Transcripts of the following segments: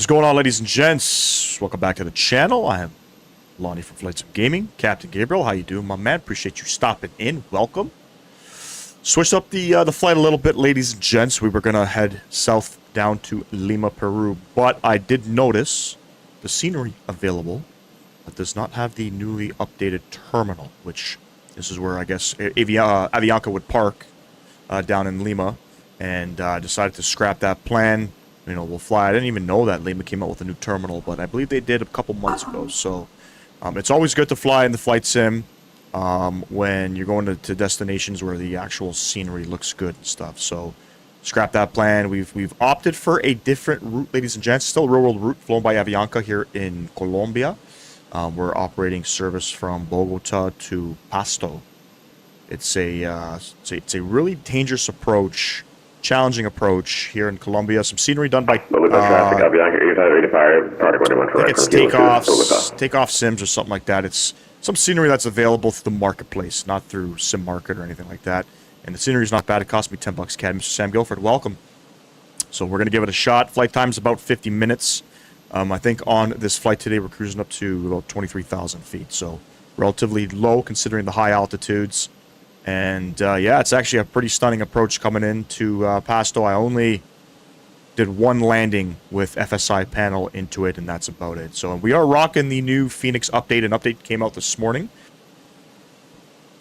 What's going on, ladies and gents? Welcome back to the channel. I am Lonnie from Flights of Gaming. Captain Gabriel, how you doing, my man? Appreciate you stopping in. Welcome. Switched up the flight a little bit, ladies and gents. We were going to head south down to Lima, Peru, but I did notice the scenery available that does not have the newly updated terminal, which this is where I guess Avianca would park down in Lima, and decided to scrap that plan. You know, we'll fly. I didn't even know that Lima came out with a new terminal, but I believe they did a couple months ago. So it's always good to fly in the flight sim when you're going to destinations where the actual scenery looks good and stuff. So scrap that plan. We've opted for a different route, ladies and gents. Still a real-world route flown by Avianca here in Colombia. We're operating service from Bogota to Pasto. It's a really dangerous approach. Challenging approach here in Colombia. Some scenery done by I think it's takeoff sims or something like that. It's some scenery that's available through the marketplace, not through Sim Market or anything like that. And the scenery is not bad. It cost me $10 CAD. Mr. Sam Guilford, welcome. So we're going to give it a shot. Flight time is about 50 minutes. I think on this flight today we're cruising up to about 23,000 feet. So relatively low considering the high altitudes. And yeah, it's actually a pretty stunning approach coming into Pasto. I only did one landing with FSI panel into it, and that's about it. So we are rocking the new Fenix update. An update came out this morning.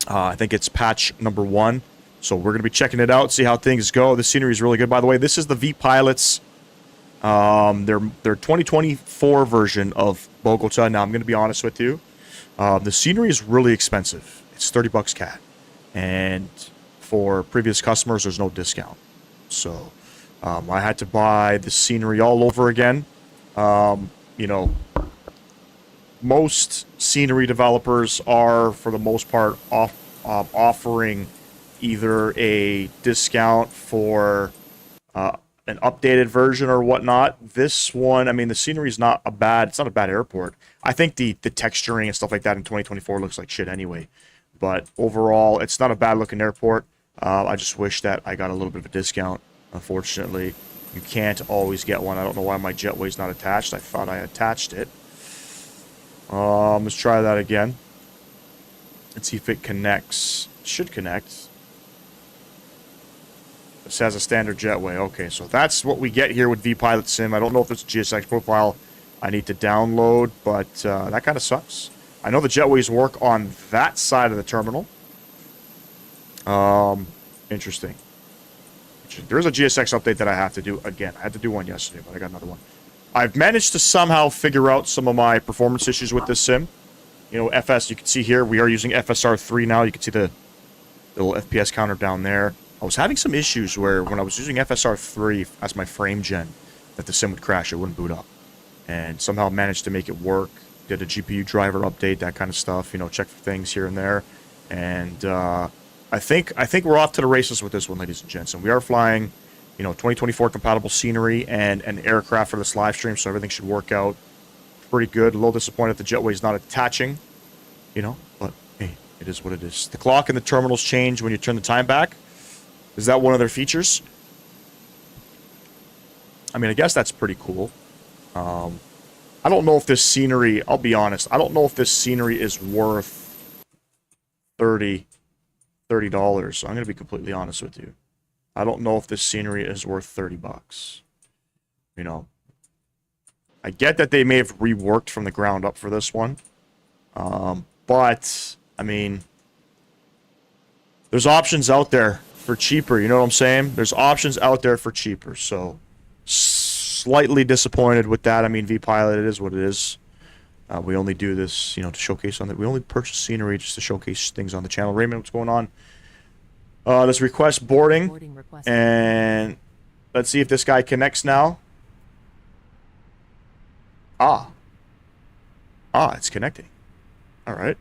I think it's patch number 1. So we're going to be checking it out, see how things go. The scenery is really good. By the way, this is the V Pilots, their 2024 version of Bogota. Now, I'm going to be honest with you. The scenery is really expensive. It's $30 CAD. And for previous customers, there's no discount. So I had to buy the scenery all over again. You know, most scenery developers are, for the most part, offering either a discount for an updated version or whatnot. This one, I mean, the scenery is not a bad. It's not a bad airport. I think the texturing and stuff like that in 2024 looks like shit anyway. But overall, it's not a bad-looking airport. I just wish that I got a little bit of a discount. Unfortunately, you can't always get one. I don't know why my jetway's not attached. I thought I attached it. Let's try that again. Let's see if it connects. It should connect. This has a standard jetway. Okay, so that's what we get here with vPilot Sim. I don't know if it's a GSX profile I need to download, but that kind of sucks. I know the jetways work on that side of the terminal. Interesting. There is a GSX update that I have to do again. I had to do one yesterday, but I got another one. I've managed to somehow figure out some of my performance issues with this sim. You know, FS, you can see here, we are using FSR3 now. You can see the little FPS counter down there. I was having some issues where when I was using FSR3 as my frame gen, that the sim would crash, it wouldn't boot up. And somehow managed to make it work. Did a GPU driver update, that kind of stuff, you know, check for things here and there. And I think we're off to the races with this one, ladies and gents. And we are flying, you know, 2024 compatible scenery and an aircraft for this live stream, so everything should work out pretty good. A little disappointed the jetway is not attaching, you know, but hey, it is what it is. The clock and the terminals change when you turn the time back. Is that one of their features? I mean, I guess that's pretty cool. I don't know if this scenery, I'll be honest, I don't know if this scenery is worth $30. I'm going to be completely honest with you. I don't know if this scenery is worth $30. You know, I get that they may have reworked from the ground up for this one. But, I mean, there's options out there for cheaper, you know what I'm saying? There's options out there for cheaper, so slightly disappointed with that. I mean, vPilot, it is what it is. We only do this, you know, to showcase on that. We only purchase scenery just to showcase things on the channel. Raymond, what's going on? Let's request boarding. And let's see if this guy connects now. It's connecting. All right.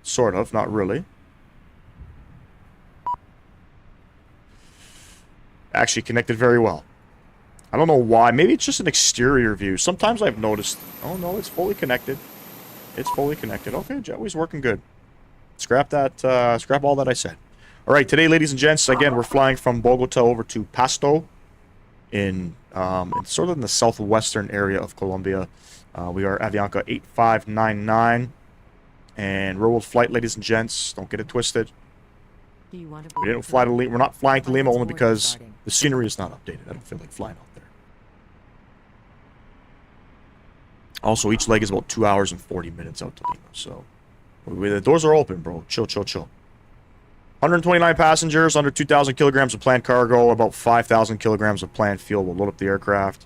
Sort of, not really. Actually connected very well. I don't know why. Maybe it's just an exterior view. Sometimes I've noticed... Oh, no, it's fully connected. It's fully connected. Okay, jetway's working good. Scrap that, scrap all that I said. All right, today, ladies and gents, again, we're flying from Bogota over to Pasto in It's sort of in the southwestern area of Colombia. We are Avianca 8599. And real world flight, ladies and gents. Don't get it twisted. We didn't fly to Lima. We're not flying to Lima only because the scenery is not updated. I don't feel like flying out there. Also, each leg is about 2 hours and 40 minutes out to Lima. So, the doors are open, bro. Chill, chill, chill. 129 passengers, under 2,000 kilograms of planned cargo, about 5,000 kilograms of planned fuel. We'll load up the aircraft.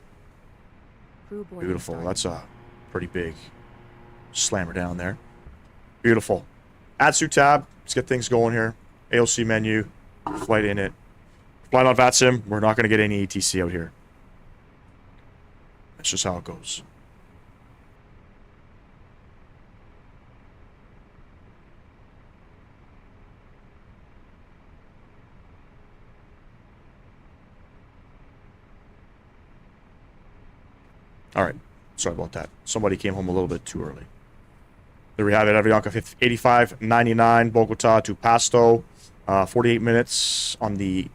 Beautiful. That's a pretty big slammer down there. Beautiful. Add suit tab. Let's get things going here. AOC menu. Flight in it. Flying on VATSIM. We're not going to get any ETC out here. That's just how it goes. All right. Sorry about that. Somebody came home a little bit too early. There we have it. Avianca 8599, Bogota to Pasto. 48 minutes on the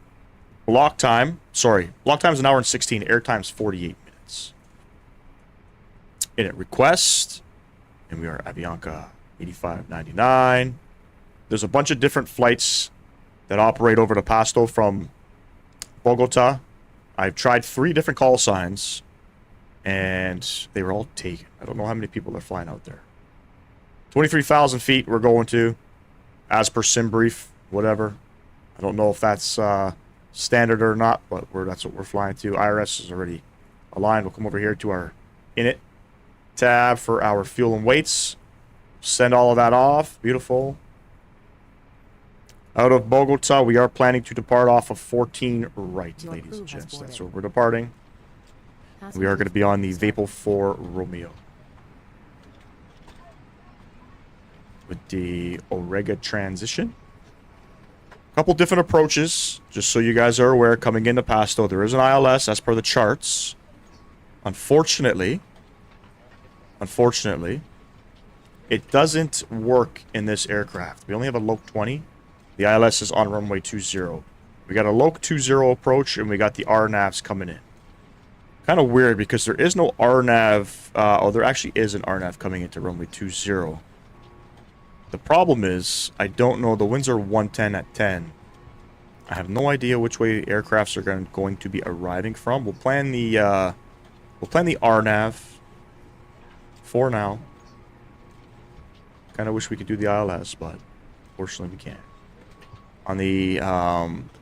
block time. Sorry. Block time is 1 hour and 16. Air time is 48 minutes. Init request. And we are Avianca 8599. There's a bunch of different flights that operate over to Pasto from Bogota. I've tried 3 different call signs. And they were all taken. I don't know how many people are flying out there. 23,000 feet we're going to. As per sim brief. Whatever. I don't know if that's standard or not. But that's what we're flying to. IRS is already aligned. We'll come over here to our init tab for our fuel and weights. Send all of that off. Beautiful. Out of Bogota, we are planning to depart off of 14 right, ladies and gents. That's where we're departing. We are going to be on the VAPO 4 Romeo. With the Orega transition. A couple different approaches, just so you guys are aware, coming into Pasto. There is an ILS as per the charts. Unfortunately, it doesn't work in this aircraft. We only have a Loke 20. The ILS is on runway 20. We got a Loke 20 approach, and we got the RNAVs coming in. Kind of weird because there is no RNAV. There actually is an RNAV coming into runway 20. The problem is, I don't know. The winds are 110 at 10. I have no idea which way the aircrafts are going to be arriving from. We'll plan the RNAV for now. Kind of wish we could do the ILS, but fortunately we can't. On the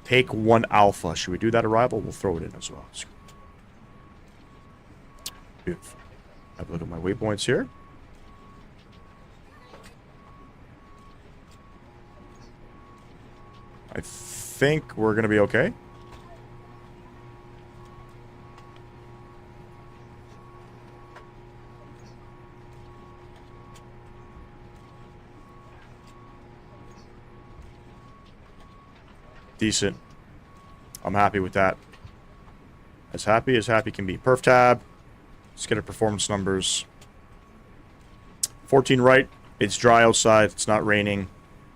take 1 Alpha, should we do that arrival? We'll throw it in as well. Beautiful. Have a look at my waypoints here. I think we're going to be okay. Decent. I'm happy with that. As happy can be. Perf tab. Let's get our performance numbers. 14 right. It's dry outside. It's not raining.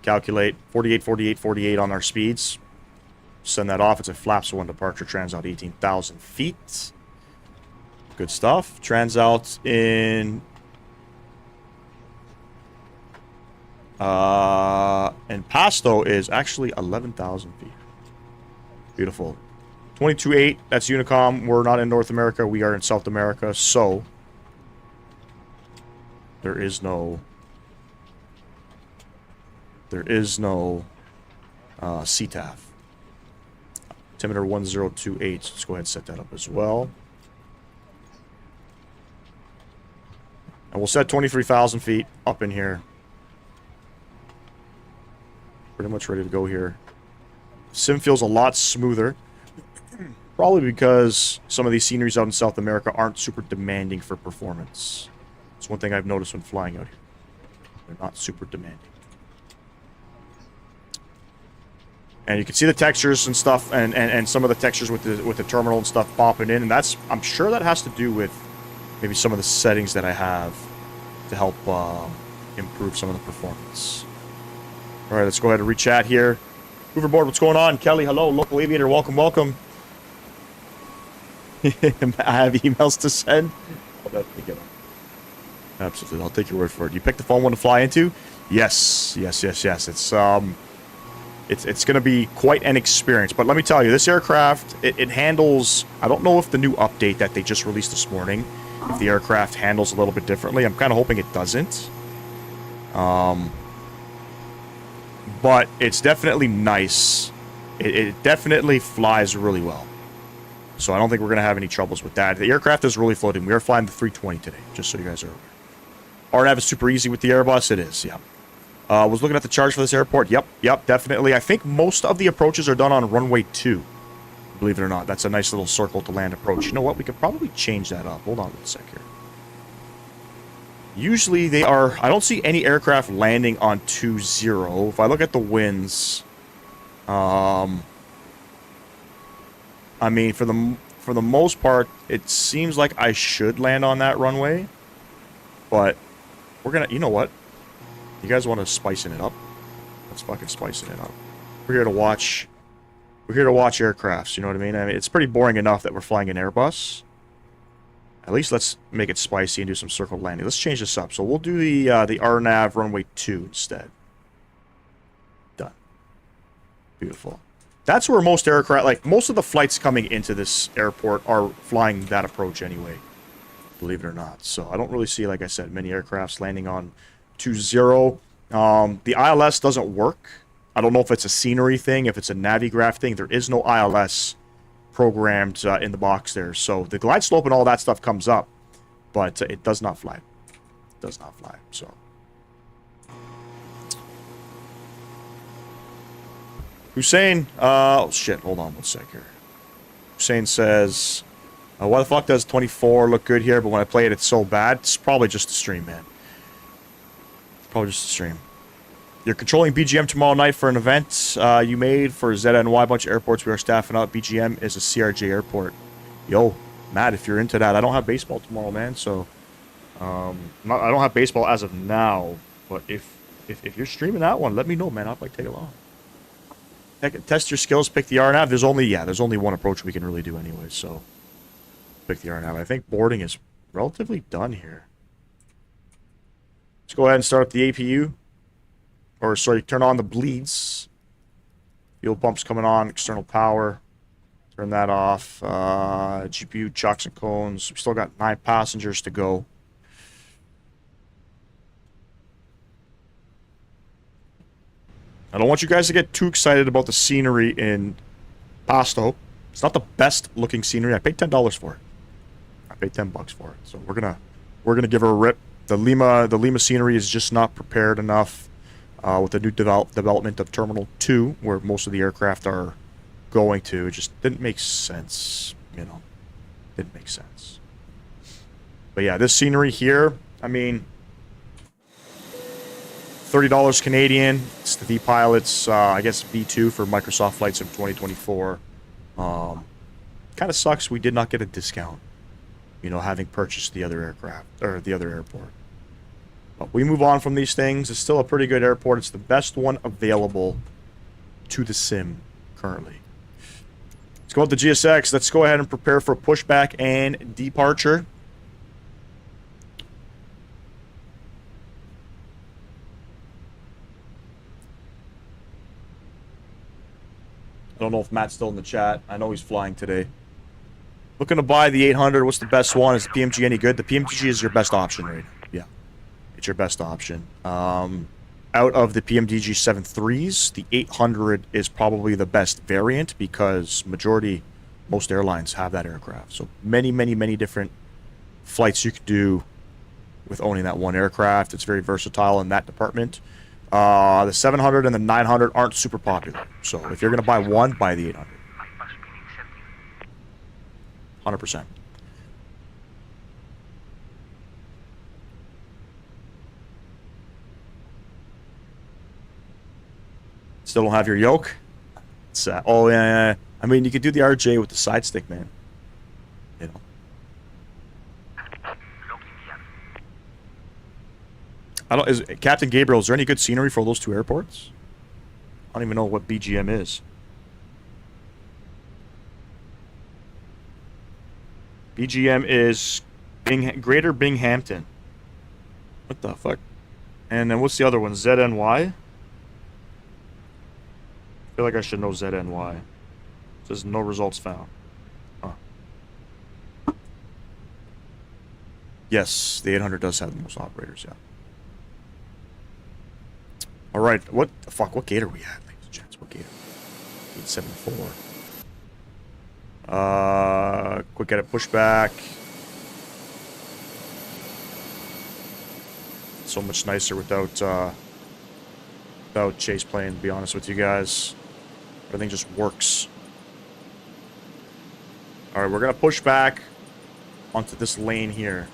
Calculate. 48, 48, 48 on our speeds. Send that off. It's a flaps 1 departure. Trans out 18,000 feet. Good stuff. Trans out in... and Pasto is actually 11,000 feet. Beautiful. 22.8, that's Unicom. We're not in North America. We are in South America, so there is no CTAF. Altimeter 1028. Let's go ahead and set that up as well. And we'll set 23,000 feet up in here. Pretty much ready to go here. Sim feels a lot smoother. Probably because some of these sceneries out in South America aren't super demanding for performance. It's one thing I've noticed when flying out here. They're not super demanding. And you can see the textures and stuff, and some of the textures with the terminal and stuff popping in, and that's, I'm sure that has to do with maybe some of the settings that I have to help improve some of the performance. All right, let's go ahead and re-chat here. Hoverboard, what's going on? Kelly, hello. Local aviator, welcome, welcome. I have emails to send. I'll definitely get them. Absolutely, I'll take your word for it. You picked the fun one to fly into? Yes, yes, yes, yes. It's going to be quite an experience. But let me tell you, this aircraft, it handles... I don't know if the new update that they just released this morning, if the aircraft handles a little bit differently. I'm kind of hoping it doesn't. But it's definitely nice. It definitely flies really well. So I don't think we're going to have any troubles with that. The aircraft is really floating. We are flying the 320 today, just so you guys are aware. RNAV is super easy with the Airbus. It is, yeah. Was looking at the charge for this airport. Yep, definitely. I think most of the approaches are done on runway 2. Believe it or not. That's a nice little circle to land approach. You know what? We could probably change that up. Hold on one sec here. Usually they are... I don't see any aircraft landing on 2-0. If I look at the winds... I mean, for the most part, it seems like I should land on that runway. But we're gonna... You know what? You guys want to spicing it up? Let's fucking spicing it up. We're here to watch... We're here to watch aircrafts, you know what I mean? I mean, it's pretty boring enough that we're flying an Airbus. At least let's make it spicy and do some circle landing. Let's change this up. So we'll do the RNAV runway 2 instead. Done. Beautiful. That's where most aircraft, like, most of the flights coming into this airport are flying that approach anyway. Believe it or not. So I don't really see, like I said, many aircrafts landing on 2-0. The ILS doesn't work. I don't know if it's a scenery thing, if it's a Navigraph thing. There is no ILS programmed in the box there. So the glide slope and all that stuff comes up, but it does not fly. It does not fly, so. Hussein, oh shit, hold on one sec here. Hussein says, why the fuck does 24 look good here, but when I play it, it's so bad? It's probably just the stream, man. Probably just the stream. You're controlling BGM tomorrow night for an event you made for ZNY. Bunch of airports we are staffing up. BGM is a CRJ airport. Yo, Matt, if you're into that, I don't have baseball tomorrow, man. So, I don't have baseball as of now. But if you're streaming that one, let me know, man. I'll like take it along. Test your skills. Pick the RNAV. There's only one approach we can really do anyway. So, pick the RNAV. I think boarding is relatively done here. Let's go ahead and start up the APU. Or, sorry, turn on the bleeds. Fuel pumps coming on. External power. Turn that off. GPU, chocks and cones. We still got 9 passengers to go. I don't want you guys to get too excited about the scenery in Pasto. It's not the best looking scenery. I paid $10 for it. I paid $10 for it. So we're gonna give her a rip. The Lima scenery is just not prepared enough. With the new development of Terminal 2, where most of the aircraft are going to. It just didn't make sense, you know. Didn't make sense. But yeah, this scenery here, I mean, $30 Canadian. It's the V-Pilot's, I guess, V2 for Microsoft Flight Sim 2024. Kind of sucks we did not get a discount, you know, having purchased the other aircraft, or the other airport. But we move on from these things. It's still a pretty good airport. It's the best one available to the sim currently. Let's go with the GSX. Let's go ahead and prepare for pushback and departure. I don't know if Matt's still in the chat. I know he's flying today. Looking to buy the 800. What's the best one? Is the PMG any good? The PMG is your best option right now. Yeah. It's your best option. Out of the PMDG 7.3s, the 800 is probably the best variant because most airlines have that aircraft. So many, many, many different flights you could do with owning that one aircraft. It's very versatile in that department. The 700 and the 900 aren't super popular. So if you're going to buy one, buy the 800. 100%. Still don't have your yoke? It's, oh, yeah. I mean, you could do the RJ with the side stick, man. You know. Captain Gabriel, is there any good scenery for those two airports? I don't even know what BGM is. BGM is Greater Binghamton. What the fuck? And then what's the other one? ZNY? I feel like I should know ZNY. It says no results found. Huh. Yes, the 800 does have the most operators, yeah. Alright, what the fuck? What gate are we at, ladies and gents? What gate? Gate 74. Quick edit pushback. So much nicer without Chaseplane, to be honest with you guys. Everything just works. Alright, we're gonna push back onto this lane here.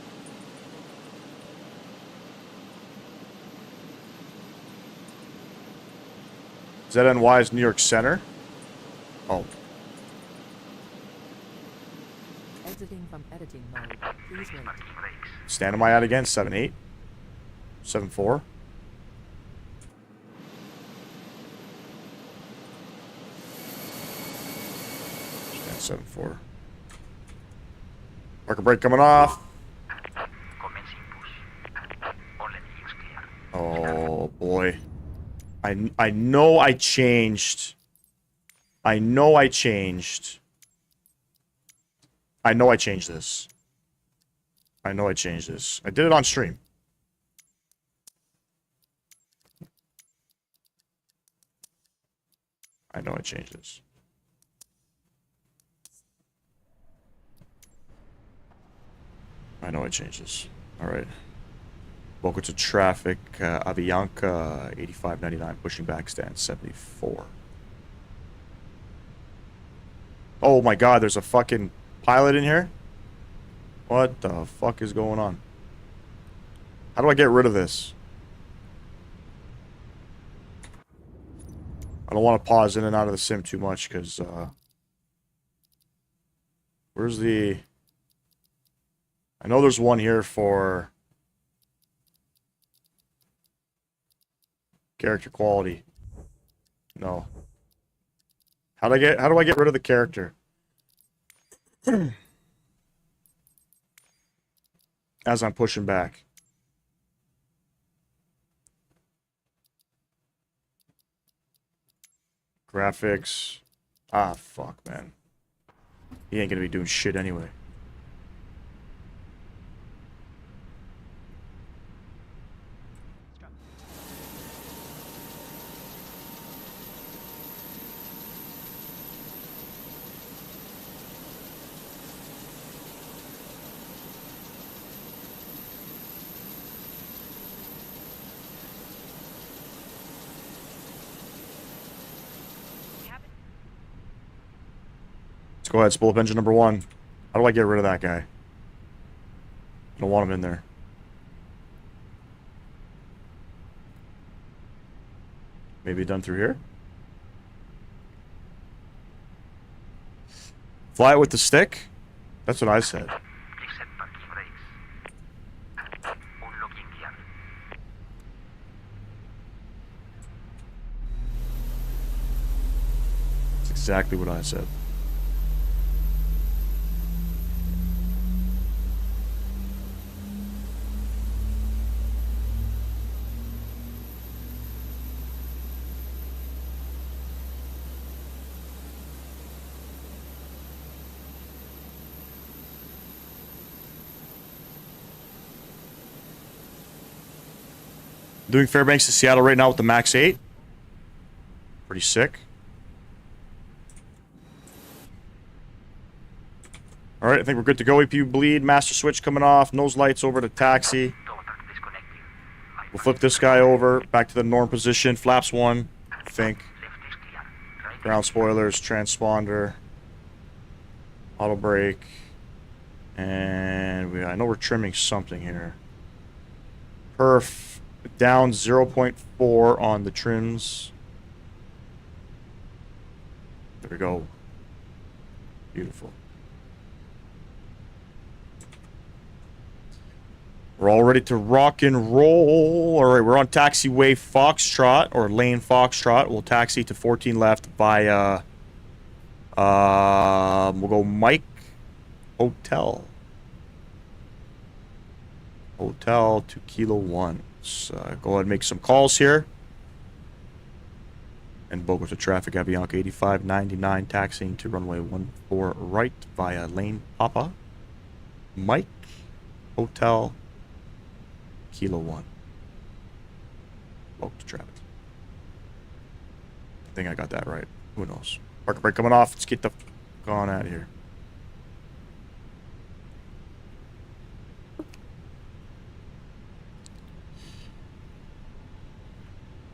ZNY is New York Center. Oh. Exiting from editing mode. Please wait. Stand am I at again? 7-8? 7-4? Stand 7-4. Marker brake coming off. Oh boy. I know I changed. I know I changed this. I know I changed this. I did it on stream. I know I changed this. I know I changed this. Alright. Welcome to traffic. Avianca 8599 pushing back stand 74. Oh my god, there's a fucking pilot in here? What the fuck is going on? How do I get rid of this? I don't want to pause in and out of the sim too much because where's the... I know there's one here for character quality. No. How do I get rid of the character? As I'm pushing back. Graphics. Ah, fuck, man. He ain't gonna be doing shit anyway. Go ahead, spool up engine number 1. How do I get rid of that guy? I don't want him in there. Maybe done through here? Fly it with the stick? That's what I said. That's exactly what I said. Doing Fairbanks to Seattle right now with the Max 8. Pretty sick. Alright, I think we're good to go. EPU bleed. Master switch coming off. Nose lights over to taxi. We'll flip this guy over. Back to the norm position. Flaps 1, I think. Ground spoilers. Transponder. Auto brake. And I know we're trimming something here. Perf. Down 0.4 on the trims. There we go. Beautiful. We're all ready to rock and roll. All right, we're on taxiway Foxtrot, or lane Foxtrot. We'll taxi to 14 left via... we'll go Mike Hotel. Hotel to Kilo 1. Let's go ahead and make some calls here. And Bogota traffic, Avianca 8599, taxiing to runway 14 right via lane Papa. Mike, Hotel, Kilo 1. Bogota traffic. I think I got that right. Who knows? Parker brake coming off. Let's get the f*** on out of here.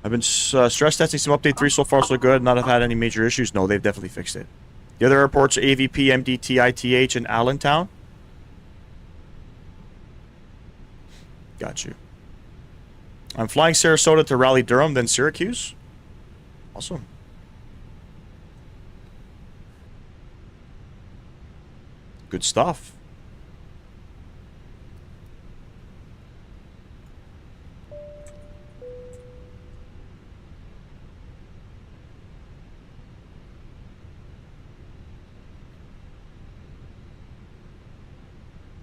I've been stress testing some update 3 so far, so good. Not have had any major issues. No, they've definitely fixed it. The other airports are AVP, MDT, ITH, and Allentown. Got you. I'm flying Sarasota to Raleigh, Durham, then Syracuse. Awesome. Good stuff.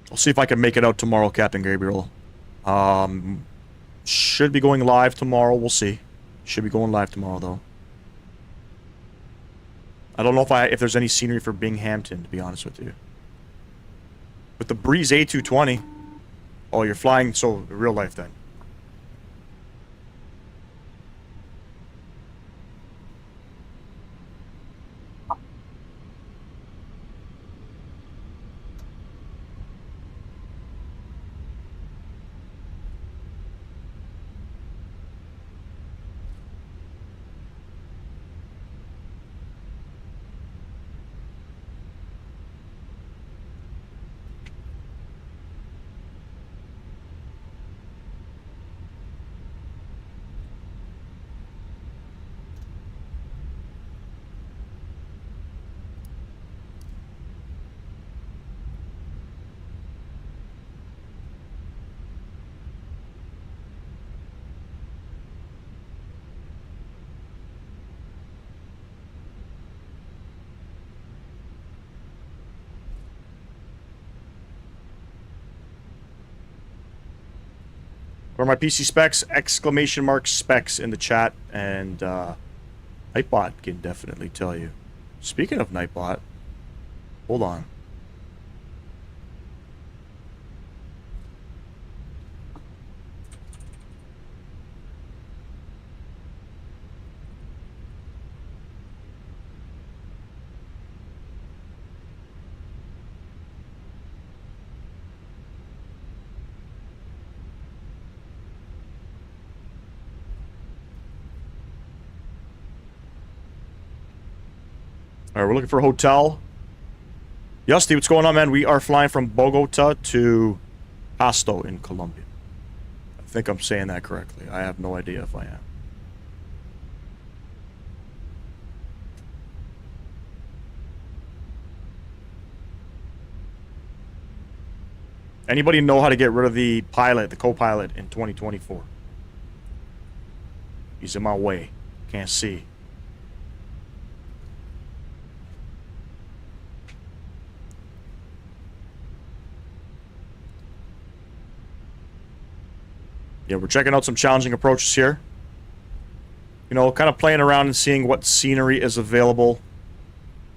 I'll see if I can make it out tomorrow, Captain Gabriel. Should be going live tomorrow. We'll see. Should be going live tomorrow, though. I don't know if there's any scenery for Binghamton, to be honest with you. With the Breeze A220. Oh, you're flying so real life then. What are my PC specs? Exclamation mark specs in the chat. And Nightbot can definitely tell you. Speaking of Nightbot, hold on. All right, we're looking for a hotel. Yusty, what's going on, man? We are flying from Bogota to Pasto in Colombia. I think I'm saying that correctly. I have no idea if I am. Anybody know how to get rid of the pilot, the co-pilot in 2024? He's in my way. Can't see. Yeah, we're checking out some challenging approaches here. You know, kind of playing around and seeing what scenery is available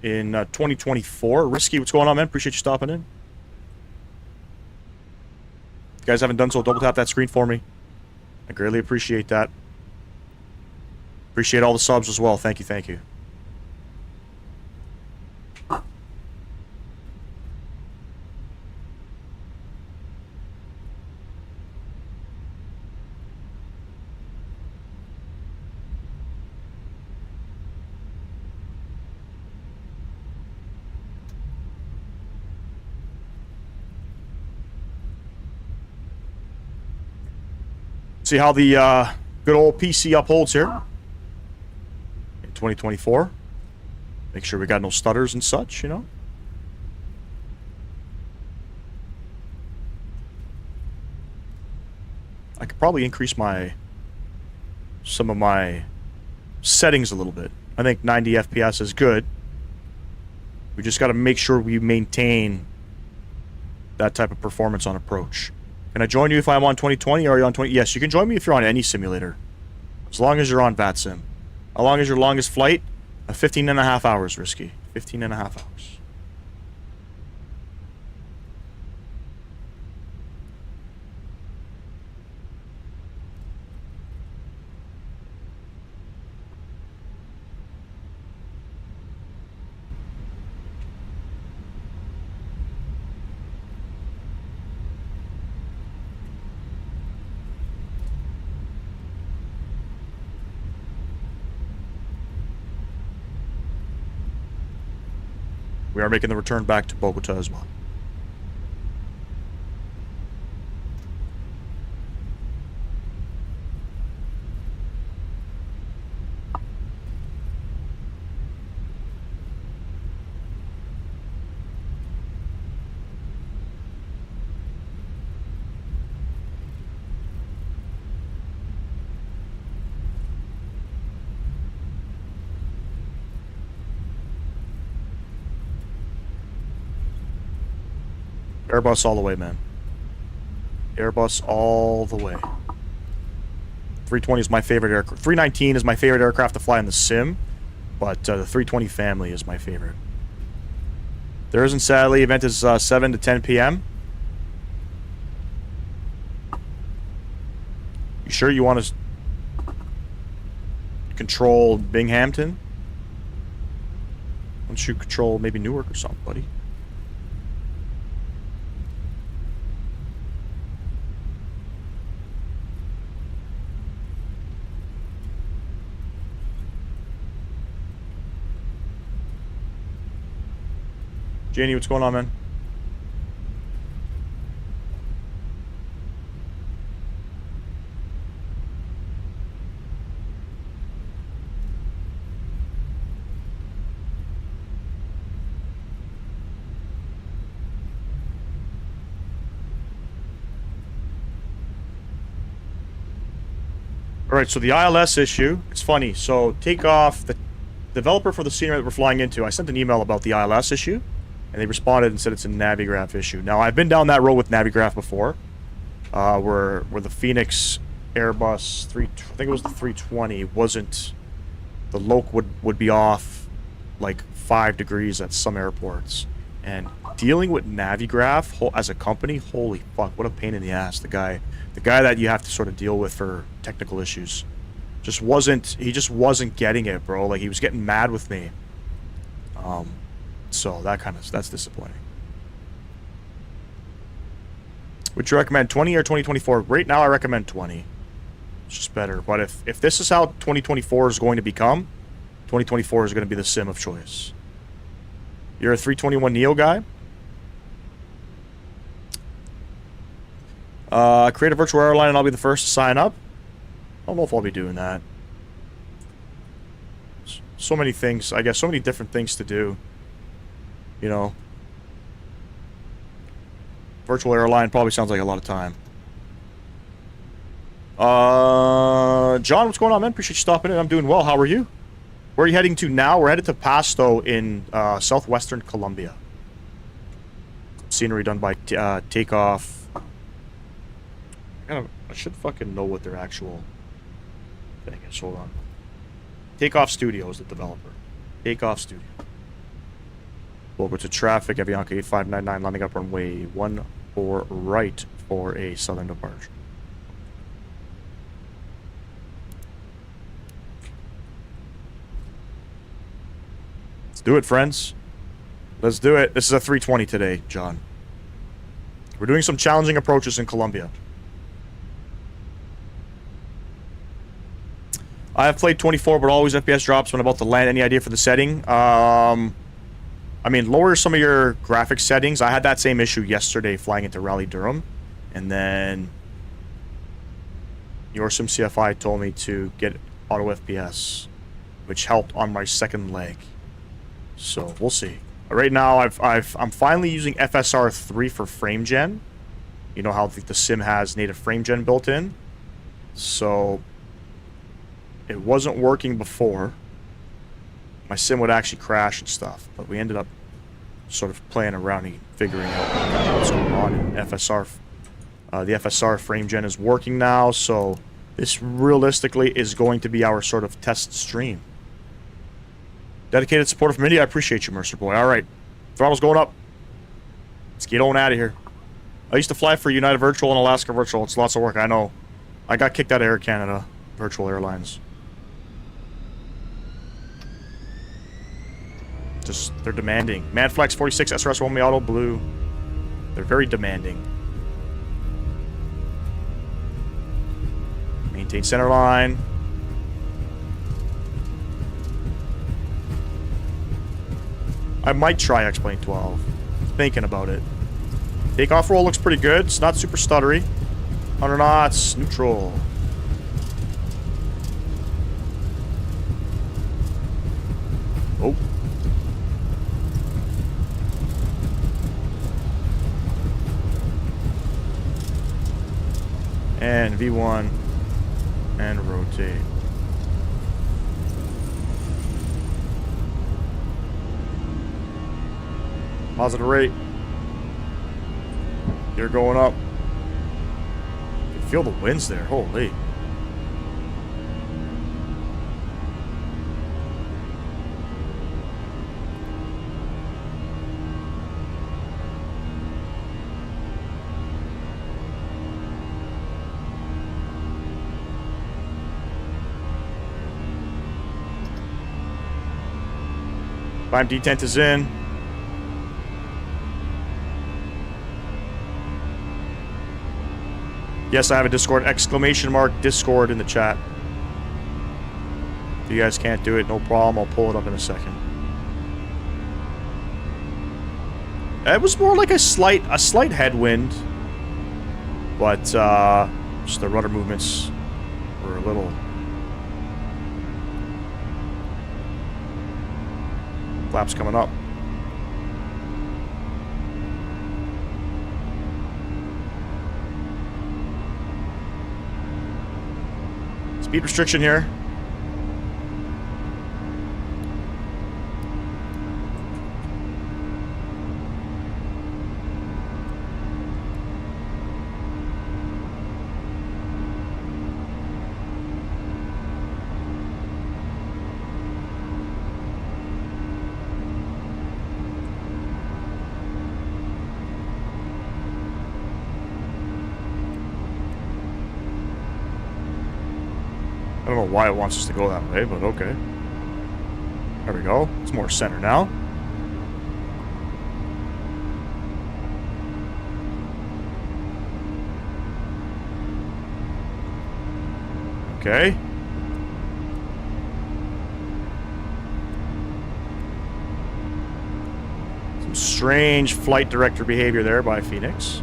in 2024. Risky, what's going on, man? Appreciate you stopping in. If you guys haven't done so, double tap that screen for me. I greatly appreciate that. Appreciate all the subs as well. Thank you, thank you. See how the good old PC upholds here in 2024. Make sure we got no stutters and such, you know. I could probably increase some of my settings a little bit. I think 90 FPS is good. We just got to make sure we maintain that type of performance on approach. Can I join you if I'm on 2020 or are you on 20? Yes, you can join me if you're on any simulator. As long as you're on VATSIM. How long is your longest flight? 15 and a half hours, Risky. 15 and a half hours. We are making the return back to Bogota as well. Airbus all the way, man. Airbus all the way. 320 is my favorite aircraft. 319 is my favorite aircraft to fly in the sim, but the 320 family is my favorite. There isn't, sadly. Event is 7 to 10 p.m. You sure you want to control Binghamton? Why don't you control maybe Newark or something, buddy? Janie, what's going on, man? All right, so the ILS issue, it's funny. So takeoff, the developer for the scenery that we're flying into, I sent an email about the ILS issue. And they responded and said it's a Navigraph issue. Now, I've been down that road with Navigraph before, where the Phoenix Airbus I think it was the 320, wasn't, the Yoke would be off like 5 degrees at some airports. And dealing with Navigraph as a company, holy fuck, what a pain in the ass. The guy that you have to sort of deal with for technical issues he just wasn't getting it, bro. Like, he was getting mad with me. So that's disappointing. Would you recommend 20 or 2024? Right now I recommend 20. It's just better. But if this is how 2024 is going to become, 2024 is going to be the sim of choice. You're a 321 Neo guy? Create a virtual airline and I'll be the first to sign up. I don't know if I'll be doing that. So many things, I guess, so many different things to do. You know, virtual airline probably sounds like a lot of time. John, what's going on, man? Appreciate you stopping in. I'm doing well. How are you? Where are you heading to now? We're headed to Pasto in southwestern Colombia. Scenery done by Takeoff. I should fucking know what their actual thing is. Hold on. Takeoff Studio is the developer. Takeoff Studio. We'll go to traffic, Avianca 8599, landing up runway 14 right for a southern departure. Let's do it, friends. Let's do it. This is a 320 today, John. We're doing some challenging approaches in Colombia. I have played 24, but always FPS drops when about to land. Any idea for the setting? I mean, lower some of your graphics settings. I had that same issue yesterday flying into Raleigh Durham. And then your SimCFI told me to get auto FPS, which helped on my second leg. So we'll see. Right now, I'm finally using FSR 3 for frame gen. You know how the sim has native frame gen built in. So it wasn't working before. My sim would actually crash and stuff, but we ended up sort of playing around and figuring out what's going on in FSR The FSR frame gen is working now, so this realistically is going to be our sort of test stream. Dedicated supporter from India. I appreciate you, Mercer Boy. All right. Throttle's going up. Let's get on out of here. I used to fly for United Virtual and Alaska Virtual. It's lots of work, I know. I got kicked out of Air Canada Virtual Airlines. Just, they're demanding. Manflex 46, SRS Romeo Auto Blue. They're very demanding. Maintain center line. I might try X-Plane 12. Thinking about it. Takeoff roll looks pretty good. It's not super stuttery. 100 knots. Neutral. Oh. And V1. And rotate. Positive rate. You're going up. You can feel the winds there. Holy. Climb detent is in. Yes, I have a Discord. Exclamation mark Discord in the chat. If you guys can't do it, no problem. I'll pull it up in a second. It was more like a slight headwind. But, just the rudder movements were a little... Flaps coming up. Speed restriction here. I don't know why it wants us to go that way, but okay. There we go. It's more center now. Okay. Some strange flight director behavior there by Fenix.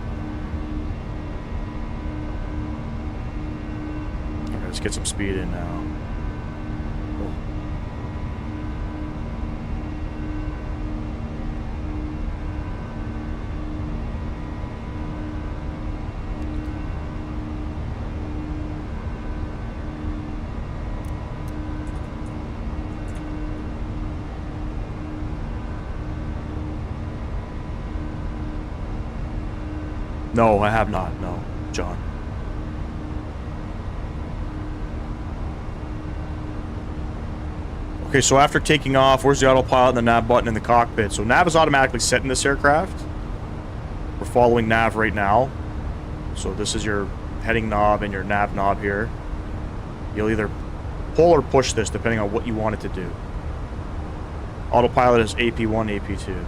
Let's get some speed in now. Cool. No, I have not. No, John. Okay, so after taking off, where's the autopilot and the nav button in the cockpit? So nav is automatically set in this aircraft. We're following nav right now. So this is your heading knob and your nav knob here. You'll either pull or push this depending on what you want it to do. Autopilot is AP1, AP2.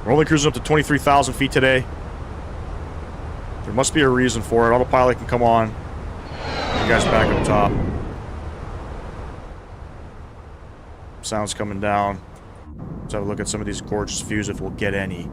We're only cruising up to 23,000 feet today. There must be a reason for it. Autopilot can come on. You guys back up top. Sound's coming down. Let's have a look at some of these gorgeous views if we'll get any.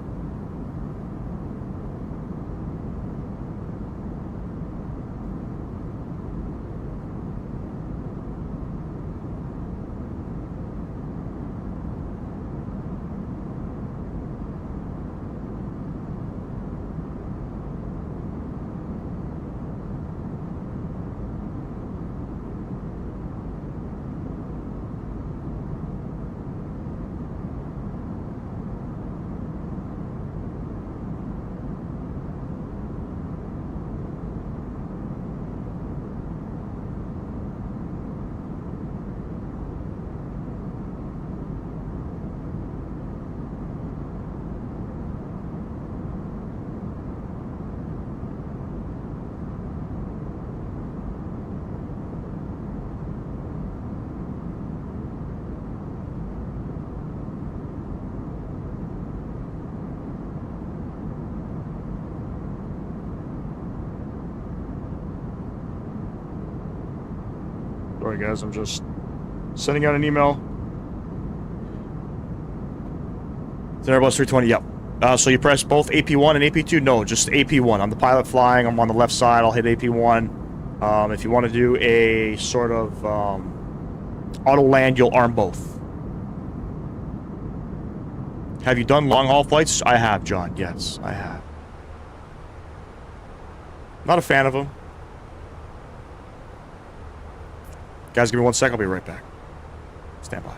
Sorry, guys. I'm just sending out an email. It's an Airbus 320, yep. So you press both AP1 and AP2? No, just AP1. I'm the pilot flying. I'm on the left side. I'll hit AP1. If you want to do a sort of auto land, you'll arm both. Have you done long-haul flights? I have, John. Yes, I have. Not a fan of them. Guys, give me 1 second. I'll be right back. Stand by.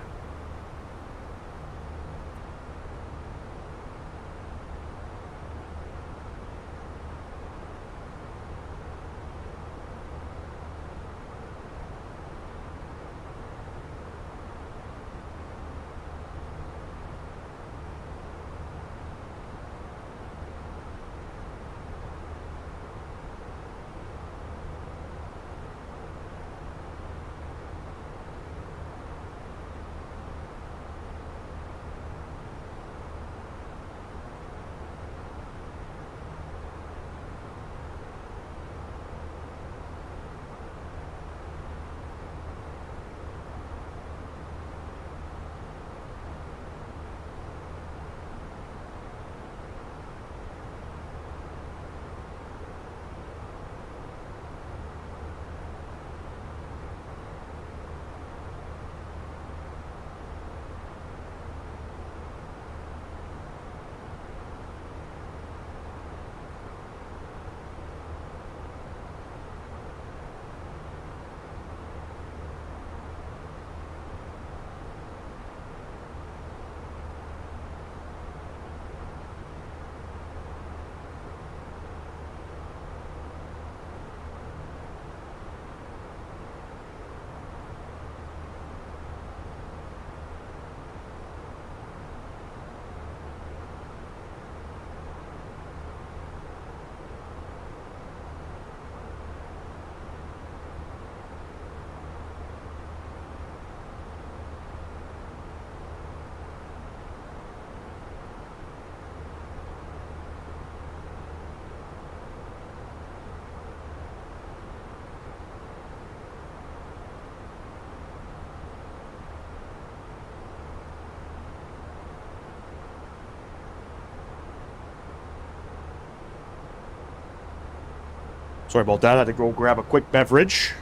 Sorry about that. I had to go grab a quick beverage.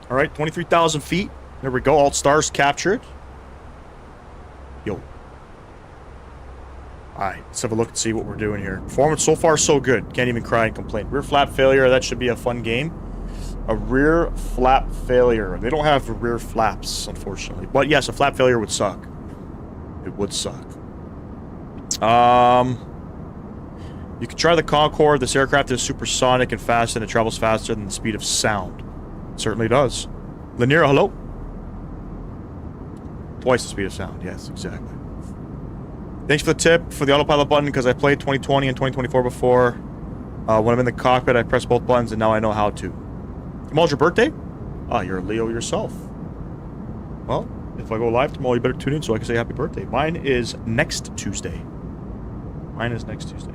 All right, 23,000 feet. There we go. Alt stars captured. Yo. All right, let's have a look and see what we're doing here. Performance so far so good. Can't even cry and complain. Rear flap failure. That should be a fun game. A rear flap failure. They don't have rear flaps, unfortunately. But yes, a flap failure would suck. It would suck. You can try the Concorde. This aircraft is supersonic and fast, and it travels faster than the speed of sound. It certainly does. Linear, hello? Twice the speed of sound. Yes, exactly. Thanks for the tip for the autopilot button, because I played 2020 and 2024 before. When I'm in the cockpit, I press both buttons, and now I know how to. Tomorrow's your birthday? Ah, you're a Leo yourself. Well, if I go live tomorrow, you better tune in so I can say happy birthday. Mine is next Tuesday. Mine is next Tuesday.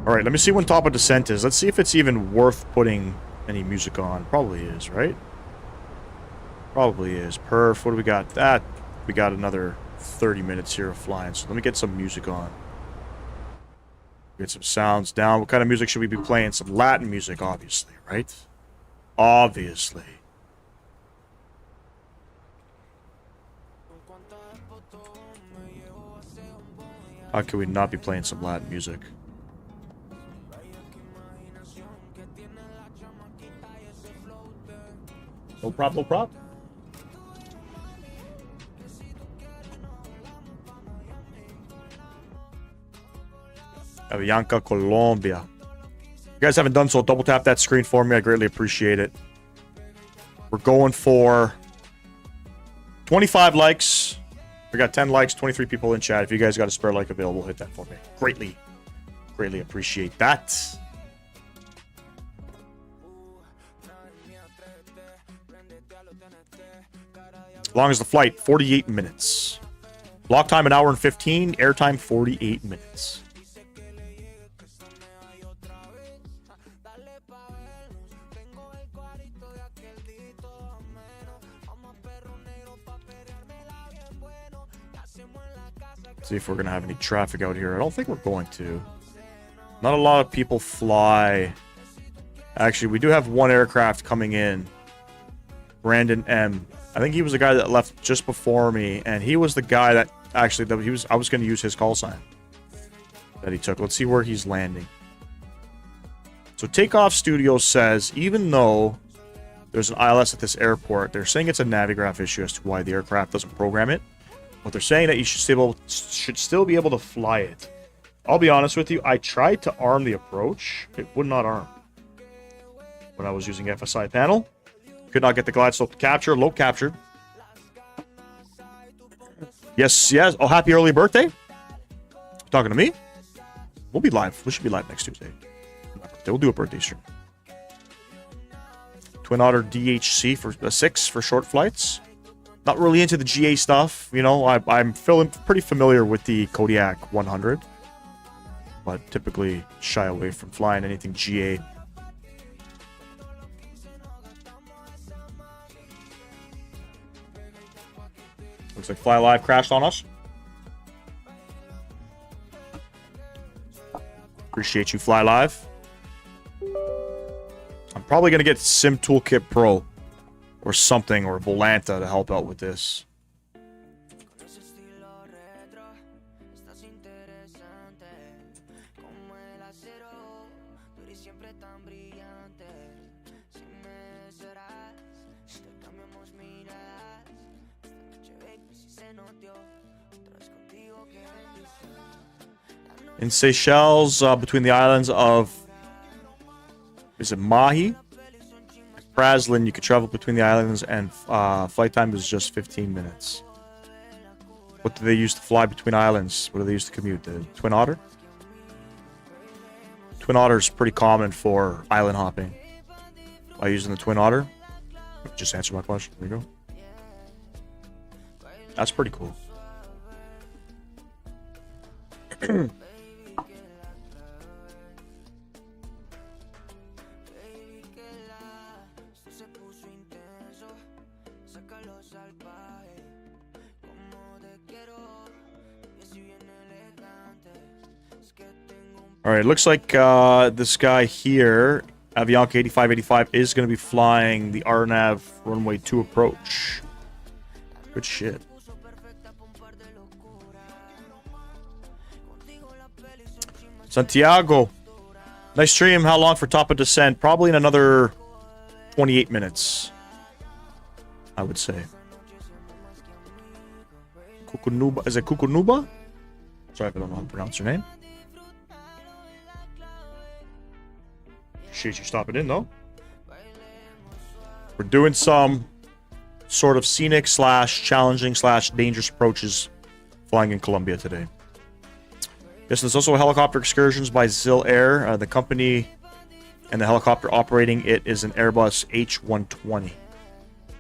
Alright, let me see when top of descent is. Let's see if it's even worth putting any music on. Probably is, right? Probably is. Perf, what do we got? That, we got another 30 minutes here of flying. So let me get some music on. Get some sounds down. What kind of music should we be playing? Some Latin music, obviously, right? Obviously. How can we not be playing some Latin music? No prop, no prop. Avianca, Colombia. If you guys haven't done so, double tap that screen for me. I greatly appreciate it. We're going for 25 likes. We got 10 likes, 23 people in chat. If you guys got a spare like available, hit that for me. Greatly appreciate that. Long as the flight, 48 minutes. Block time, 1 hour and 15. Airtime, 48 minutes. See if we're going to have any traffic out here. I don't think we're going to. Not a lot of people fly. Actually, we do have one aircraft coming in. Brandon M. I think he was the guy that left just before me, and he was the guy that actually I was going to use his call sign that he took. Let's see where he's landing. So Takeoff Studio says, even though there's an ILS at this airport, they're saying it's a Navigraph issue as to why the aircraft doesn't program it. But they're saying that you should still be able to fly it. I'll be honest with you, I tried to arm the approach. It would not arm. When I was using FSI panel, could not get the glide slope to capture. Low captured. Yes, yes. Oh, happy early birthday. Talking to me? We'll be live. We should be live next Tuesday. We'll do a birthday stream. Twin Otter DHC for 6 for short flights. Not really into the GA stuff. You know, I'm feeling pretty familiar with the Kodiak 100. But typically shy away from flying anything GA. Looks like Fly Live crashed on us. Appreciate you, Fly Live. I'm probably going to get Sim Toolkit Pro or something, or Volanta to help out with this. In Seychelles, between the islands of, is it Mahi? Praslin, you could travel between the islands, and flight time is just 15 minutes. What do they use to fly between islands? What do they use to commute? The Twin Otter? Twin Otter is pretty common for island hopping. By using the Twin Otter? Just answer my question. There you go. That's pretty cool. Alright, looks like this guy here, Avianca 8585, is going to be flying the RNAV runway 2 approach. Good shit. Santiago. Nice stream. How long for top of descent? Probably in another 28 minutes, I would say. Kukunuba. Is it Kukunuba? Sorry if I don't know how to pronounce your name. Appreciate you stopping in, though. We're doing some sort of scenic / challenging / dangerous approaches flying in Colombia today. Yes, there's also helicopter excursions by Zil Air. The company and the helicopter operating it is an Airbus H120.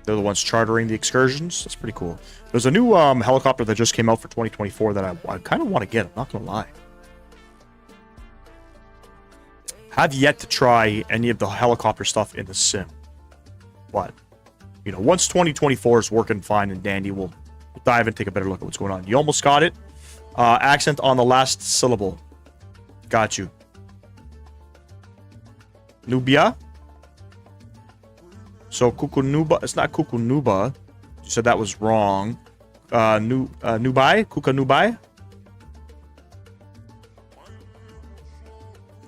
They're the ones chartering the excursions. That's pretty cool. There's a new helicopter that just came out for 2024 that I kind of want to get. I'm not going to lie. Have yet to try any of the helicopter stuff in the sim. But, you know, once 2024 is working fine and dandy, we'll dive and take a better look at what's going on. You almost got it. Accent on the last syllable. Got you. Nubia? So, Kukunuba. It's not Kukunuba. You said that was wrong. Nubai? Kukanubai?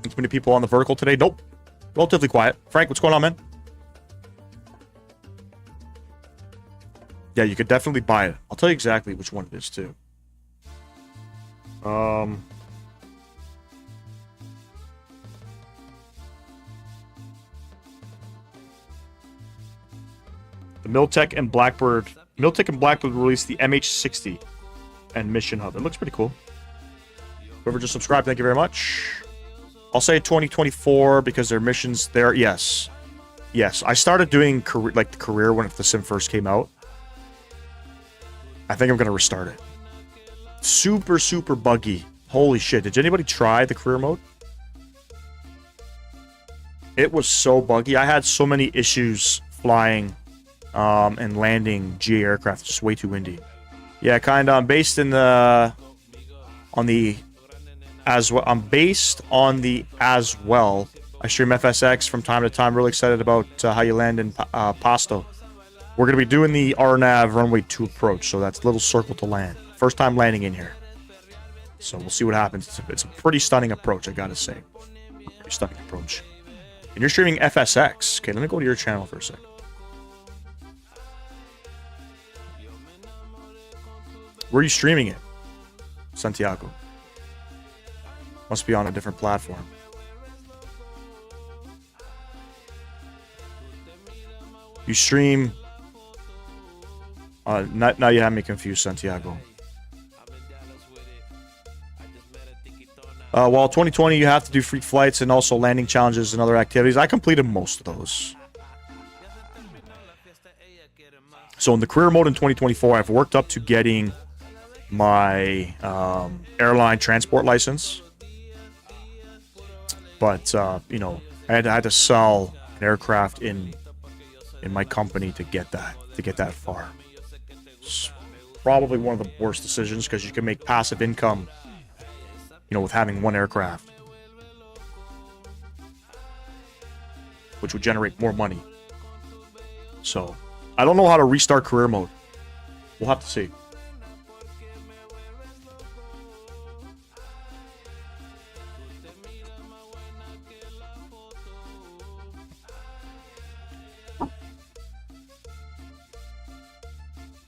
Too many people on the vertical today? Nope. Relatively quiet. Frank, what's going on, man? Yeah, you could definitely buy it. I'll tell you exactly which one it is, too. The Miltech and Blackbird released the MH60 and Mission Hub. It looks pretty cool. Whoever just subscribed, thank you very much. I'll say 2024 because their missions there. Yes. Yes. I started doing the career when the sim first came out. I think I'm going to restart it. Super, super buggy. Holy shit. Did anybody try the career mode? It was so buggy. I had so many issues flying and landing GA aircraft. Just way too windy. Yeah, kind of. I'm based in the on the as well. I'm based on the as well. I stream FSX from time to time. Really excited about how you land in Pasto. We're going to be doing the RNAV runway 2 approach, so that's little circle to land. First time landing in here. So we'll see what happens. It's a pretty stunning approach, I gotta say. Pretty stunning approach. And you're streaming FSX. Okay, let me go to your channel for a second. Where are you streaming it? Santiago. Must be on a different platform. You stream... now you have me confused, Santiago. While 2020, you have to do free flights and also landing challenges and other activities. I completed most of those. So in the career mode in 2024, I've worked up to getting my airline transport license. But, you know, I had to sell an aircraft in my company to get that far. It's probably one of the worst decisions because you can make passive income, you know, with having one aircraft, which would generate more money. So, I don't know how to restart career mode. We'll have to see.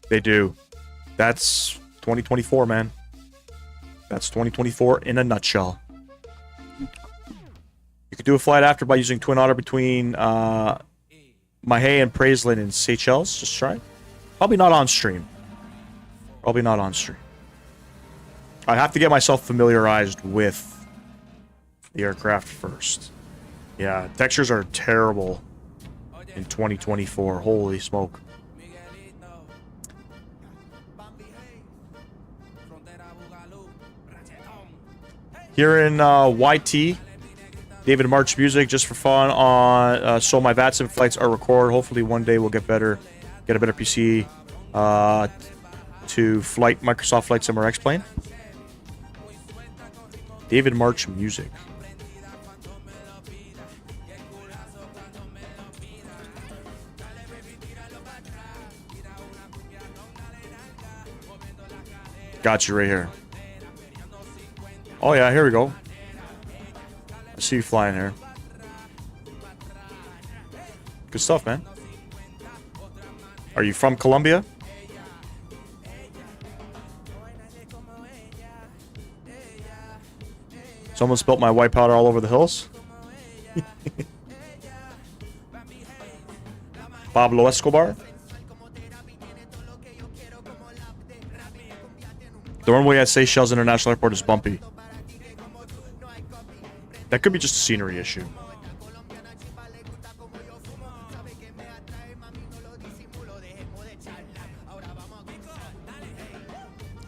They do. That's 2024, man. That's 2024 in a nutshell. You could do a flight after by using Twin Otter between Mahé and Praiseland in Seychelles. Just try it. Probably not on stream. Probably not on stream. I'd have to get myself familiarized with the aircraft first. Yeah, textures are terrible in 2024. Holy smoke. Here in YT, David March music just for fun on so my VATSIM flights are recorded. Hopefully one day we'll get a better PC to flight Microsoft Flight Sim or X-Plane. David March music. Got you right here. Oh yeah, here we go. I see you flying here. Good stuff, man. Are you from Colombia? Someone spilt my white powder all over the hills? Pablo Escobar? The runway at Seychelles International Airport is bumpy. That could be just a scenery issue.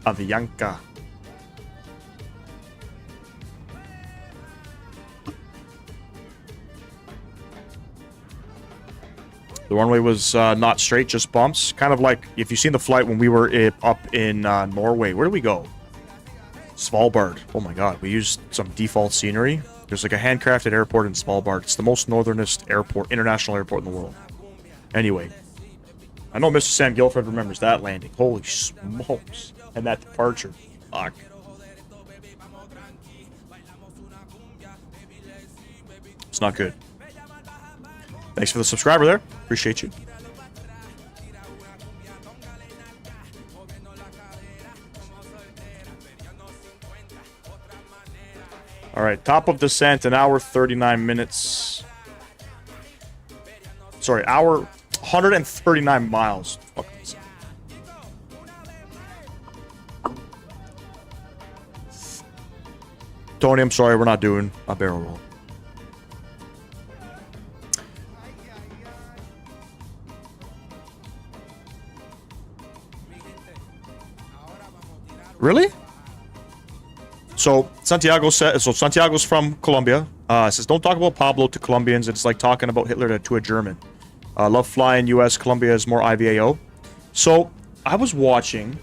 Avianca. The runway was not straight, just bumps. Kind of like if you've seen the flight when we were up in Norway. Where did we go? Svalbard. Oh my god, we used some default scenery. There's like a handcrafted airport in Svalbard. It's the most northernest airport, international airport in the world. Anyway, I know Mr. Sam Guilford remembers that landing. Holy smokes. And that departure. Fuck. It's not good. Thanks for the subscriber there. Appreciate you. All right, top of descent, an hour 39 minutes. Sorry, hour 139 miles. Tony, I'm sorry, we're not doing a barrel roll. Really? So Santiago said. So Santiago's from Colombia. Says don't talk about Pablo to Colombians. It's like talking about Hitler to a German. Love flying. U.S. Colombia is more IVAO. So I was watching.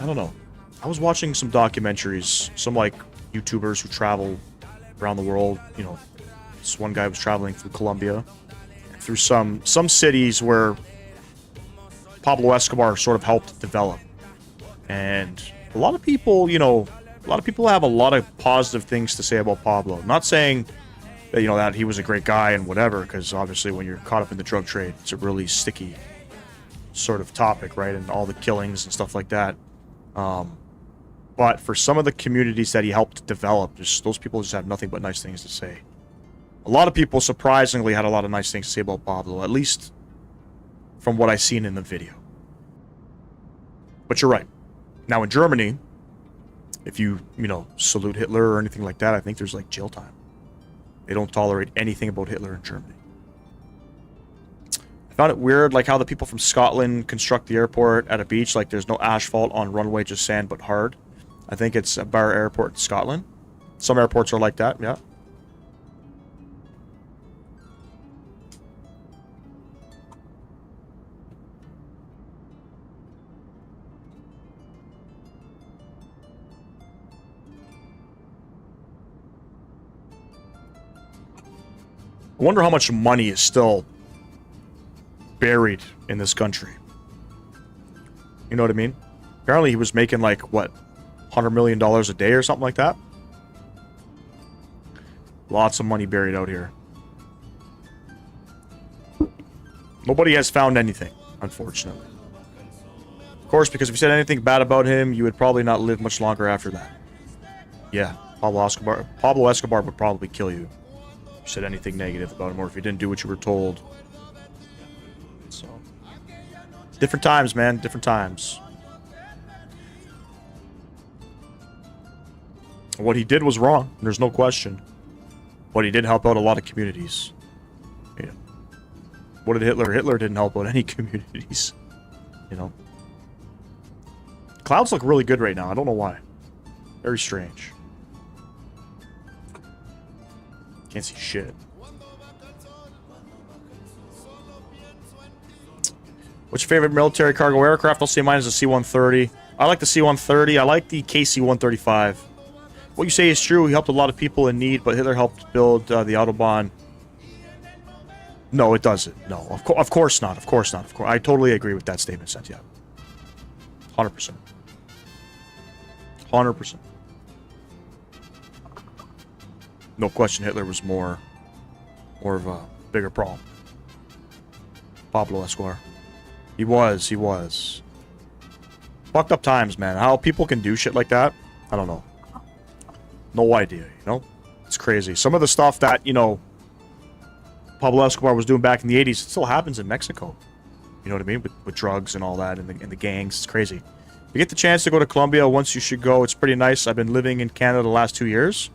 I don't know. I was watching some documentaries, some like YouTubers who travel around the world. You know, this one guy was traveling through Colombia, through some cities where Pablo Escobar sort of helped develop. And a lot of people, you know, a lot of people have a lot of positive things to say about Pablo. Not saying that, you know, that he was a great guy and whatever, because obviously when you're caught up in the drug trade, it's a really sticky sort of topic, right? And all the killings and stuff like that. But for some of the communities that he helped develop, just those people just have nothing but nice things to say. A lot of people surprisingly had a lot of nice things to say about Pablo, at least from what I've seen in the video. But you're right. Now in Germany, if you know, salute Hitler or anything like that, I think there's like jail time. They don't tolerate anything about Hitler in Germany. I found it weird, like how the people from Scotland construct the airport at a beach, like there's no asphalt on runway, just sand, but hard. I think it's a Barra Airport in Scotland. Some airports are like that, yeah. I wonder how much money is still buried in this country. You know what I mean? Apparently he was making like, what, $100 million a day or something like that? Lots of money buried out here. Nobody has found anything, unfortunately. Of course, because if you said anything bad about him, you would probably not live much longer after that. Yeah, Pablo Escobar would probably kill you. If you said anything negative about him, or if you didn't do what you were told. So, different times, man. Different times. What he did was wrong. There's no question. But he did help out a lot of communities. Yeah. What did Hitler? Hitler didn't help out any communities. You know. Clouds look really good right now. I don't know why. Very strange. Can't see shit. What's your favorite military cargo aircraft? I'll say mine is the C-130. I like the C-130. I like the KC-135. What you say is true. He helped a lot of people in need, but Hitler helped build the Autobahn. No, it doesn't. No, of course not. Of course not. Of course, I totally agree with that statement, Santiago. 100%. 100%. No question, Hitler was more of a bigger problem. Pablo Escobar. He was. Fucked up times, man. How people can do shit like that, I don't know. No idea, you know? It's crazy. Some of the stuff that, you know, Pablo Escobar was doing back in the 80s, it still happens in Mexico. You know what I mean? With drugs and all that, and the gangs. It's crazy. If you get the chance to go to Colombia, once you should go. It's pretty nice. I've been living in Canada the last 2 years.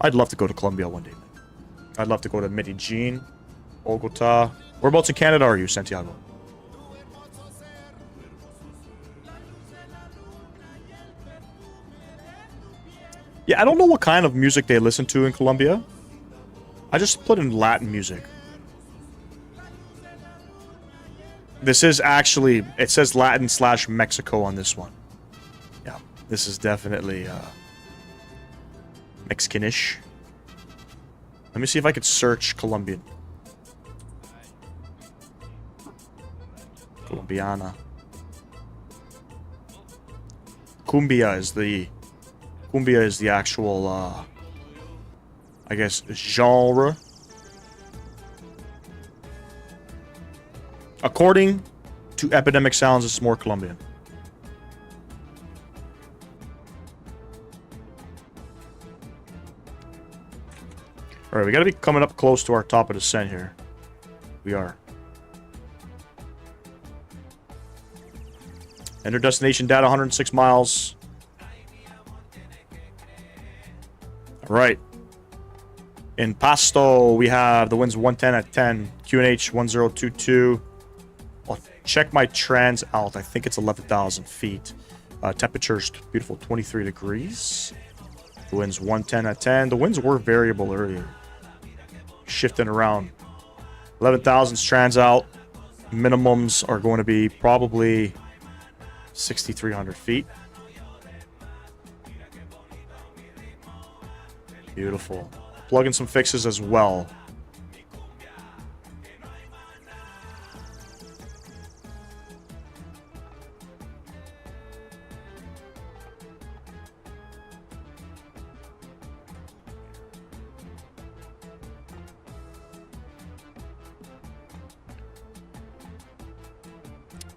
I'd love to go to Colombia one day. I'd love to go to Medellin, Bogota. Whereabouts in Canada are you, Santiago? Yeah, I don't know what kind of music they listen to in Colombia. I just put in Latin music. This is actually, it says Latin/Mexico on this one. Yeah, this is definitely Mexicanish. Let me see if I could search Colombian. Colombiana. Cumbia is the actual, I guess, genre. According to Epidemic Sounds, it's more Colombian. Alright, we gotta be coming up close to our top of descent here. We are. Enter destination data, 106 miles. Alright. In Pasto, we have the winds 110 at 10. QNH 1022. I'll check my trans alt. I think it's 11,000 feet. Temperature's beautiful, 23 degrees. The winds 110 at 10. The winds were variable earlier. Shifting around. 11,000's trans alt. Minimums are going to be probably 6,300 feet. Beautiful. Plug in some fixes as well.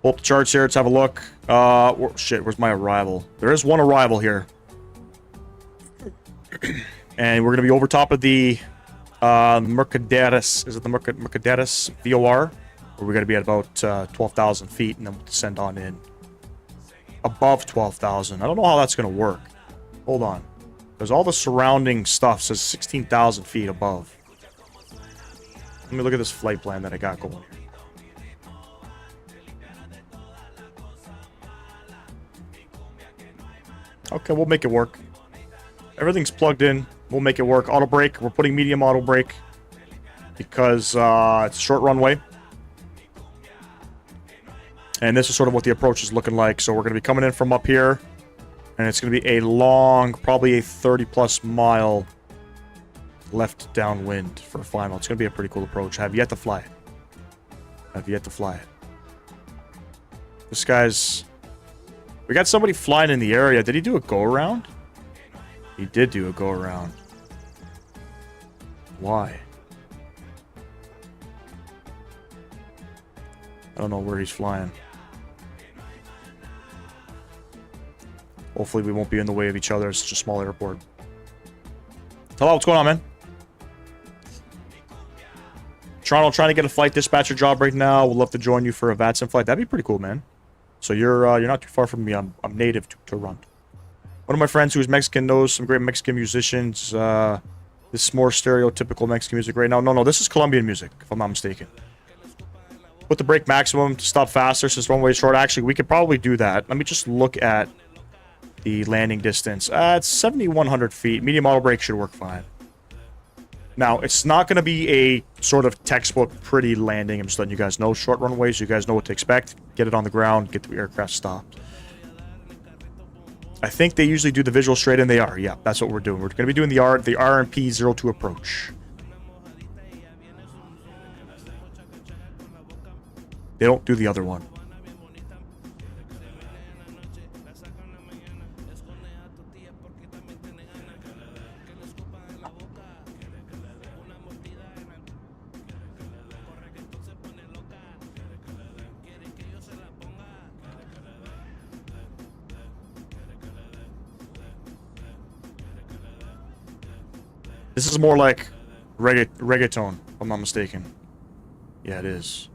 Pull up the charts here. Let's have a look. Shit, where's my arrival? There is one arrival here. And we're going to be over top of the Mercaderes. Is it the Mercaderes VOR? Where we're going to be at about 12,000 feet, and then we'll descend on in above 12,000. I don't know how that's going to work. Hold on. Because all the surrounding stuff says 16,000 feet above. Let me look at this flight plan that I got going here. Okay, we'll make it work. Everything's plugged in. We'll make it work. Auto brake. We're putting medium auto brake because it's a short runway. And this is sort of what the approach is looking like. So we're going to be coming in from up here. And it's going to be a long, probably a 30-plus mile left downwind for a final. It's going to be a pretty cool approach. I have yet to fly it. I have yet to fly it. This guy's... We got somebody flying in the area. Did he do a go-around? He did do a go-around. Why? I don't know where he's flying. Hopefully we won't be in the way of each other. It's such a small airport. Hello, what's going on, man? Toronto, trying to get a flight dispatcher job right now. Would love to join you for a VATSIM flight. That'd be pretty cool, man. So you're not too far from me. I'm native to Toronto. One of my friends who's Mexican knows some great Mexican musicians. This is more stereotypical Mexican music right now. No, this is Colombian music, if I'm not mistaken. Put the brake maximum to stop faster since runway is short. Actually, we could probably do that. Let me just look at the landing distance. It's 7,100 feet. Medium auto brake should work fine. Now, it's not going to be a sort of textbook pretty landing. I'm just letting you guys know. Short runways, you guys know what to expect. Get it on the ground, get the aircraft stopped. I think they usually do the visual straight in. They are. Yeah, that's what we're doing. We're going to be doing the RNP 02 approach. They don't do the other one. This is more like reggaeton, if I'm not mistaken. Yeah, it is.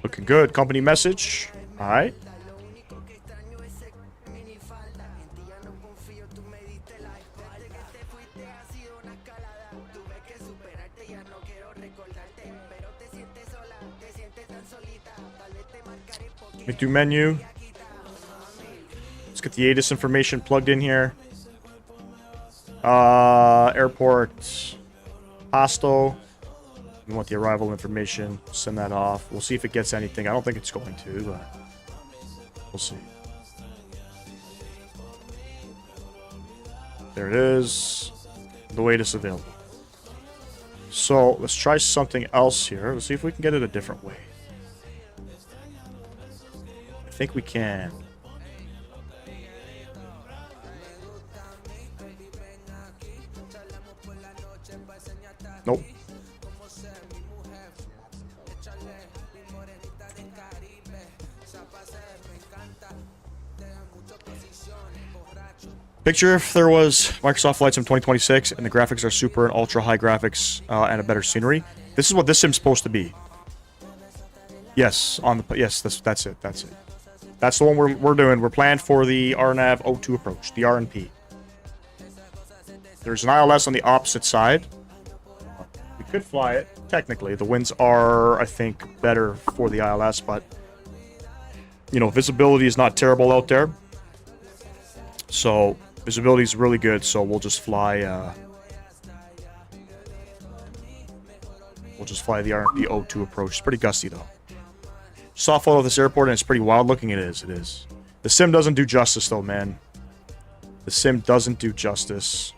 Looking good. Company message. All right. Do menu. Let's get the ATIS information plugged in here. Airport. Pasto. We want the arrival information. Send that off. We'll see if it gets anything. I don't think it's going to, but we'll see. There it is. The weight is available. So let's try something else here. Let's see if we can get it a different way. I think we can. Nope. Picture if there was Microsoft Flight Sim 2026 and the graphics are super and ultra high graphics and a better scenery. This is what this sim's supposed to be. Yes, that's it. That's the one we're doing. We're planned for the RNAV 02 approach, the RNP. There's an ILS on the opposite side. We Could fly it, technically. The winds are, I think, better for the ILS, but, you know, visibility is not terrible out there. So, visibility is really good, so we'll just fly, we'll just fly the RMP O2 approach. It's pretty gusty, though. Saw a photo of this airport, and it's pretty wild looking. It is, it is. The sim doesn't do justice, though, man. The sim doesn't do justice.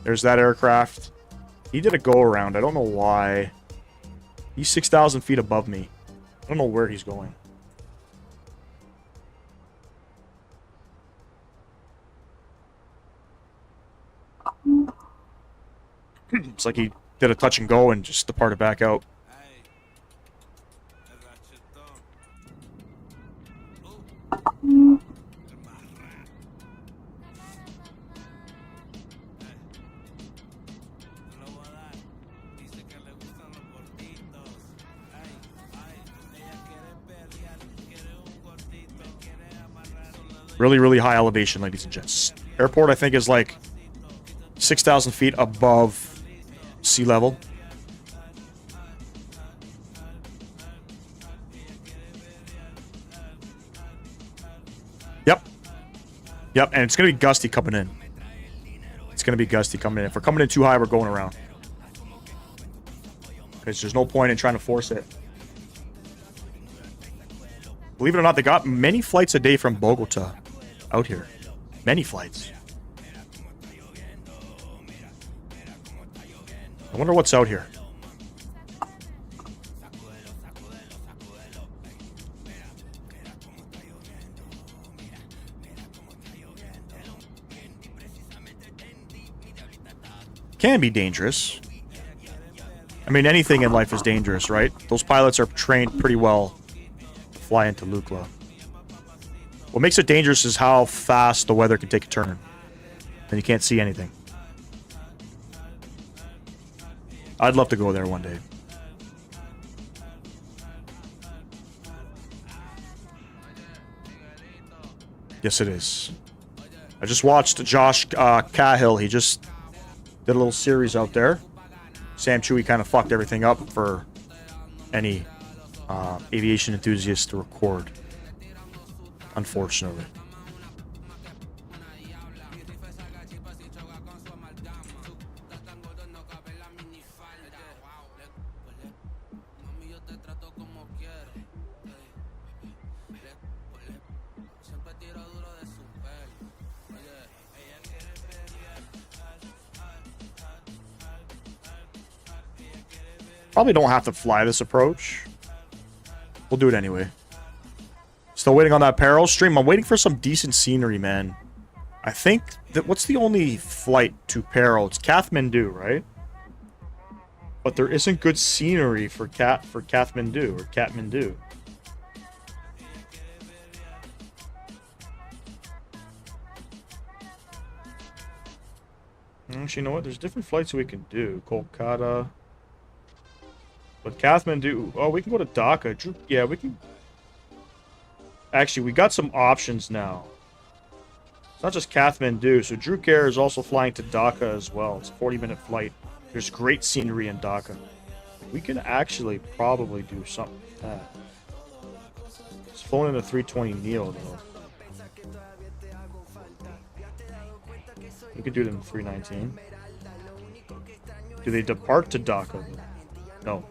There's that aircraft. He did a go-around. I don't know why. He's 6,000 feet above me. I don't know where he's going. It's like he did a touch and go and just departed back out. Really, really high elevation, ladies and gents. Airport, I think, is like 6,000 feet above sea level. Yep. Yep, and it's going to be gusty coming in. It's going to be gusty coming in. If we're coming in too high, we're going around. Because there's no point in trying to force it. Believe it or not, they got many flights a day from Bogota out here. Many flights. I wonder what's out here. Can be dangerous. I mean, anything in life is dangerous, right? Those pilots are trained pretty well to fly into Lukla. What makes it dangerous is how fast the weather can take a turn. And you can't see anything. I'd love to go there one day. Yes, it is. I just watched Josh Cahill. He just did a little series out there. Sam Chewy kind of fucked everything up for any aviation enthusiasts to record. Unfortunately. Probably don't have to fly this approach. We'll do it anyway. Still waiting on that Peril stream. I'm waiting for some decent scenery, man. I think that what's the only flight to Peril? It's Kathmandu, right? But there isn't good scenery for Kathmandu or Kathmandu. Actually, you know what? There's different flights we can do. Kolkata. But Kathmandu... Oh, we can go to Dhaka. Yeah, we can... Actually, we got some options now. It's not just Kathmandu. So Druk Air is also flying to Dhaka as well. It's a 40-minute flight. There's great scenery in Dhaka. We can actually probably do something like that. It's flown in a 320 Neo, though. We could do it in the 319. Do they depart to Dhaka? No.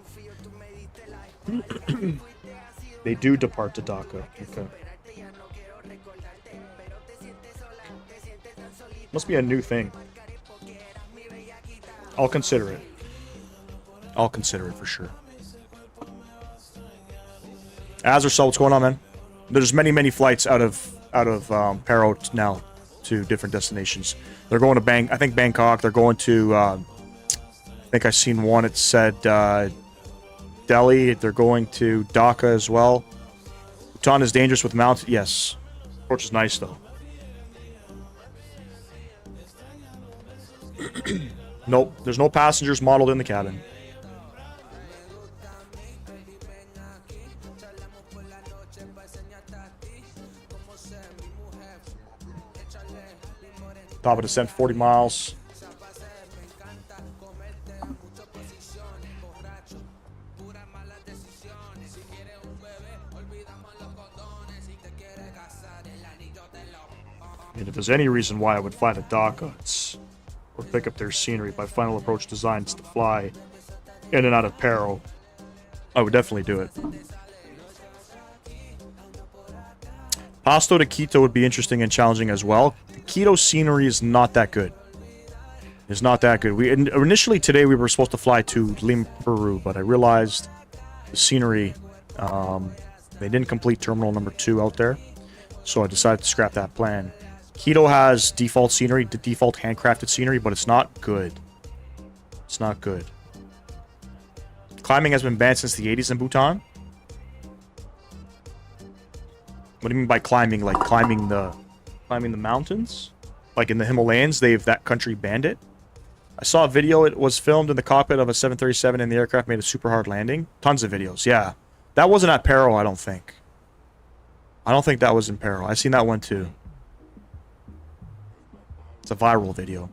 They do depart to Dhaka. Okay. Must be a new thing. I'll consider it. I'll consider it for sure. Azersal, what's going on, man? There's many flights out of Paro now to different destinations. They're going to I think Bangkok. They're going to I think I've seen one. It said Delhi. They're going to Dhaka as well. Bhutan is dangerous with mounted. Yes. Approach is nice though. Nope. There's no passengers modeled in the cabin. Top of descent 40 miles. And if there's any reason why I would fly to DACA, it's or pick up their scenery by final approach designs to fly in and out of Peril, I would definitely do it. Pasto to Quito would be interesting and challenging as well. The Quito scenery is not that good. It's not that good. Initially today we were supposed to fly to Lima, Peru, but I realized the scenery, they didn't complete terminal number 2 out there, so I decided to scrap that plan. Quito has default scenery, default handcrafted scenery, but it's not good. It's not good. Climbing has been banned since the 80s in Bhutan. What do you mean by climbing? Like climbing the mountains? Like in the Himalayas, that country banned it. I saw a video. It was filmed in the cockpit of a 737 and the aircraft made a super hard landing. Tons of videos. Yeah. That wasn't at Peril, I don't think. I don't think that was in Peril. I've seen that one too. It's a viral video.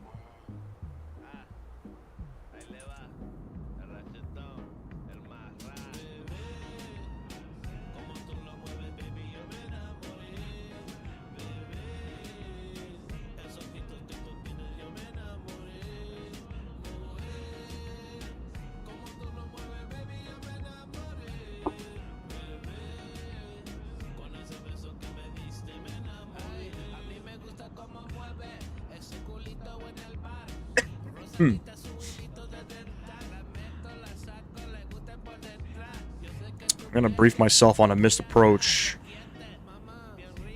I'm gonna brief myself on a missed approach.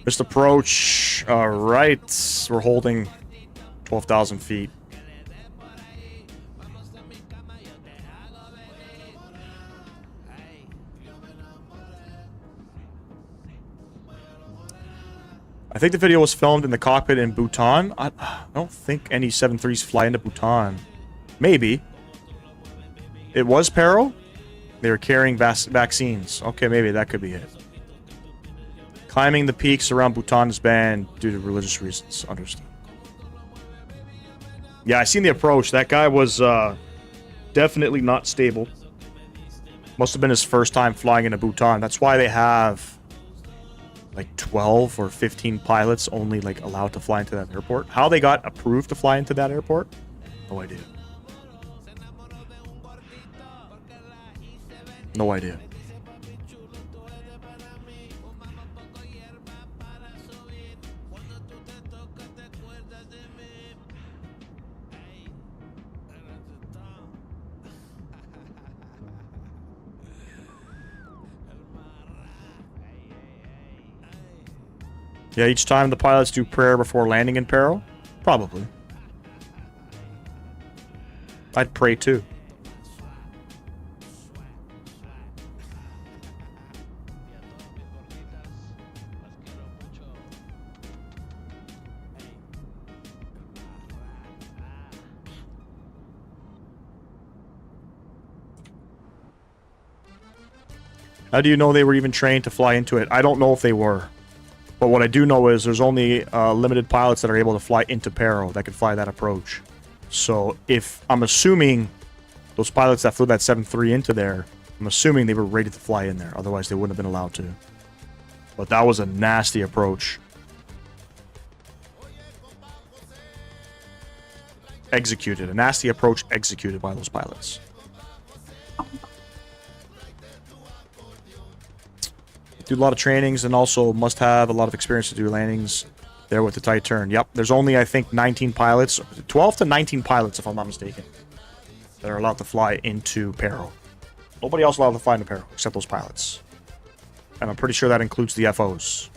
Missed approach. Alright. We're holding 12,000 feet. I think the video was filmed in the cockpit in Bhutan. I don't think any 7.3s fly into Bhutan. Maybe. It was Peril? They were carrying vaccines. Okay, maybe that could be it. Climbing the peaks around Bhutan is banned due to religious reasons. Understood. Yeah, I seen the approach. That guy was definitely not stable. Must have been his first time flying into Bhutan. That's why they have like 12 or 15 pilots only like allowed to fly into that airport. How they got approved to fly into that airport? No idea. No idea. Yeah, each time the pilots do prayer before landing in Peril? Probably. I'd pray too. How do you know they were even trained to fly into it? I don't know if they were. But what I do know is there's only limited pilots that are able to fly into Peril that can fly that approach. So if I'm assuming those pilots that flew that 7.3 into there, I'm assuming they were ready to fly in there. Otherwise, they wouldn't have been allowed to. But that was a nasty approach. Executed. A nasty approach executed by those pilots. Do a lot of trainings and also must have a lot of experience to do landings there with the tight turn. Yep, there's only, I think, 19 pilots, 12 to 19 pilots, if I'm not mistaken, that are allowed to fly into Peril. Nobody else allowed to fly into Peril except those pilots. And I'm pretty sure that includes the FOs.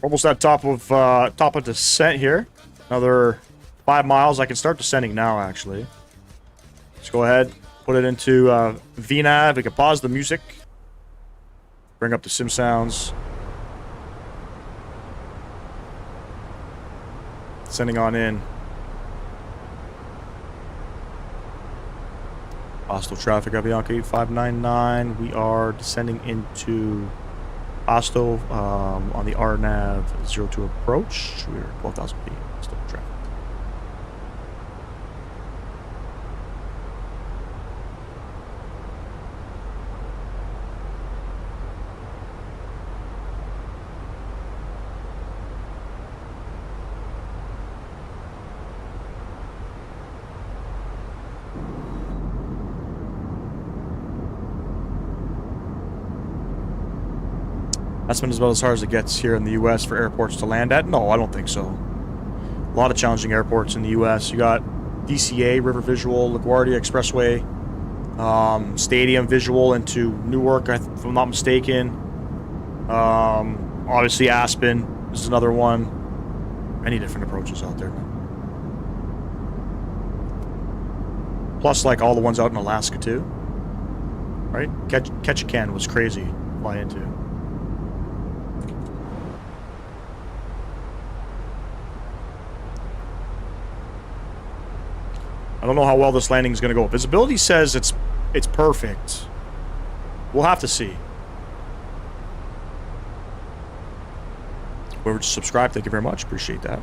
Almost at top of descent here. Another 5 miles. I can start descending now, actually. Let's go ahead. Put it into VNav. We can pause the music. Bring up the sim sounds. Sending on in. Hostile traffic, Avianca 8599. We are descending into Hostile on the RNAV 02 approach. We're 12,000 feet. Still traffic. That's been about as hard as it gets here in the U.S. for airports to land at? No, I don't think so. A lot of challenging airports in the U.S. You got DCA, River Visual, LaGuardia Expressway, Stadium Visual into Newark, if I'm not mistaken. Obviously Aspen is another one. Many different approaches out there. Plus, like, all the ones out in Alaska, too. Right? Ketchikan was crazy to fly into. I don't know how well this landing is going to go. Visibility says it's perfect. We'll have to see. Whoever just subscribed, thank you very much. Appreciate that.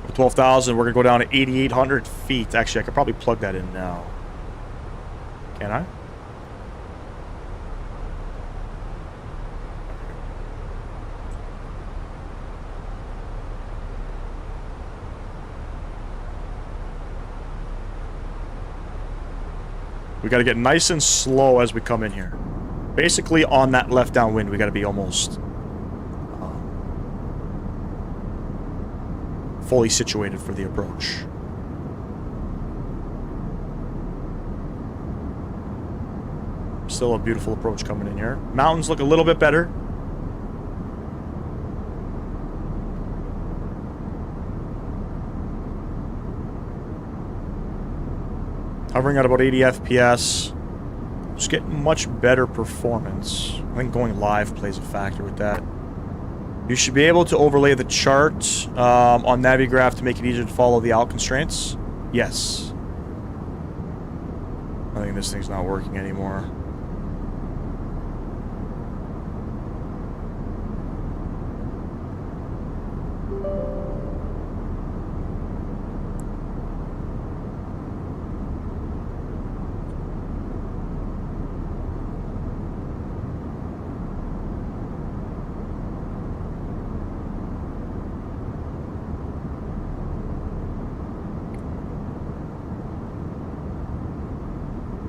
For 12,000, we're going to go down to 8,800 feet. Actually, I could probably plug that in now. Can I? We got to get nice and slow as we come in here. Basically, on that left downwind, we got to be almost fully situated for the approach. Still a beautiful approach coming in here. Mountains look a little bit better. Hovering at about 80 FPS. Just getting much better performance. I think going live plays a factor with that. You should be able to overlay the chart on Navigraph to make it easier to follow the out constraints. Yes. I think this thing's not working anymore.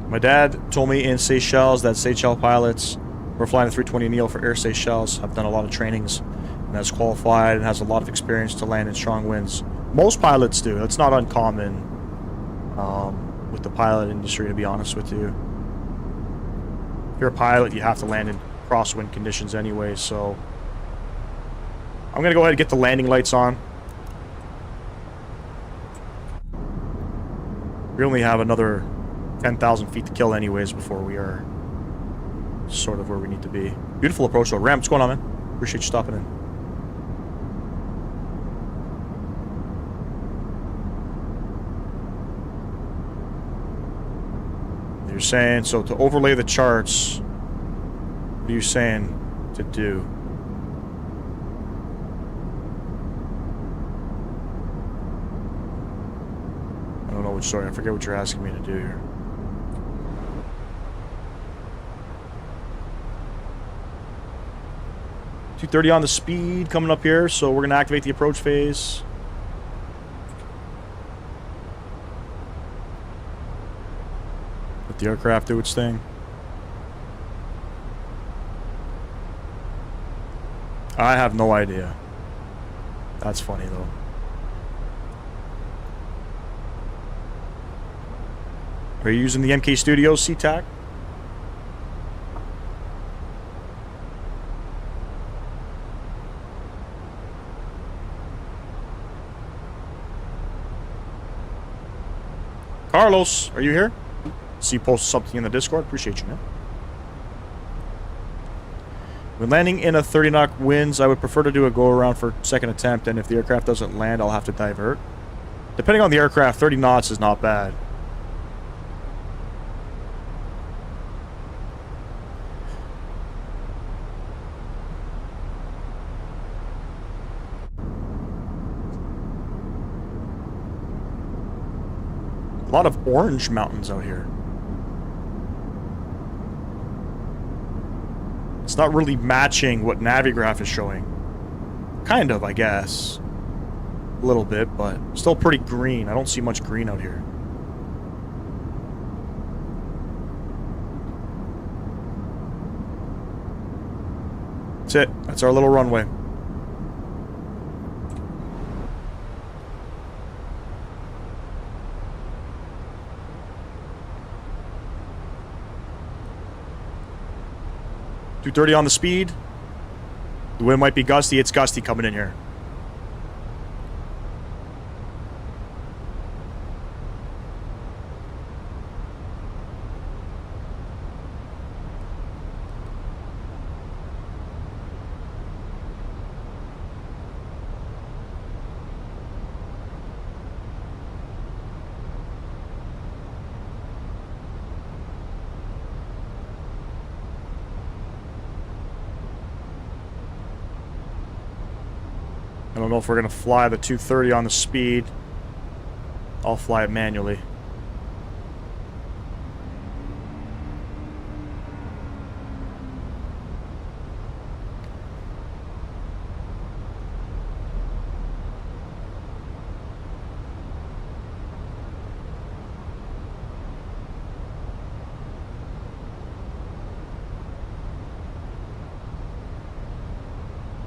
My dad told me in Seychelles that Seychelles pilots were flying a 320neo for Air Seychelles. I've done a lot of trainings and has qualified and has a lot of experience to land in strong winds. Most pilots do. It's not uncommon with the pilot industry, to be honest with you. If you're a pilot, you have to land in crosswind conditions anyway, so I'm going to go ahead and get the landing lights on. We only have another 10,000 feet to kill anyways before we are sort of where we need to be. Beautiful approach though. Ram, what's going on, man? Appreciate you stopping in. You're saying, so to overlay the charts, what are you saying to do? I don't know which, sorry, I forget what you're asking me to do here. .230 on the speed coming up here, so we're going to activate the approach phase. Let the aircraft do its thing. I have no idea. That's funny, though. Are you using the MK Studios Saitek? Carlos, are you here? See you post something in the Discord. Appreciate you, man. When landing in a 30 knot winds, I would prefer to do a go around for second attempt, and if the aircraft doesn't land, I'll have to divert. Depending on the aircraft, 30 knots is not bad. A lot of orange mountains out here. It's not really matching what Navigraph is showing. Kind of, I guess. A little bit, but still pretty green. I don't see much green out here. That's it. That's our little runway. .230 on the speed. The wind might be gusty. It's gusty coming in here. I don't know if we're going to fly the 230 on the speed. I'll fly it manually.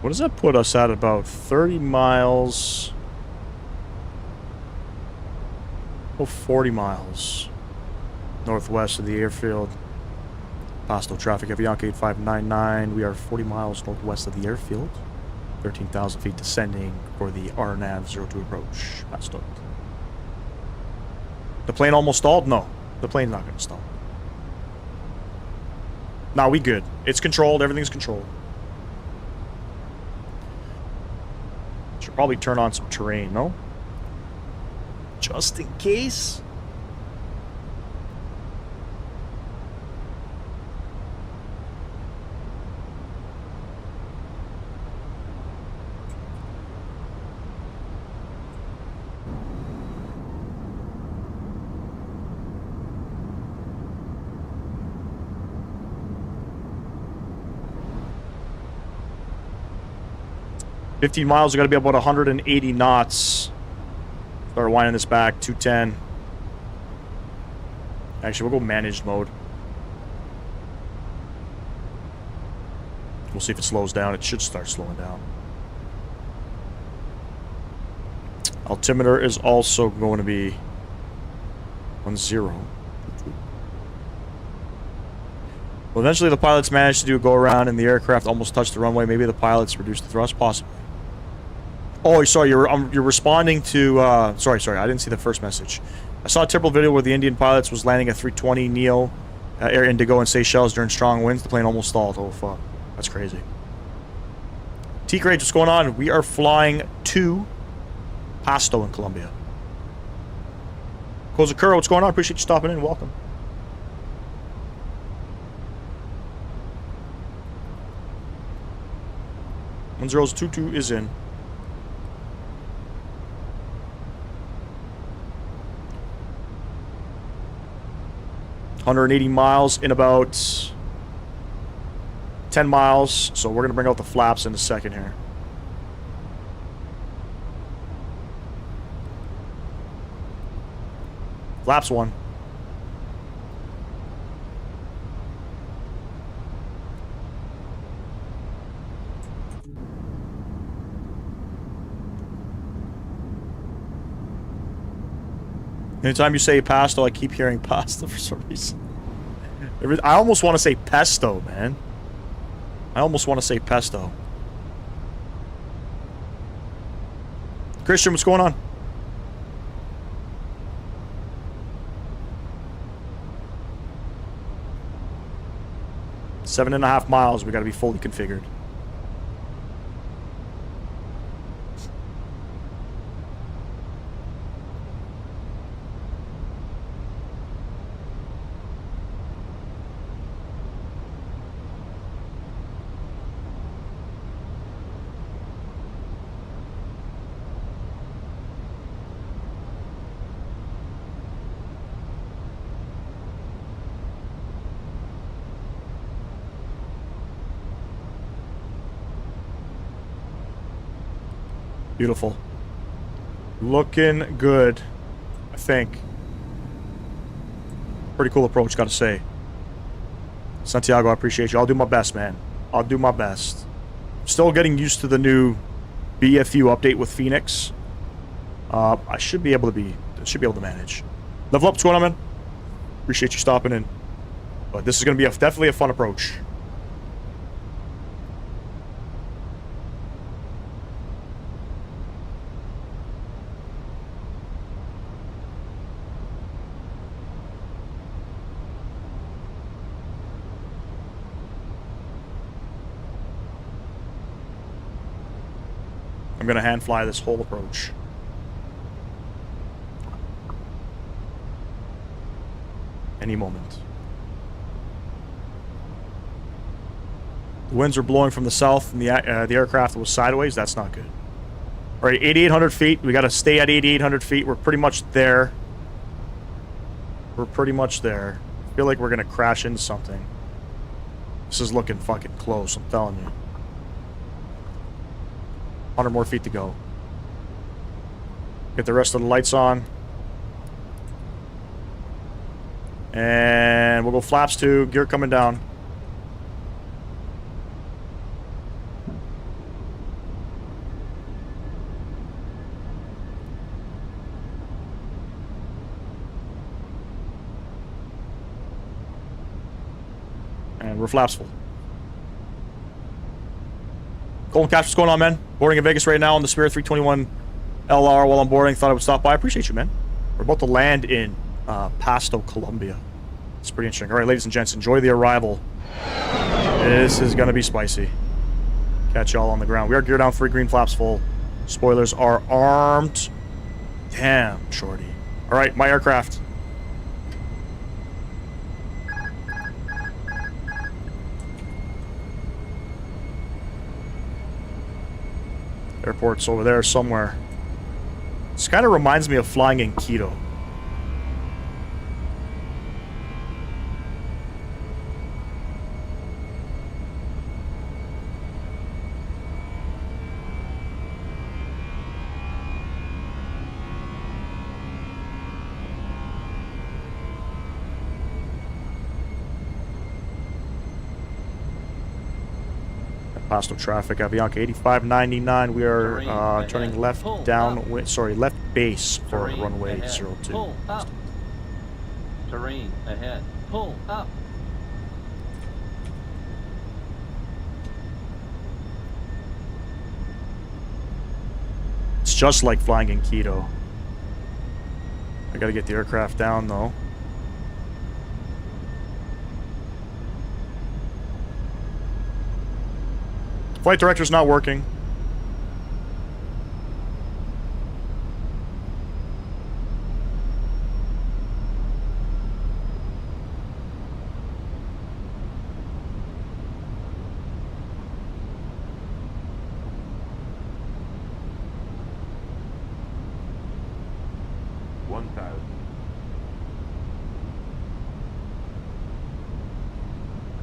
What does that put us at? About 30 miles. Oh, 40 miles northwest of the airfield. Pasto traffic, Avianca 8599. We are 40 miles northwest of the airfield. 13,000 feet descending for the RNAV 02 approach. Pasto. The plane almost stalled? No. The plane's not going to stall. Nah, we good. It's controlled. Everything's controlled. Should probably turn on some terrain, no? Just in case. $15 miles, we got to be about 180 knots. Start winding this back, 210. Actually, we'll go managed mode. We'll see if it slows down. It should start slowing down. Altimeter is also going to be 10. Well, eventually the pilots managed to do a go around and the aircraft almost touched the runway. Maybe the pilots reduced the thrust, possibly. Oh, sorry, you're responding to, sorry, I didn't see the first message. I saw a typical video where the Indian pilots was landing a 320 Neo Air Indigo in Seychelles during strong winds. The plane almost stalled. Oh, fuck. That's crazy. T-Grade, what's going on? We are flying to Pasto in Colombia. Kozakura, what's going on? Appreciate you stopping in. Welcome. .1022 is in. .180 miles in about 10 miles. So we're going to bring out the flaps in a second here. Flaps 1. Anytime you say Pasto, I keep hearing pasta for some reason. I almost want to say pesto, man. I almost want to say pesto. Christian, what's going on? 7.5 miles. We got to be fully configured. Beautiful. Looking good, I think. Pretty cool approach, gotta say. Santiago, I appreciate you. I'll do my best, man. I'll do my best. Still getting used to the new BFU update with Fenix. I should be able to manage. Level up, what's going on, man? Appreciate you stopping in. But this is gonna be definitely a fun approach. I'm gonna hand fly this whole approach. Any moment. The winds are blowing from the south, and the aircraft was sideways. That's not good. All right, 8,800 feet. We got to stay at 8,800 feet. We're pretty much there. We're pretty much there. I feel like we're gonna crash into something. This is looking fucking close, I'm telling you. 100 more feet to go. Get the rest of the lights on. And we'll go flaps 2, gear coming down. And we're flaps full. Golden Cash, what's going on, man? Boarding in Vegas right now on the Spirit 321 LR while I'm boarding. Thought I would stop by. I appreciate you, man. We're about to land in Pasto, Colombia. It's pretty interesting. All right, ladies and gents, enjoy the arrival. This is going to be spicy. Catch y'all on the ground. We are gear down, 3 green flaps full. Spoilers are armed. Damn, shorty. All right, my aircraft. Airport's over there somewhere. This kind of reminds me of flying in Quito. Pasto traffic, Avianca 8599. We are turning left down, sorry, left base for runway 02. Pull up. Terrain ahead. Pull up. It's just like flying in Quito. I gotta get the aircraft down though. Flight director's not working.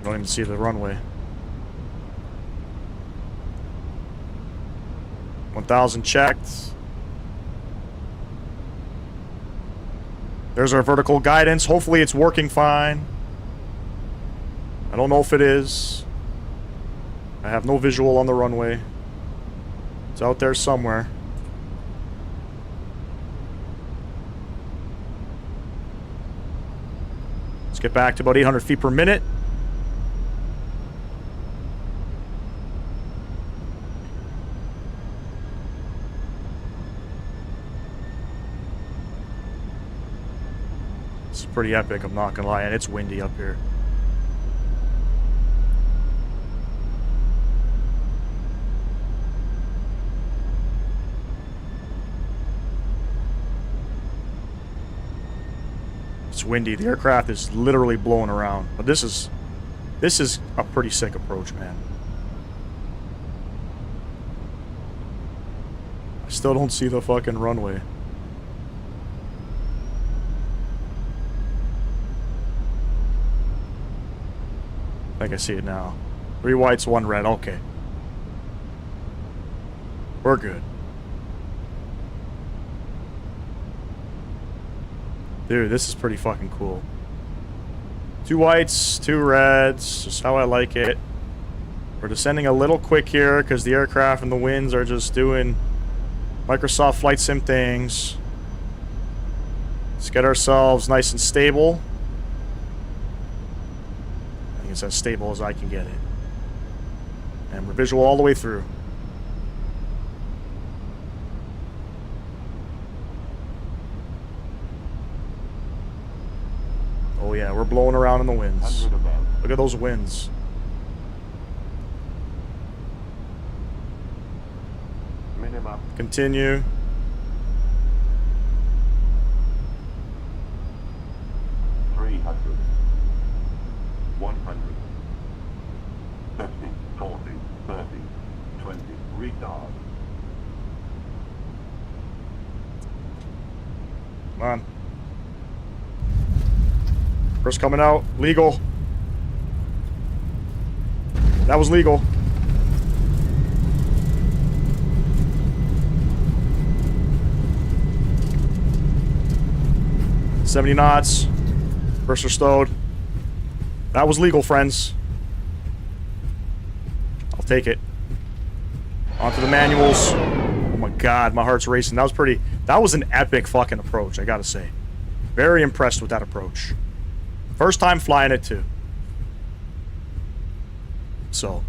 I don't even see the runway. 1,000 checked. There's our vertical guidance. Hopefully it's working fine. I don't know if it is. I have no visual on the runway. It's out there somewhere. Let's get back to about 800 feet per minute. Pretty epic, I'm not gonna lie, and it's windy up here. It's windy. The aircraft is literally blowing around. But this is a pretty sick approach, man. I still don't see the fucking runway. I think I see it now. 3 whites, 1 red. Okay. We're good. Dude, this is pretty fucking cool. 2 whites, 2 reds. Just how I like it. We're descending a little quick here because the aircraft and the winds are just doing Microsoft Flight Sim things. Let's get ourselves nice and stable. I think it's as stable as I can get it. And we're visual all the way through. Oh yeah, we're blowing around in the winds. Look at those winds. Minimum. Continue. $300. 100. 50, 40, 30, 20. Retard. Come on. First coming out. Legal. That was legal. $70 knots. First are stowed. That was legal, friends. I'll take it. Onto the manuals. Oh my god, my heart's racing. That was pretty... That was an epic fucking approach, I gotta say. Very impressed with that approach. First time flying it, too. So.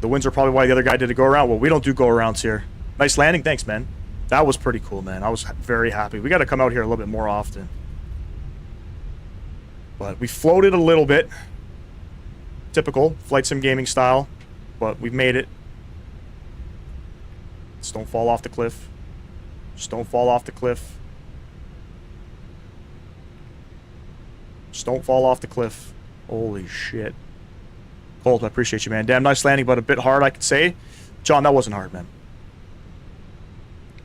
The winds are probably why the other guy did a go-around. Well, we don't do go-arounds here. Nice landing. Thanks, man. That was pretty cool, man. I was very happy. We got to come out here a little bit more often. But we floated a little bit. Typical Flight Sim gaming style. But we've made it. Just don't fall off the cliff. Just don't fall off the cliff. Just don't fall off the cliff. Holy shit. Colt, I appreciate you, man. Damn nice landing, but a bit hard, I could say. John, that wasn't hard, man.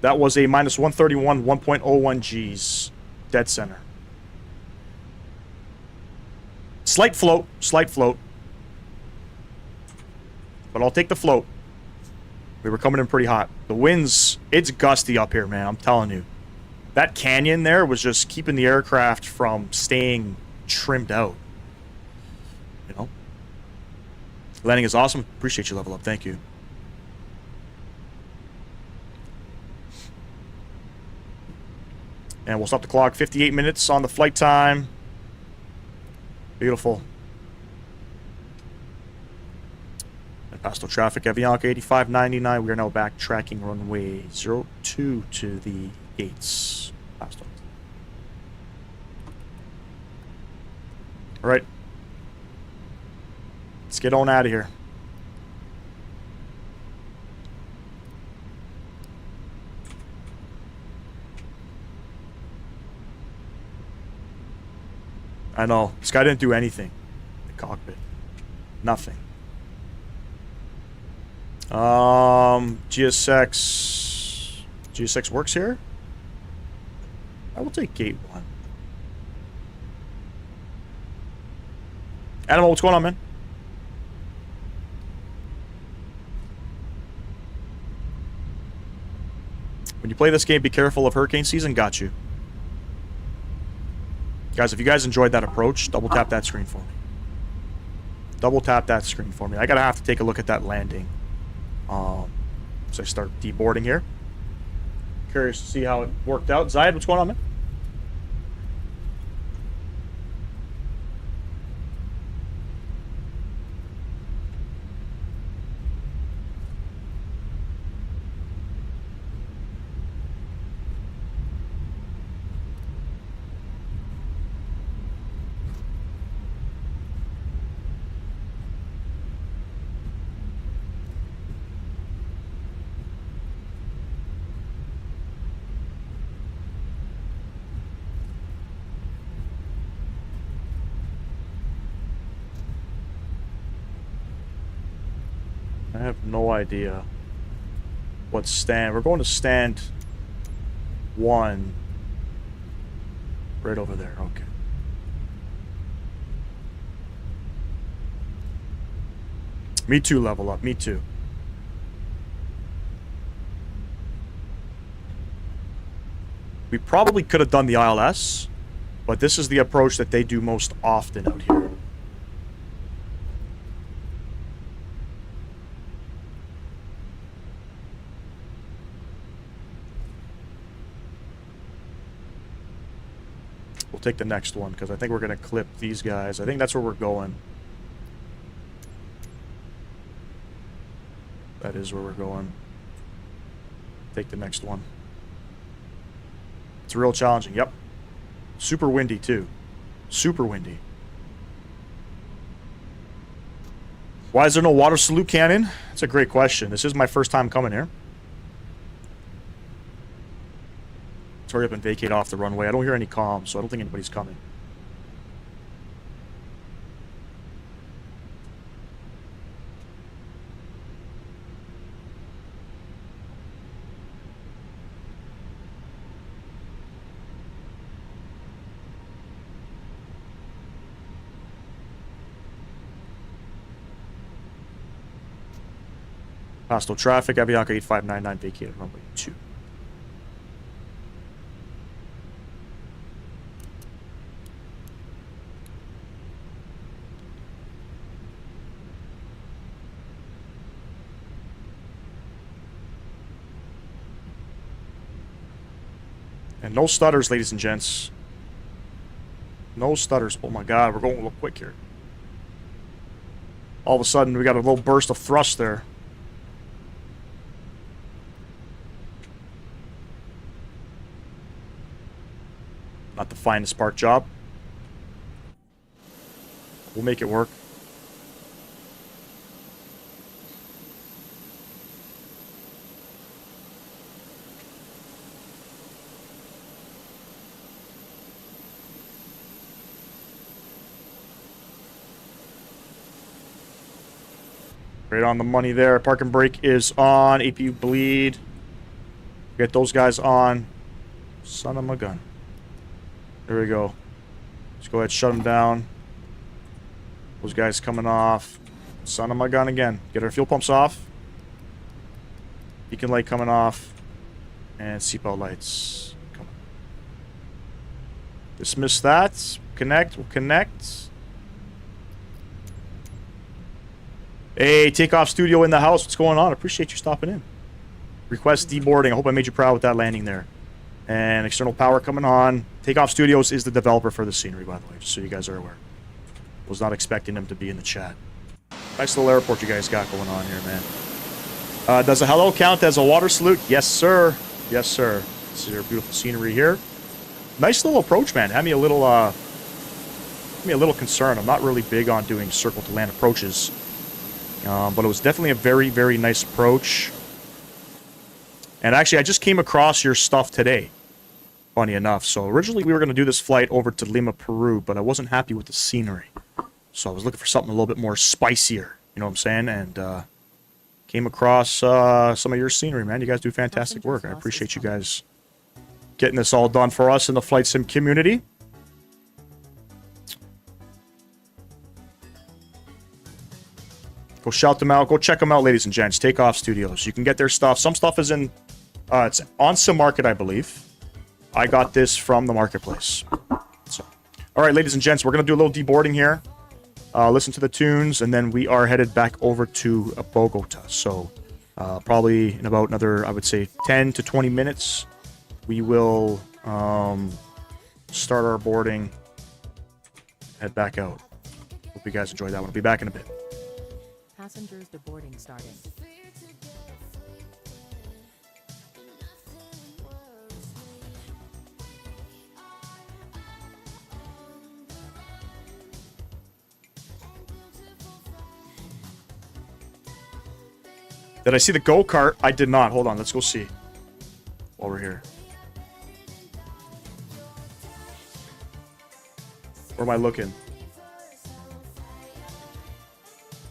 That was a minus 131, 1.01 Gs. Dead center. Slight float. Slight float. But I'll take the float. We were coming in pretty hot. The winds, it's gusty up here, man. I'm telling you. That canyon there was just keeping the aircraft from staying trimmed out. You know? Landing is awesome. Appreciate you, Level Up. Thank you. And we'll stop the clock. 58 minutes on the flight time. Beautiful. And Pasto traffic. Avianca 8599. We are now backtracking runway 02 to the gates. Pasto. All right. Let's get on out of here. I know. This guy didn't do anything. The cockpit. Nothing. GSX... GSX works here? I will take gate 1. Animal, what's going on, man? When you play this game, be careful of hurricane season. Got you. Guys, if you guys enjoyed that approach, double tap that screen for me. Double tap that screen for me. I gotta have to take a look at that landing. So I start deboarding here. Curious to see how it worked out. Zayed, what's going on, man? I have no idea what stand. We're going to stand 1. Right over there. Okay. Me too, level up. Me too. We probably could have done the ILS, but this is the approach that they do most often out here. We'll take the next one, because I think we're going to clip these guys. I think that's where we're going. That is where we're going. Take the next one. It's real challenging. Yep. Super windy, too. Super windy. Why is there no water salute cannon? That's a great question. This is my first time coming here. Let's hurry up and vacate off the runway. I don't hear any comms, so I don't think anybody's coming. Hostile traffic, Avianca 8599 vacated runway 2. And no stutters, ladies and gents. No stutters. Oh my god, we're going a little quick here. All of a sudden, we got a little burst of thrust there. Not the finest part job. We'll make it work. Right on the money there. Park and brake is on. APU bleed. Get those guys on. Son of a gun. There we go. Let's go ahead, shut them down. Those guys coming off. Son of my gun again. Get our fuel pumps off. Beacon light coming off. And seatbelt lights. Come on. Dismiss that. Connect. We'll connect. Hey, Takeoff Studio in the house. What's going on? Appreciate you stopping in. Request deboarding. I hope I made you proud with that landing there. And external power coming on. Takeoff Studios is the developer for the scenery, by the way, just so you guys are aware. Was not expecting them to be in the chat. Nice little airport you guys got going on here, man. Does a hello count as a water salute? Yes, sir. Yes, sir. This is your beautiful scenery here. Nice little approach, man. Had me a little concerned. I'm not really big on doing circle to land approaches. But it was definitely a very, very nice approach. And actually, I just came across your stuff today. Funny enough. So originally we were going to do this flight over to Lima, Peru, but I wasn't happy with the scenery. So I was looking for something a little bit more spicier. You know what I'm saying? And came across some of your scenery, man. You guys do fantastic work. I appreciate you guys getting this all done for us in the flight sim community. Go shout them out. Go check them out, ladies and gents. Takeoff Studios. You can get their stuff. Some stuff is in... it's on Sim Market, I believe. I got this from the marketplace. So, all right, ladies and gents, we're going to do a little deboarding here. Listen to the tunes, and then we are headed back over to Bogota. So, probably in about another, I would say, 10 to 20 minutes, we will start our boarding, head back out. Hope you guys enjoyed that one. I'll be back in a bit. Passengers deboarding starting. Did I see the go-kart? I did not. Hold on, let's go see. While we're here. Where am I looking?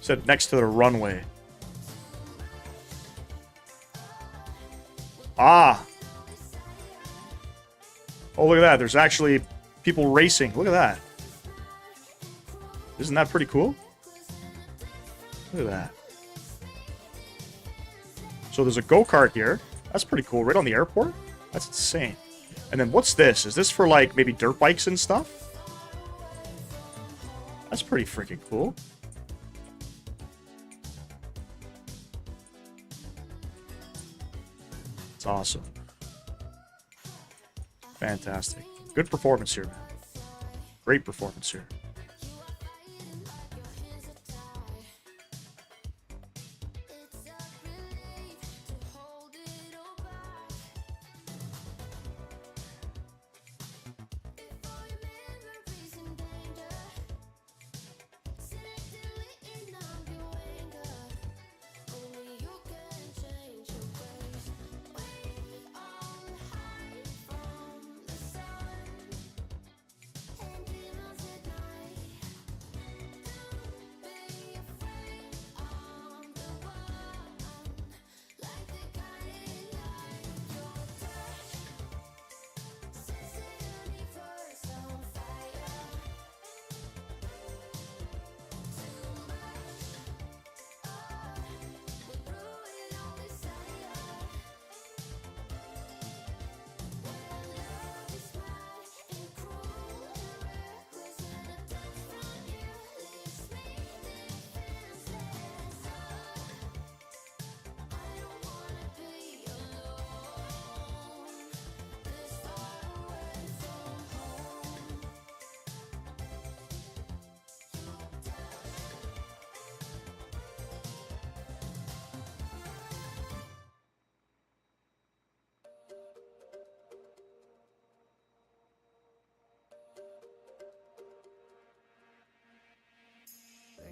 Said next to the runway. Ah. Oh, look at that. There's actually people racing. Look at that. Isn't that pretty cool? Look at that. So there's a go-kart here. That's pretty cool. Right on the airport? That's insane. And then what's this? Is this for, like, maybe dirt bikes and stuff? That's pretty freaking cool. It's awesome. Fantastic. Good performance here, man. Great performance here.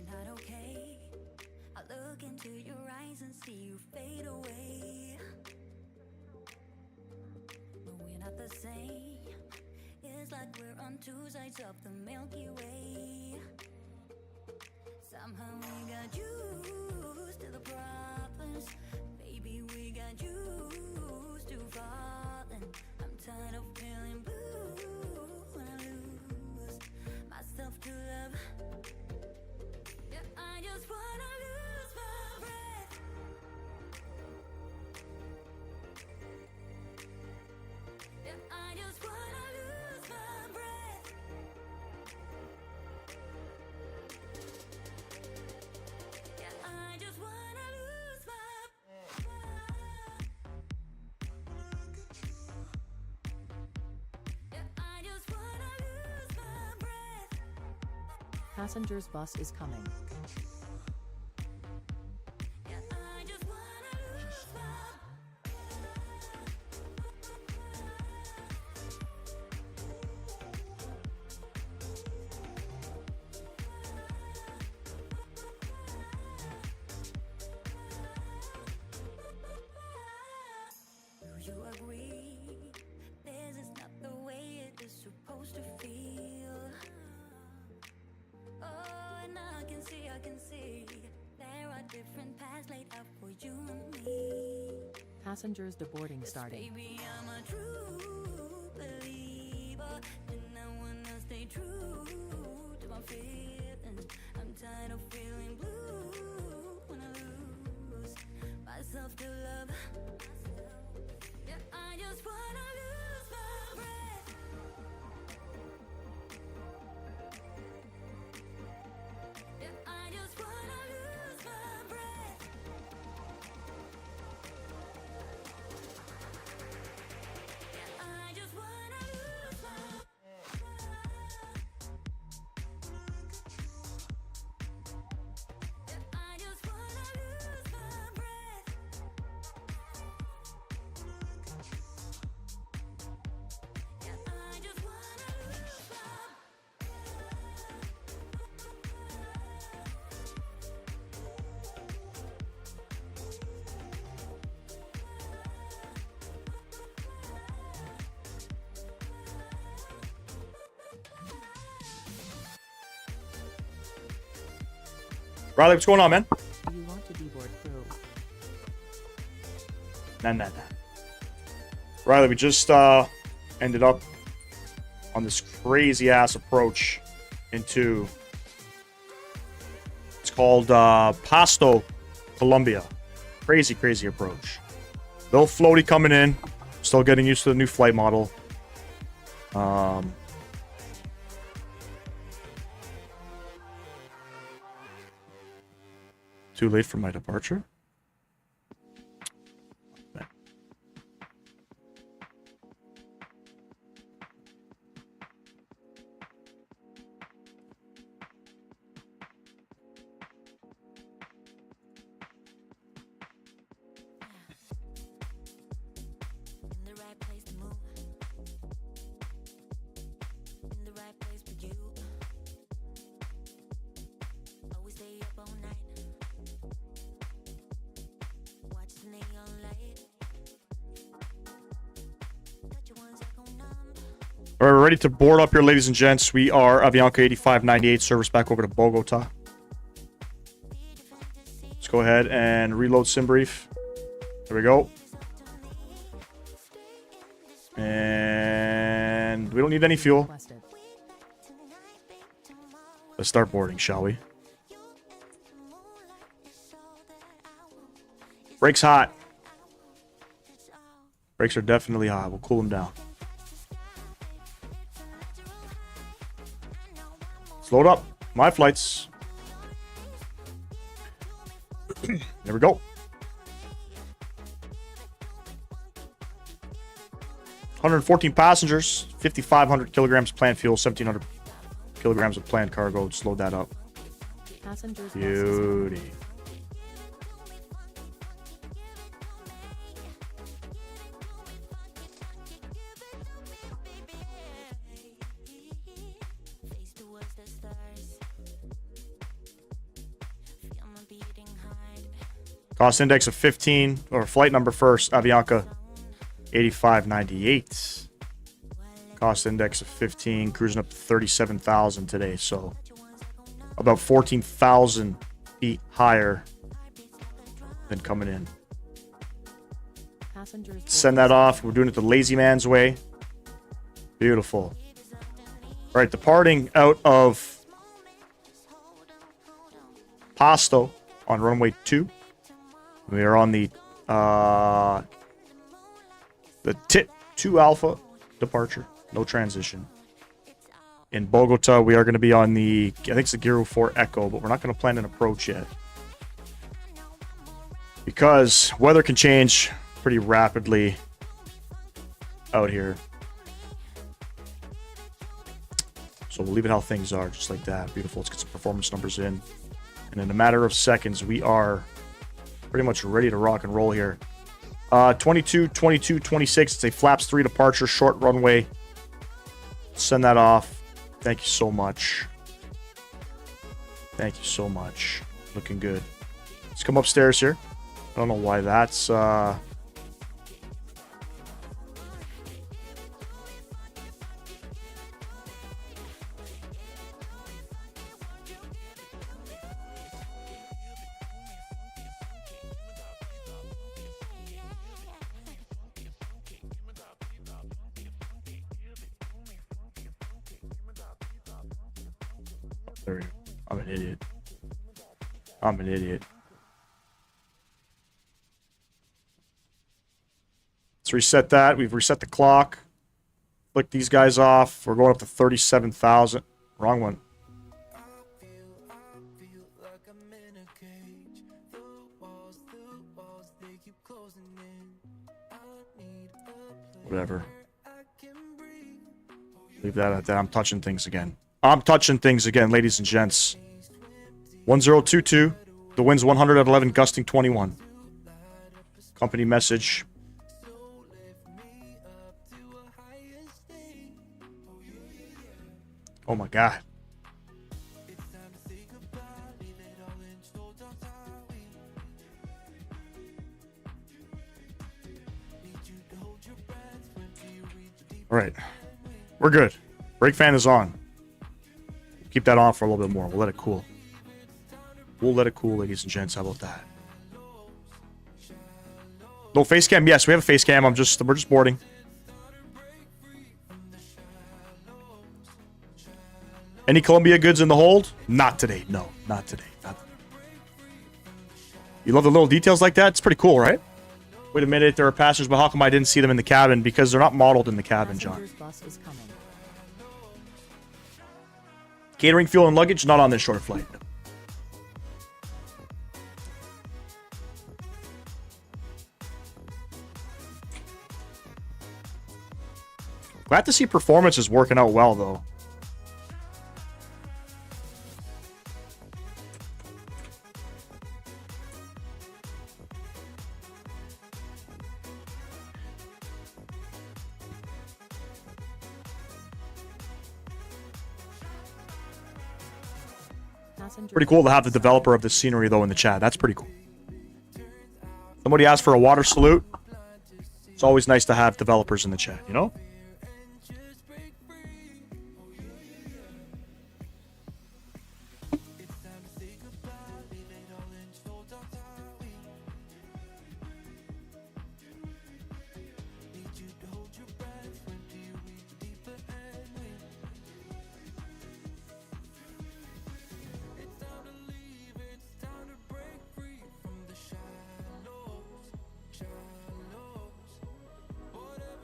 Not okay. I look into your eyes and see you fade away. But we're not the same. It's like we're on two sides of the Milky Way. Somehow we got used to the problems. Baby, we got used to falling. I'm tired of feeling blue when I lose myself to love. I just wanna lose my breath. Yeah, I just wanna lose my breath. Yeah, I just wanna lose my Yeah, I just wanna lose my breath. Passengers bus is coming. You agree, this is not the way it is supposed to feel. Oh, and I can see, there are different paths laid out for you and me. Passengers deboarding starting. Baby, I'm a true believer, and I wanna stay true to my feelings. I'm tired of feeling blue when I lose myself to love. Yeah, I just wanna lose my breath. Yeah, I just wanna lose my breath. Yeah, I just wanna lose my Yeah, I just wanna lose my breath. Yeah, I just wanna lose my Riley, what's going on, man? Do you want to deboard crew? Nah. Riley, we just ended up on this crazy ass approach into, it's called Pasto, Colombia. Crazy approach. Little floaty coming in. Still getting used to the new flight model. Too late for my departure? In the right place to move. In the right place for you. Always stay up all night. Watch the neon light. Touch your one second numb. All right, we're ready to board up here, ladies and gents. We are Avianca 8598, service back over to Bogota. Let's go ahead and reload sim brief. There we go. And we don't need any fuel. Requested. Let's start boarding, shall we? Brakes hot. Brakes are definitely hot. We'll cool them down. Let's load up. My flights. There we go. 114 passengers, 5,500 kilograms planned fuel, 1,700 kilograms of planned cargo. Just load that up. Passengers. Beauty. Face towards the stars. Feel my beating heart. Cost index of 15, or flight number first, Avianca 8598. Cost index of 15, cruising up to 37,000 today, so about 14,000 feet higher than coming in. Passengers. Send that off. We're doing it the lazy man's way. Beautiful. All right, departing out of Pasto on runway 2. We are on the TIT 2 Alpha departure. No transition. In Bogota, we are going to be on the, I think it's the Giro 4 Echo, but we're not going to plan an approach yet. Because weather can change pretty rapidly out here. So we'll leave it how things are, just like that. Beautiful. Let's get some performance numbers in. And in a matter of seconds, we are pretty much ready to rock and roll here. 22, 22, 26. It's a flaps 3 departure, short runway. Send that off. Thank you so much. Thank you so much. Looking good. Let's come upstairs here. I don't know why that's there we go. I'm an idiot. I'm an idiot. Let's reset that. We've reset the clock. Flick these guys off. We're going up to 37,000. Wrong one. Whatever. Leave that at that. I'm touching things again. I'm touching things again, ladies and gents. 1022. The wind's 100 at 11, gusting 21. Company message. Oh my god. All right. We're good. Brake fan is on. Keep that on for a little bit more. We'll let it cool. We'll let it cool, ladies and gents. How about that? No face cam. Yes, we have a face cam. We're just boarding. Any Columbia goods in the hold? Not today. No, not today. Not today. You love the little details like that? It's pretty cool, right? Wait a minute, there are passengers, but how come I didn't see them in the cabin? Because they're not modeled in the cabin, John. Passenger's bus is coming. Catering, fuel, and luggage, not on this short flight. Glad to see performance is working out well, though. Pretty cool to have the developer of the scenery, though, in the chat. That's pretty cool. Somebody asked for a water salute. It's always nice to have developers in the chat, you know?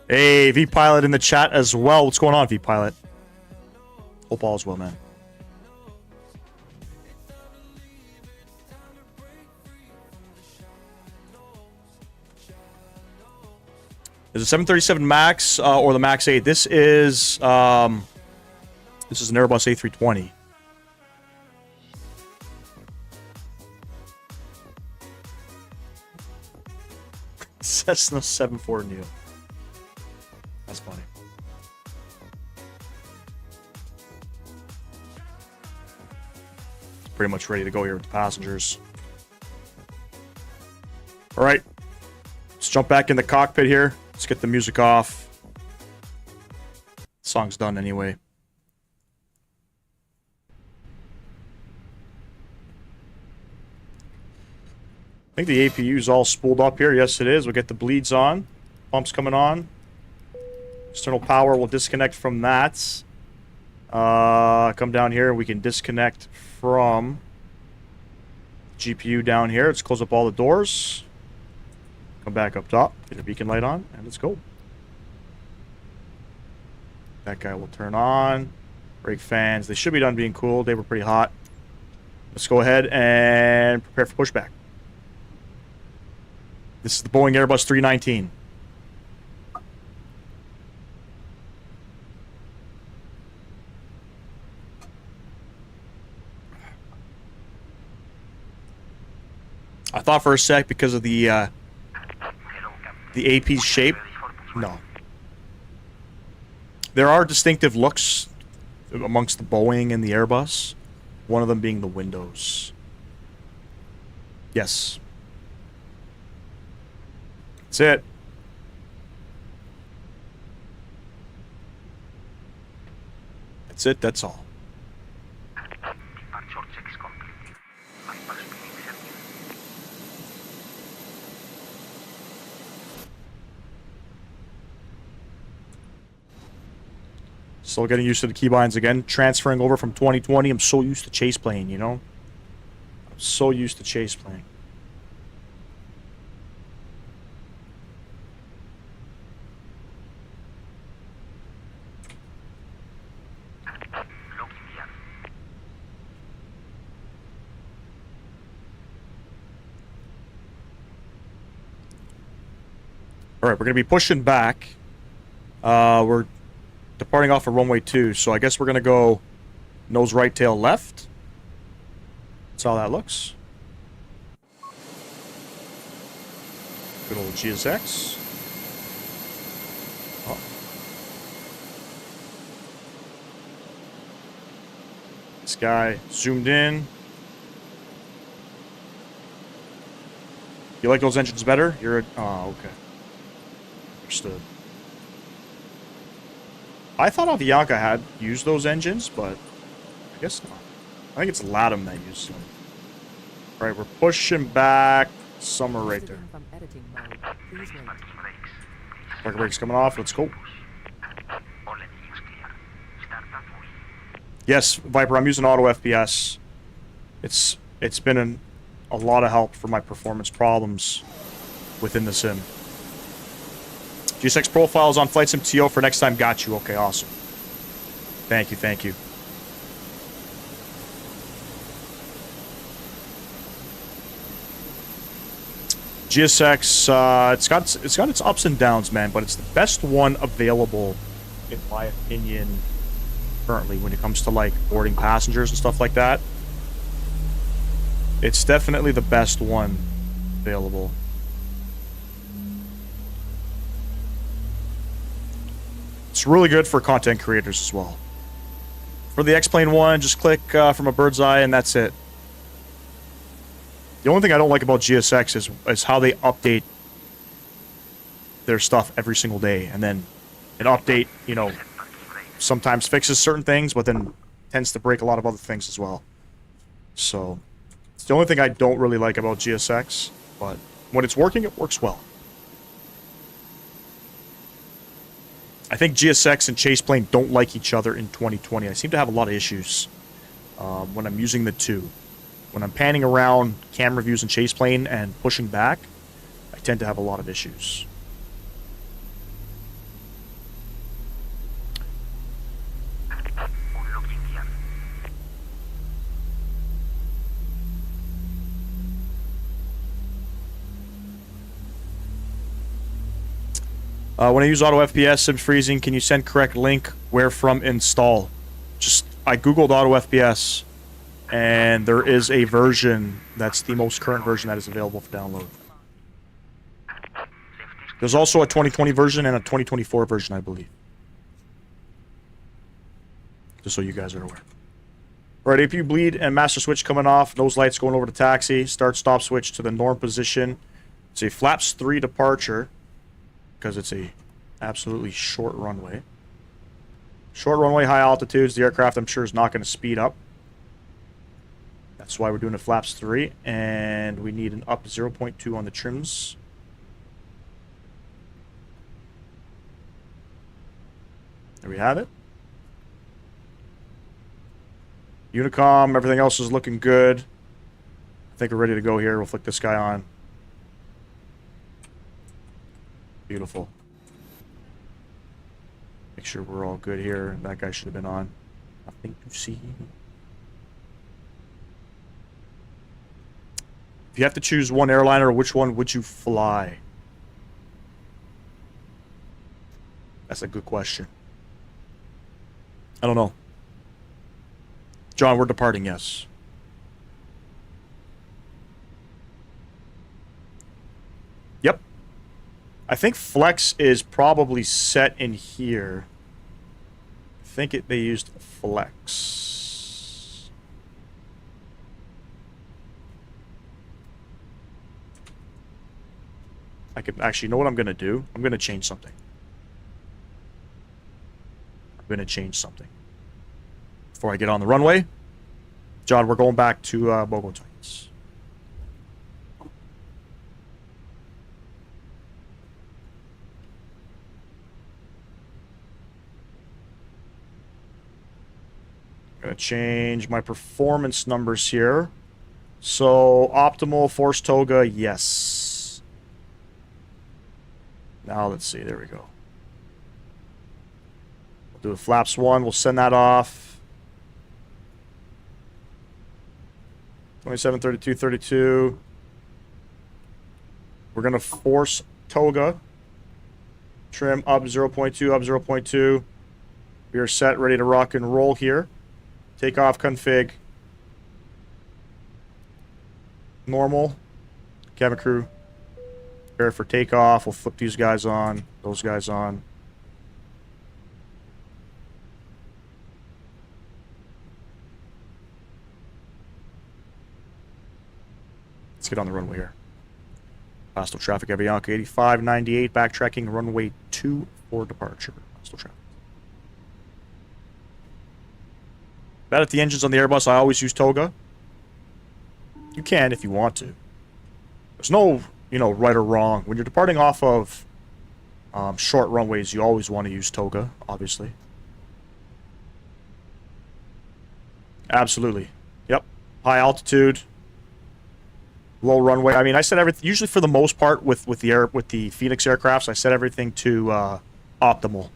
Hey, V-Pilot in the chat as well. What's going on, V-Pilot? Hope all is well, man. Is it 737 Max or the Max 8? This is an Airbus A320. Cessna 74 Neo. That's funny. It's pretty much ready to go here with the passengers. All right. Let's jump back in the cockpit here. Let's get the music off. The song's done anyway. I think the APU is all spooled up here. Yes, it is. We'll get the bleeds on. Pumps coming on. External power will disconnect from that. Come down here. We can disconnect from GPU down here. Let's close up all the doors. Come back up top. Get a beacon light on. And let's go. That guy will turn on. Brake fans. They should be done being cooled. They were pretty hot. Let's go ahead and prepare for pushback. This is the Boeing Airbus 319. I thought for a sec because of the AP's shape. No. There are distinctive looks amongst the Boeing and the Airbus. One of them being the windows. Yes. That's it. That's it, that's all. Still getting used to the keybinds again. Transferring over from 2020. I'm so used to Chaseplane, you know? I'm so used to Chaseplane. Alright, we're going to be pushing back. We're departing off of runway 2, so I guess we're going to go nose right, tail left. That's how that looks. Good old GSX. Oh. This guy zoomed in. You like those engines better? You're a... Oh, okay. Understood. I thought Avianca had used those engines, but I guess not. I think it's Latam that used them. Right, we're pushing back. Summer right there. From editing mode. Please wait. Parker brake's coming off. Let's go. Yes, Viper, I'm using auto FPS. It's been a lot of help for my performance problems within the sim. GSX profiles on Flight Sim TO for next time. Got you. Okay, awesome. Thank you, thank you. GSX, it's got its ups and downs, man, but it's the best one available, in my opinion, currently when it comes to like boarding passengers and stuff like that. It's definitely the best one available. It's really good for content creators as well. For the X-Plane one, just click from a bird's eye and that's it. The only thing I don't like about GSX is how they update their stuff every single day. And then an update, you know, sometimes fixes certain things, but then tends to break a lot of other things as well. So, it's the only thing I don't really like about GSX. But when it's working, it works well. I think GSX and Chaseplane don't like each other in 2020. I seem to have a lot of issues when I'm using the two. When I'm panning around camera views in Chaseplane and pushing back, I tend to have a lot of issues. When I use auto FPS, sim freezing, can you send correct link where from install? Just, I googled auto FPS, and there is a version that's the most current version that is available for download. There's also a 2020 version and a 2024 version, I believe. Just so you guys are aware. Alright, if you bleed and master switch coming off, nose lights going over to taxi, start stop switch to the norm position. It's a flaps 3 departure, because it's a absolutely short runway. Short runway, high altitudes. The aircraft, I'm sure, is not going to speed up. That's why we're doing a flaps 3, and we need an up 0.2 on the trims. There we have it. Unicom, everything else is looking good. I think we're ready to go here. We'll flick this guy on. Beautiful. Make sure we're all good here. That guy should have been on. Nothing to see. If you have to choose one airliner, which one would you fly? That's a good question. I don't know. John, we're departing, yes. Yep. I think Flex is probably set in here. I think they used Flex. I could actually, you know what I'm going to do? I'm going to change something. Before I get on the runway. John, we're going back to Bogota. Gonna change my performance numbers here. So, optimal, force toga, yes. Now, let's see, there we go. We'll do a flaps 1, we'll send that off. 27, 32, 32. We're gonna force toga. Trim up 0.2, up 0.2. We are set, ready to rock and roll here. Takeoff config. Normal. Cabin crew. Prepare for takeoff. We'll flip these guys on. Those guys on. Let's get on the runway here. Hostile traffic, Avianca 8598. Backtracking runway 2 for departure. Hostile traffic. Bad at the engines on the Airbus, I always use toga. You can if you want to. There's no, you know, right or wrong. When you're departing off of short runways, you always want to use toga, obviously. Absolutely. Yep. High altitude, low runway. I mean, I set everything. Usually, for the most part, with the Phoenix aircrafts, I set everything to optimal.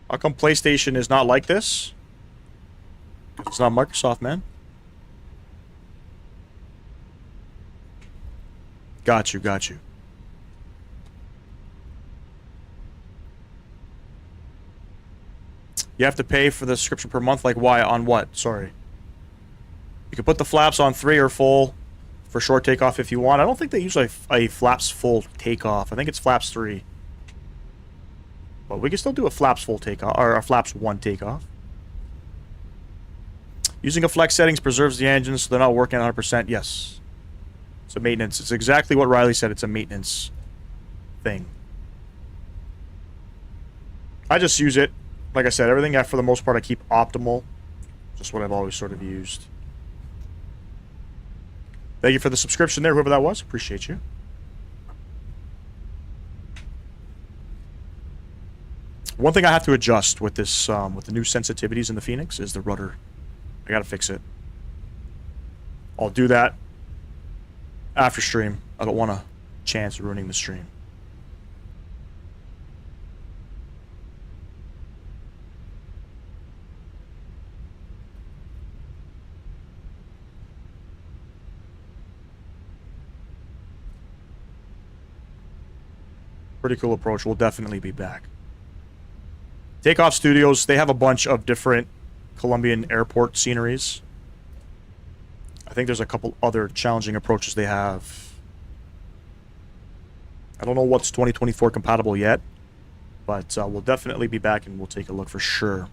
How come PlayStation is not like this? It's not Microsoft, man. Got you, got you. You have to pay for the subscription per month? Like, why? On what? Sorry. You can put the flaps on 3 or full for short takeoff if you want. I don't think they use a flaps full takeoff. I think it's flaps 3. But we can still do a flaps full takeoff, or a flaps 1 takeoff. Using a flex settings preserves the engines so they're not working 100%. Yes. It's a maintenance. It's exactly what Riley said. It's a maintenance thing. I just use it. Like I said, everything for the most part I keep optimal. Just what I've always sort of used. Thank you for the subscription there, whoever that was. Appreciate you. One thing I have to adjust with this, with the new sensitivities in the Phoenix is the rudder. I gotta fix it. I'll do that after stream. I don't want a chance of ruining the stream. Pretty cool approach. We'll definitely be back. Takeoff Studios, they have a bunch of different Colombian airport sceneries. I think there's a couple other challenging approaches they have. I don't know what's 2024 compatible yet, but we'll definitely be back and we'll take a look for sure.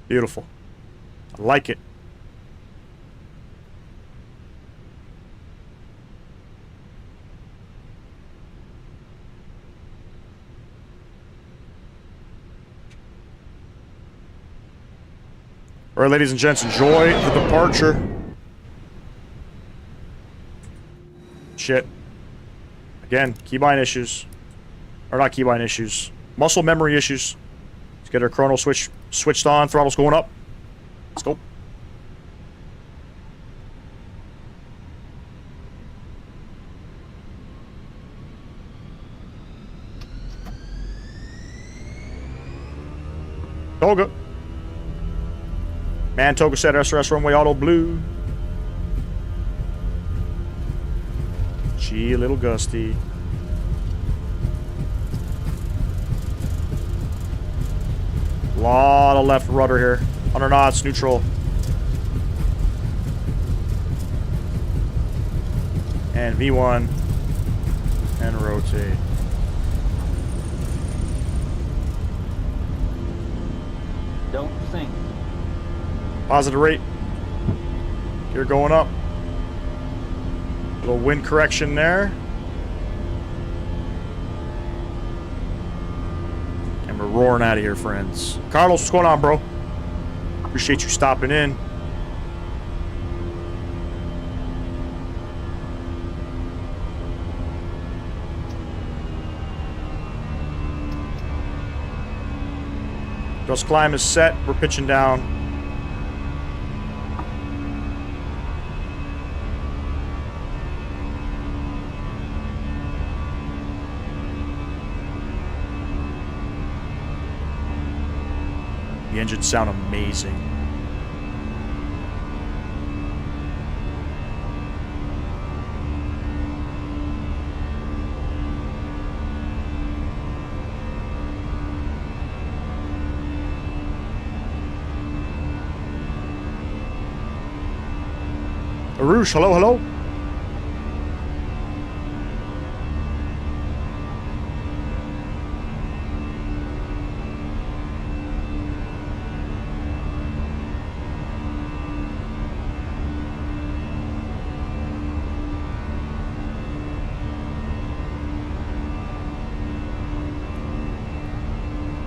Beautiful. I like it. All right, ladies and gents, enjoy the departure. Shit. Again, keybind issues. Or not keybind issues. Muscle memory issues. Let's get our chrono switched on. Throttle's going up. Let's go. Toga. Man, Toga said SRS runway auto blue. Gee, a little gusty. Lot of left rudder here. 100 knots, neutral. And V1. And rotate. Don't sink. Positive rate. Gear going up. Little wind correction there. And we're roaring out of here, friends. Carlos, what's going on, bro? Appreciate you stopping in. Thrust climb is set. We're pitching down. The engines sound amazing. Arush, hello, hello.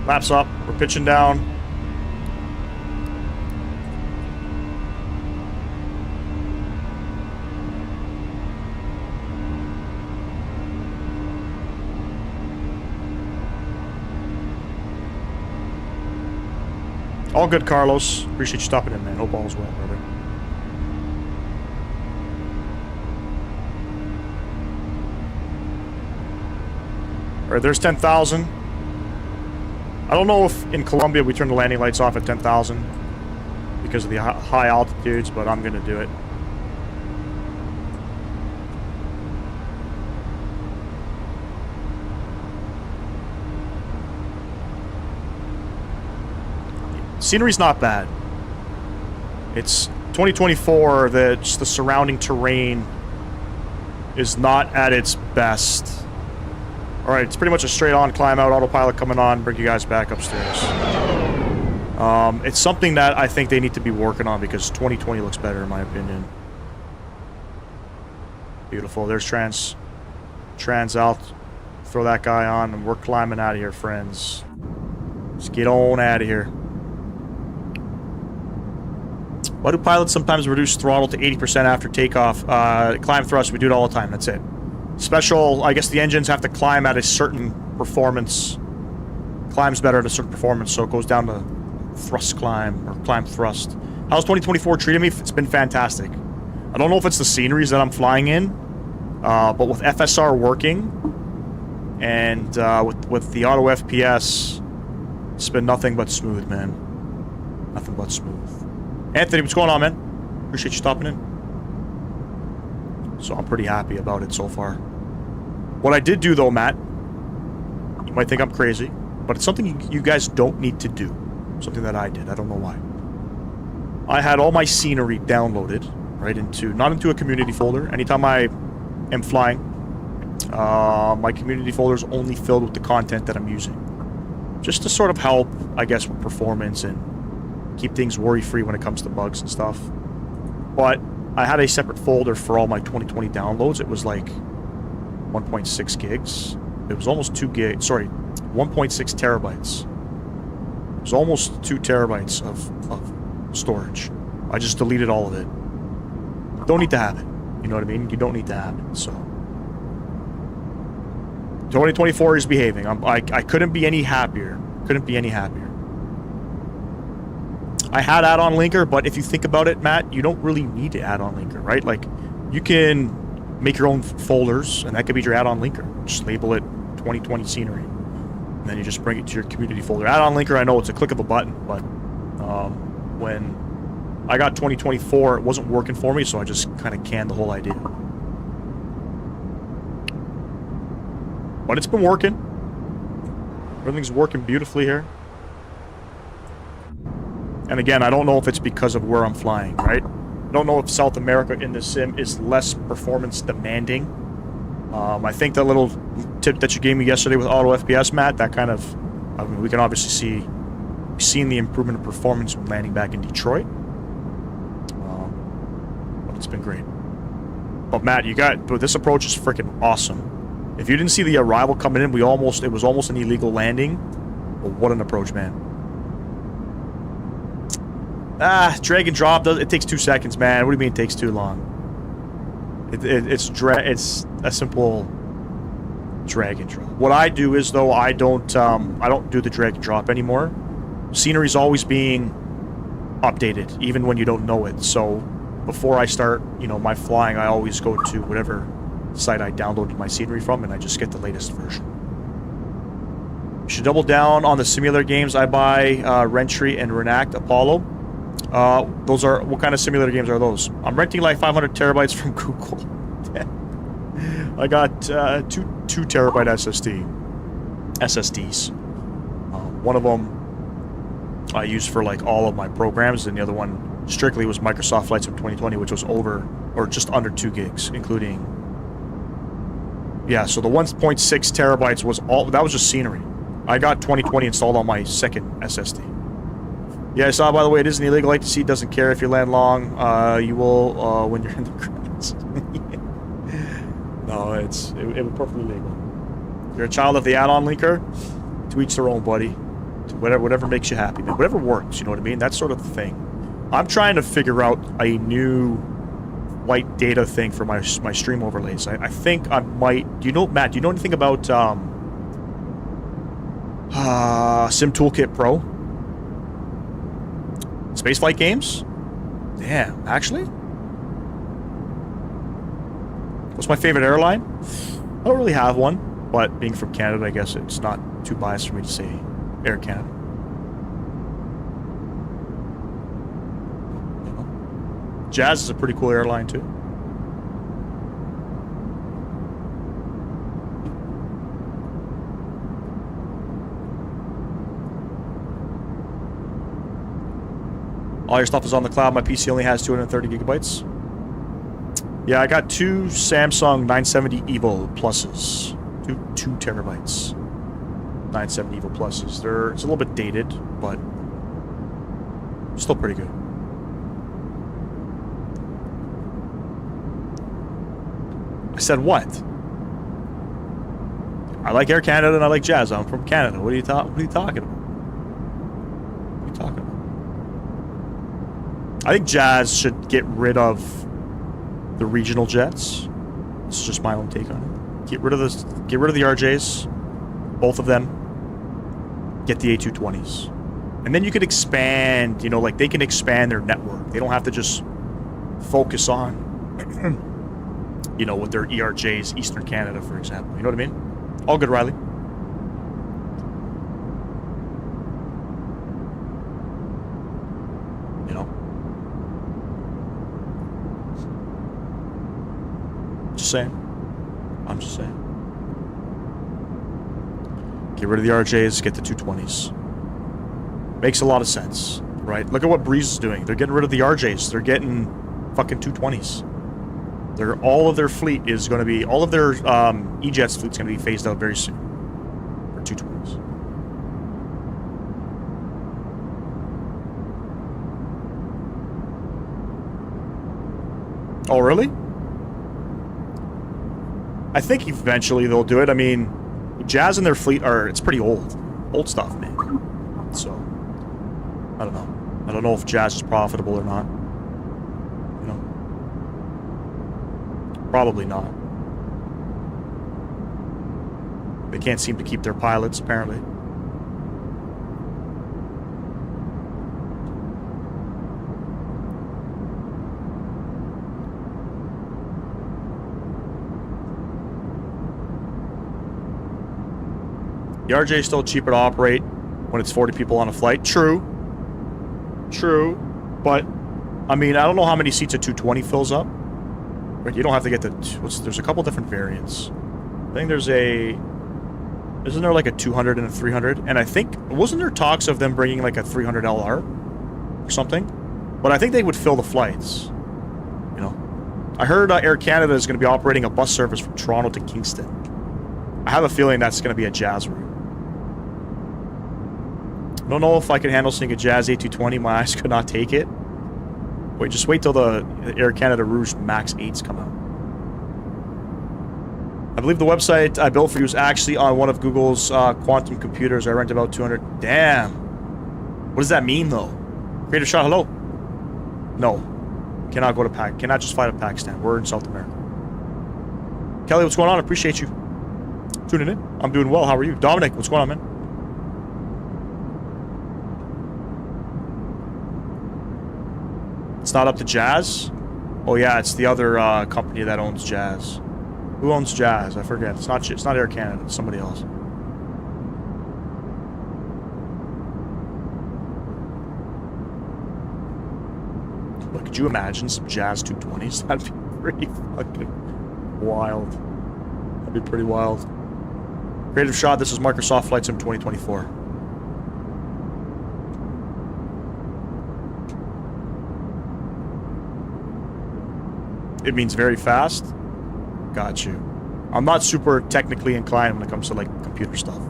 Laps up. We're pitching down. All good, Carlos. Appreciate you stopping in, man. Hope all is well, brother. All right, there's 10,000. I don't know if in Colombia we turn the landing lights off at 10,000 because of the high altitudes, but I'm going to do it. Scenery's not bad. It's 2024, just the surrounding terrain is not at its best. Alright, it's pretty much a straight-on climb out, autopilot coming on, bring you guys back upstairs. It's something that I think they need to be working on because 2020 looks better in my opinion. Beautiful, there's trans out. Throw that guy on and we're climbing out of here, friends. Let's get on out of here. Why do pilots sometimes reduce throttle to 80% after takeoff? Climb thrust, we do it all the time, that's it. Special, I guess the engines have to climb at a certain performance. Climbs better at a certain performance, so it goes down to thrust climb, or climb thrust. How's 2024 treating me? It's been fantastic. I don't know if it's the sceneries that I'm flying in, but with FSR working, and with the auto FPS, it's been nothing but smooth, man. Nothing but smooth. Anthony, what's going on, man? Appreciate you stopping in. So I'm pretty happy about it so far. What I did do, though, Matt, you might think I'm crazy, but it's something you guys don't need to do. Something that I did. I don't know why. I had all my scenery downloaded right into, not into a community folder. Anytime I am flying, my community folder is only filled with the content that I'm using. Just to sort of help, I guess, with performance and keep things worry-free when it comes to bugs and stuff. But I had a separate folder for all my 2020 downloads. It was like 1.6 gigs. It was almost 2 gigs. Sorry, 1.6 terabytes. It was almost 2 terabytes of storage. I just deleted all of it. Don't need to have it. You know what I mean? You don't need to have it. So 2024 is behaving. I couldn't be any happier. Couldn't be any happier. I had add-on linker, but if you think about it, Matt, you don't really need to add-on linker, right? Like, you can make your own folders, and that could be your add-on linker. Just label it 2020 scenery. And then you just bring it to your community folder. Add-on linker, I know it's a click of a button, but when I got 2024, it wasn't working for me, so I just kind of canned the whole idea. But it's been working. Everything's working beautifully here. And again, I don't know if it's because of where I'm flying, right? I don't know if South America in this sim is less performance demanding. I think that little tip that you gave me yesterday with auto FPS, Matt, that kind of, I mean, we can obviously see, we've seen the improvement of performance when landing back in Detroit. But it's been great. But Matt, but this approach is freaking awesome. If you didn't see the arrival coming in, it was almost an illegal landing. But what an approach, man. Drag and drop, it takes 2 seconds, man. What do you mean it takes too long? It's a simple drag and drop. What I do is, though, I don't do the drag and drop anymore. scenery's always being updated, even when you don't know it. So before I start, you know, my flying, I always go to whatever site I downloaded my scenery from, and I just get the latest version. You should double down on the simulator games. I buy Rentry and Renact Apollo. Those are, what kind of simulator games are those? I'm renting like 500 terabytes from Google. I got 2 terabyte SSDs. One of them I used for like all of my programs, and the other one strictly was Microsoft Flight Sim 2020, which was over or just under 2 gigs, including. Yeah, so the 1.6 terabytes was all, that was just scenery. I got 2020 installed on my second SSD. Yeah, I saw, by the way, it isn't illegal. ATC doesn't care if you land long. You will when you're in the credits. No, it was perfectly legal. You're a child of the add-on linker. To each their own, buddy. To whatever makes you happy, man. Whatever works, you know what I mean? That's sort of the thing. I'm trying to figure out a new white data thing for my stream overlays. I think I might. Do you know, Matt? Do you know anything about Sim Toolkit Pro? Spaceflight games? Damn, actually? What's my favorite airline? I don't really have one, but being from Canada, I guess it's not too biased for me to say Air Canada. You know? Jazz is a pretty cool airline, too. All your stuff is on the cloud. My PC only has 230 gigabytes. Yeah, I got 2 Samsung 970 EVO Pluses. 2 terabytes. 970 EVO Pluses. It's a little bit dated, but still pretty good. I said what? I like Air Canada and I like Jazz. I'm from Canada. What are you talking about? What are you talking about? I think Jazz should get rid of the regional jets. It's just my own take on it. Get rid of the RJs, both of them. Get the A220s, and then you could expand. You know, like they can expand their network. They don't have to just focus on, you know, with their ERJs, Eastern Canada, for example. You know what I mean? All good, Riley. I'm just saying. Get rid of the RJs, get the 220s. Makes a lot of sense, right? Look at what Breeze is doing. They're getting rid of the RJs. They're getting fucking 220s. All of their fleet is going to be, all of their E-Jets fleet's going to be phased out very soon for 220s. Oh, really? I think eventually they'll do it. I mean, Jazz and their fleet it's pretty old. Old stuff, man. So, I don't know. I don't know if Jazz is profitable or not. You know? Probably not. They can't seem to keep their pilots, apparently. The RJ is still cheaper to operate when it's 40 people on a flight. True. True. But, I mean, I don't know how many seats a 220 fills up. Right, you don't have to get the... there's a couple different variants. I think there's a... Isn't there like a 200 and a 300? And I think... Wasn't there talks of them bringing like a 300 LR? Or something? But I think they would fill the flights. You know? I heard Air Canada is going to be operating a bus service from Toronto to Kingston. I have a feeling that's going to be a Jazz route. I don't know if I can handle seeing a Jazz A220. My eyes could not take it. Wait, just wait till the Air Canada Rouge Max 8s come out. I believe the website I built for you is actually on one of Google's quantum computers. I rent about 200. Damn. What does that mean, though? Creative Shot, hello? No. Cannot go to cannot just fly to Pakistan. We're in South America. Kelly, what's going on? Appreciate you tuning in. I'm doing well. How are you? Dominic, what's going on, man? not up to Jazz? Oh yeah, it's the other company that owns Jazz. Who owns Jazz? I forget. It's not Air Canada. It's somebody else. But could you imagine some Jazz 220s? That'd be pretty fucking wild. That'd be pretty wild. Creative shot. This is Microsoft Flight Sim 2024. It means very fast. Got you. I'm not super technically inclined when it comes to like computer stuff.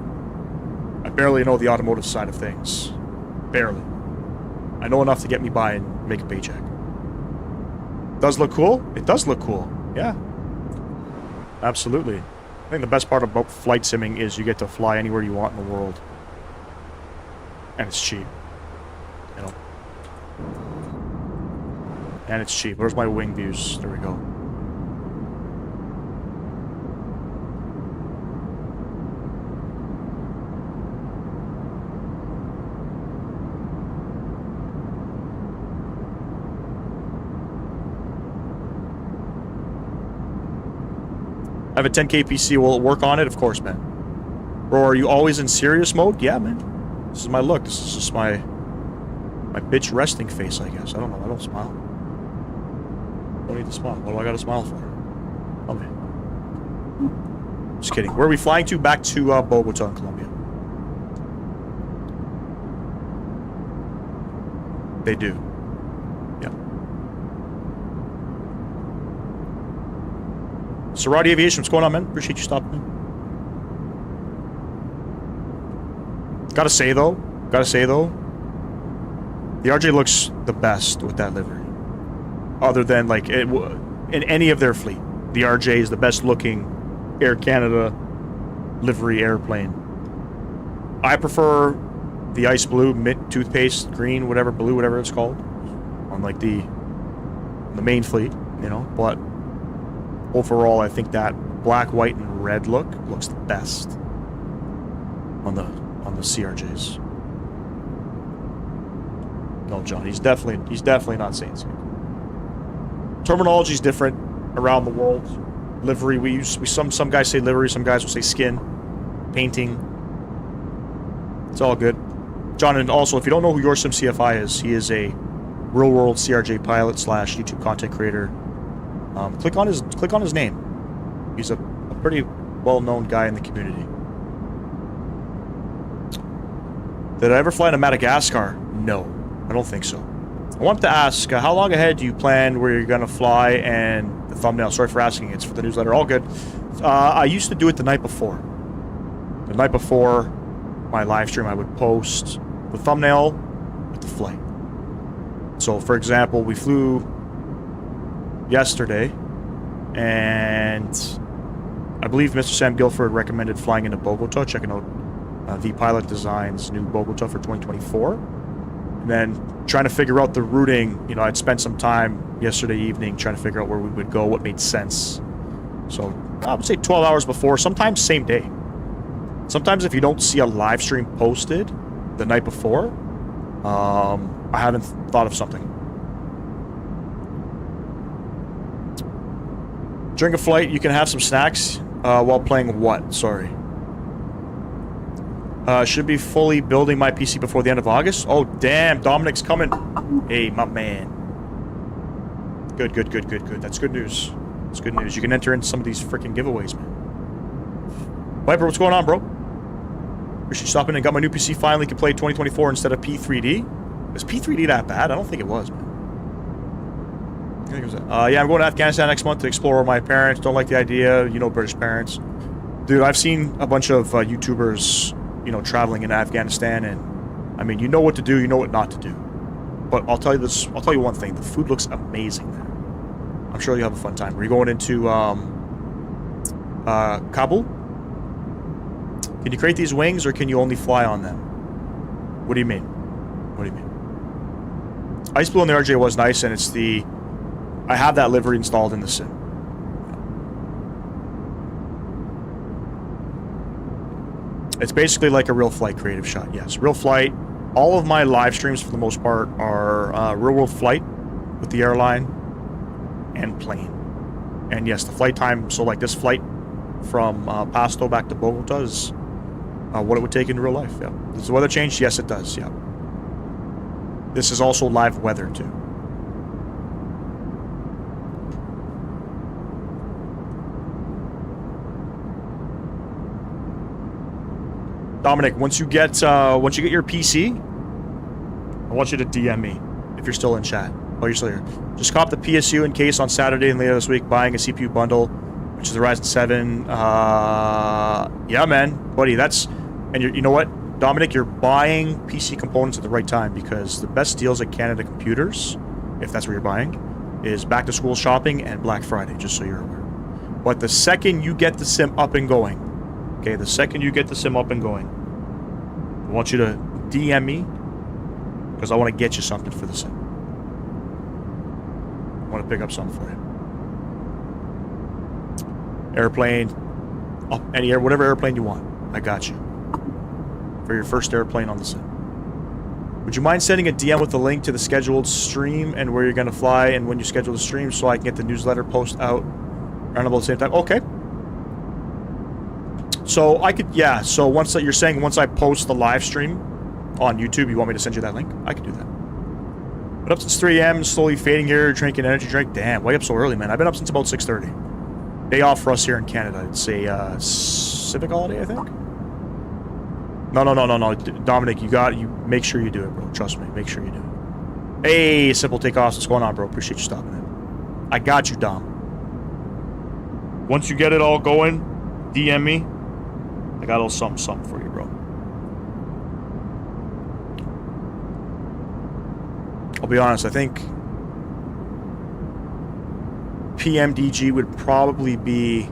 I barely know the automotive side of things. Barely. I know enough to get me by and make a paycheck. Does look cool? It does look cool. Yeah. Absolutely. I think the best part about flight simming is you get to fly anywhere you want in the world. And it's cheap. You know. And it's cheap. Where's my wing views? There we go. I have a 10K PC. Will it work on it? Of course, man. Bro, are you always in serious mode? Yeah, man. This is my look. This is just my bitch resting face, I guess. I don't know. I don't smile. Don't need to smile. What do I got to smile for? Tell me. Just kidding. Where are we flying to? Back to Bogota in Colombia. They do. Yeah. Sarati Aviation, what's going on, man? Appreciate you stopping in. Gotta say though, the RJ looks the best with that livery. Other than like in any of their fleet, the RJ is the best looking Air Canada livery airplane. I prefer the ice blue, mint toothpaste, green, whatever, blue, whatever it's called, on like the main fleet, you know. But overall, I think that black, white, and red look looks the best on the CRJs. No, John, he's definitely not saying so. Terminology is different around the world. Livery, some guys say livery, some guys will say skin, painting. It's all good. John, and also, if you don't know who your Sim CFI is, he is a real-world CRJ pilot / YouTube content creator. Click on his name. He's a pretty well-known guy in the community. Did I ever fly to Madagascar? No, I don't think so. I wanted to ask, how long ahead do you plan where you're going to fly and the thumbnail? Sorry for asking, it's for the newsletter. All good. I used to do it the night before. The night before my live stream, I would post the thumbnail with the flight. So, for example, we flew yesterday, and I believe Mr. Sam Guilford recommended flying into Bogota, checking out V Pilot Design's new Bogota for 2024. And then trying to figure out the routing. You know, I'd spent some time yesterday evening trying to figure out where we would go, what made sense. So I would say 12 hours before, sometimes same day. Sometimes if you don't see a live stream posted the night before, I haven't thought of something. During a flight, you can have some snacks while playing what? Sorry. Should be fully building my PC before the end of August. Oh, damn. Dominic's coming. Hey, my man. Good. That's good news. That's good news. You can enter into some of these freaking giveaways, man. Viper, what's going on, bro? Appreciate you stopping in. Got my new PC finally. Can play 2024 instead of P3D. Is P3D that bad? I don't think it was, man. Yeah, I'm going to Afghanistan next month to explore with my parents. Don't like the idea. You know, British parents. Dude, I've seen a bunch of YouTubers, you know, traveling in Afghanistan, and I mean, you know what to do, you know what not to do. But I'll tell you this, I'll tell you one thing, the food looks amazing there. I'm sure you'll have a fun time. Are you going into Kabul? Can you create these wings, or can you only fly on them? What do you mean? What do you mean? Ice Blue on the RJ was nice, and it's the... I have that livery installed in the sim. It's basically like a real flight creative shot, yes. Real flight. All of my live streams, for the most part, are real-world flight with the airline and plane. And yes, the flight time, so like this flight from Pasto back to Bogota is what it would take in real life. Yeah. Does the weather change? Yes, it does. Yeah. This is also live weather too. Dominic, once you get your PC, I want you to DM me if you're still in chat. Oh, you're still here. Just cop the PSU in case on Saturday and later this week buying a CPU bundle, which is the Ryzen 7. Yeah, man, buddy, that's, and you know what, Dominic, you're buying PC components at the right time because the best deals at Canada Computers, if that's where you're buying, is back to school shopping and Black Friday. Just so you're aware. But the second you get the sim up and going, okay, the second you get the sim up and going, I want you to DM me because I want to get you something for the sim. I want to pick up something for you. Airplane, whatever airplane you want, I got you. For your first airplane on the sim. Would you mind sending a DM with the link to the scheduled stream and where you're going to fly and when you schedule the stream so I can get the newsletter post out around about the same time? Okay. So I could, yeah, so once you're saying once I post the live stream on YouTube, you want me to send you that link? I could do that. But up since 3 a.m., slowly fading here, drinking energy drink. Damn, why up so early, man? I've been up since about 6:30. Day off for us here in Canada. It's a civic holiday, I think. No. Dominic, you make sure you do it, bro. Trust me, make sure you do it. Hey, Simple Takeoffs, what's going on, bro? Appreciate you stopping in. I got you, Dom. Once you get it all going, DM me. I got a little something for you, bro. I'll be honest, I think PMDG would probably be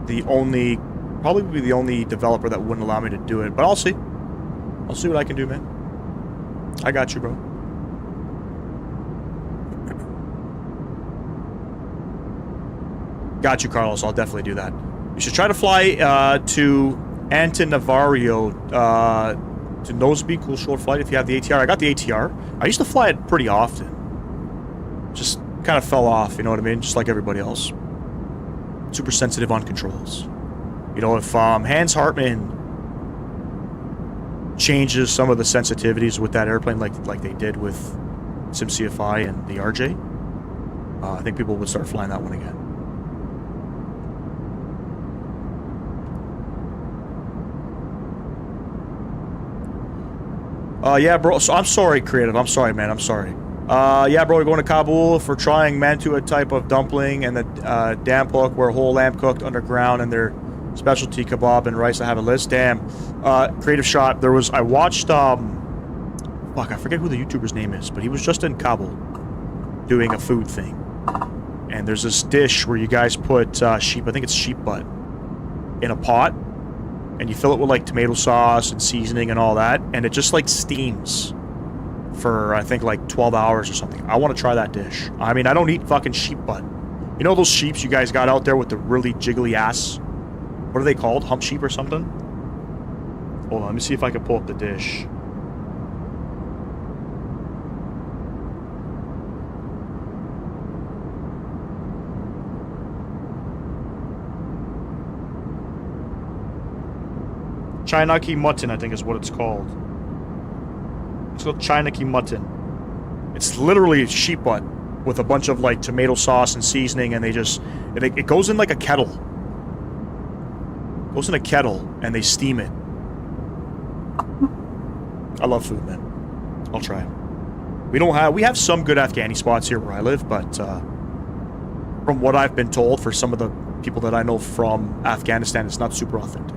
the only developer that wouldn't allow me to do it. But I'll see. I'll see what I can do, man. I got you, bro. Got you, Carlos. I'll definitely do that. You should try to fly to Antananarivo to Noseby. Cool short flight if you have the ATR. I got the ATR. I used to fly it pretty often. Just kind of fell off, you know what I mean? Just like everybody else. Super sensitive on controls. You know, if Hans Hartmann changes some of the sensitivities with that airplane like they did with SimCFI and the RJ, I think people would start flying that one again. Yeah, bro. So I'm sorry, Creative. I'm sorry, man. I'm sorry. Yeah, bro. We're going to Kabul for trying Mantua type of dumpling and the Dampuk, where whole lamb cooked underground and their specialty kebab and rice. I have a list. Damn. Creative Shot. I watched. Fuck, I forget who the YouTuber's name is, but he was just in Kabul doing a food thing. And there's this dish where you guys put sheep. I think it's sheep butt in a pot. And you fill it with like tomato sauce and seasoning and all that, and it just like steams for I think like 12 hours or something. I want to try that dish. I mean, I don't eat fucking sheep butt. You know those sheeps you guys got out there with the really jiggly ass? What are they called? Hump sheep or something? Hold on, let me see if I can pull up the dish. Chinaki mutton, I think is what it's called. It's called Chinaki mutton. It's literally sheep butt with a bunch of like tomato sauce and seasoning, and it goes in like a kettle. It goes in a kettle and they steam it. I love food, man. I'll try it. We have some good Afghani spots here where I live, but from what I've been told, for some of the people that I know from Afghanistan, it's not super authentic.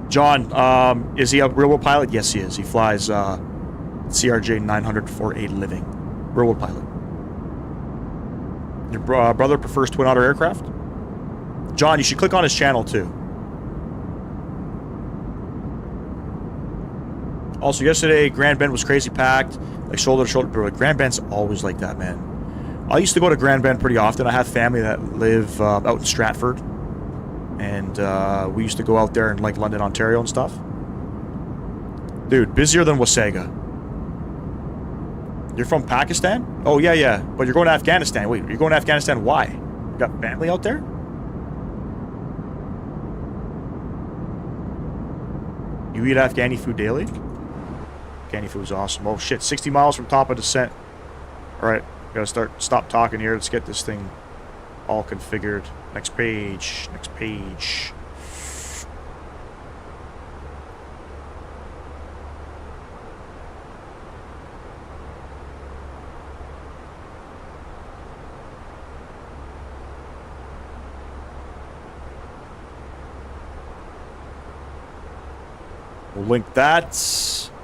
John, is he a real-world pilot? Yes, he is. He flies CRJ 904A Living. Real-world pilot. Your brother prefers twin-otter aircraft? John, you should click on his channel, too. Also, yesterday, Grand Bend was crazy packed. Like, shoulder to shoulder. Bro, Grand Bend's always like that, man. I used to go to Grand Bend pretty often. I have family that live out in Stratford. And we used to go out there in like London, Ontario and stuff. Dude, busier than Wasega. You're from Pakistan? Oh, yeah, yeah. But you're going to Afghanistan. Wait, you're going to Afghanistan? Why? You got family out there? You eat Afghani food daily? Afghani food's awesome. Oh, shit. 60 miles from top of descent. Alright. Gotta stop talking here. Let's get this thing all configured. Next page. Next page. We'll link that.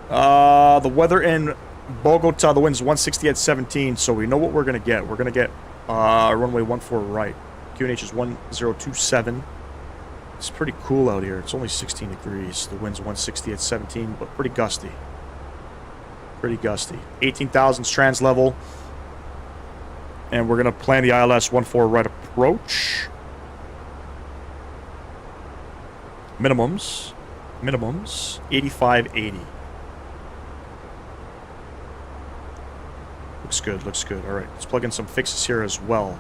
The weather in Bogota, the wind's 160 at 17, so we know what we're going to get. We're going to get runway 14 right. QNH is 1027. It's pretty cool out here. It's only 16 degrees. The wind's 160 at 17, but pretty gusty. Pretty gusty. 18,000 trans level. And we're going to plan the ILS 14 right approach. Minimums. 8580. Looks good, looks good. Alright, let's plug in some fixes here as well.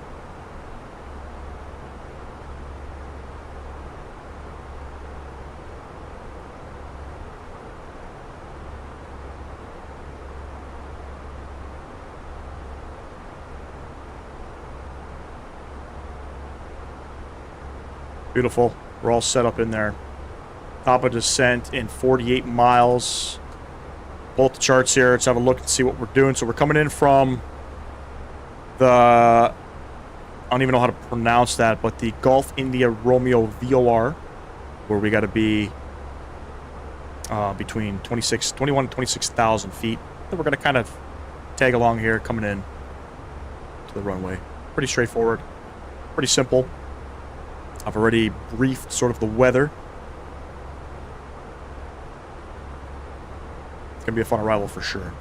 Beautiful. We're all set up in there. Top of descent in 48 miles. Pull up the charts here. Let's have a look and see what we're doing. So we're coming in from the... I don't even know how to pronounce that, but the Gulf India Romeo VOR, where we got to be between 21 and 26,000 feet. Then we're going to kind of tag along here, coming in to the runway. Pretty straightforward. Pretty simple. I've already briefed sort of the weather. Gonna be a fun arrival for sure.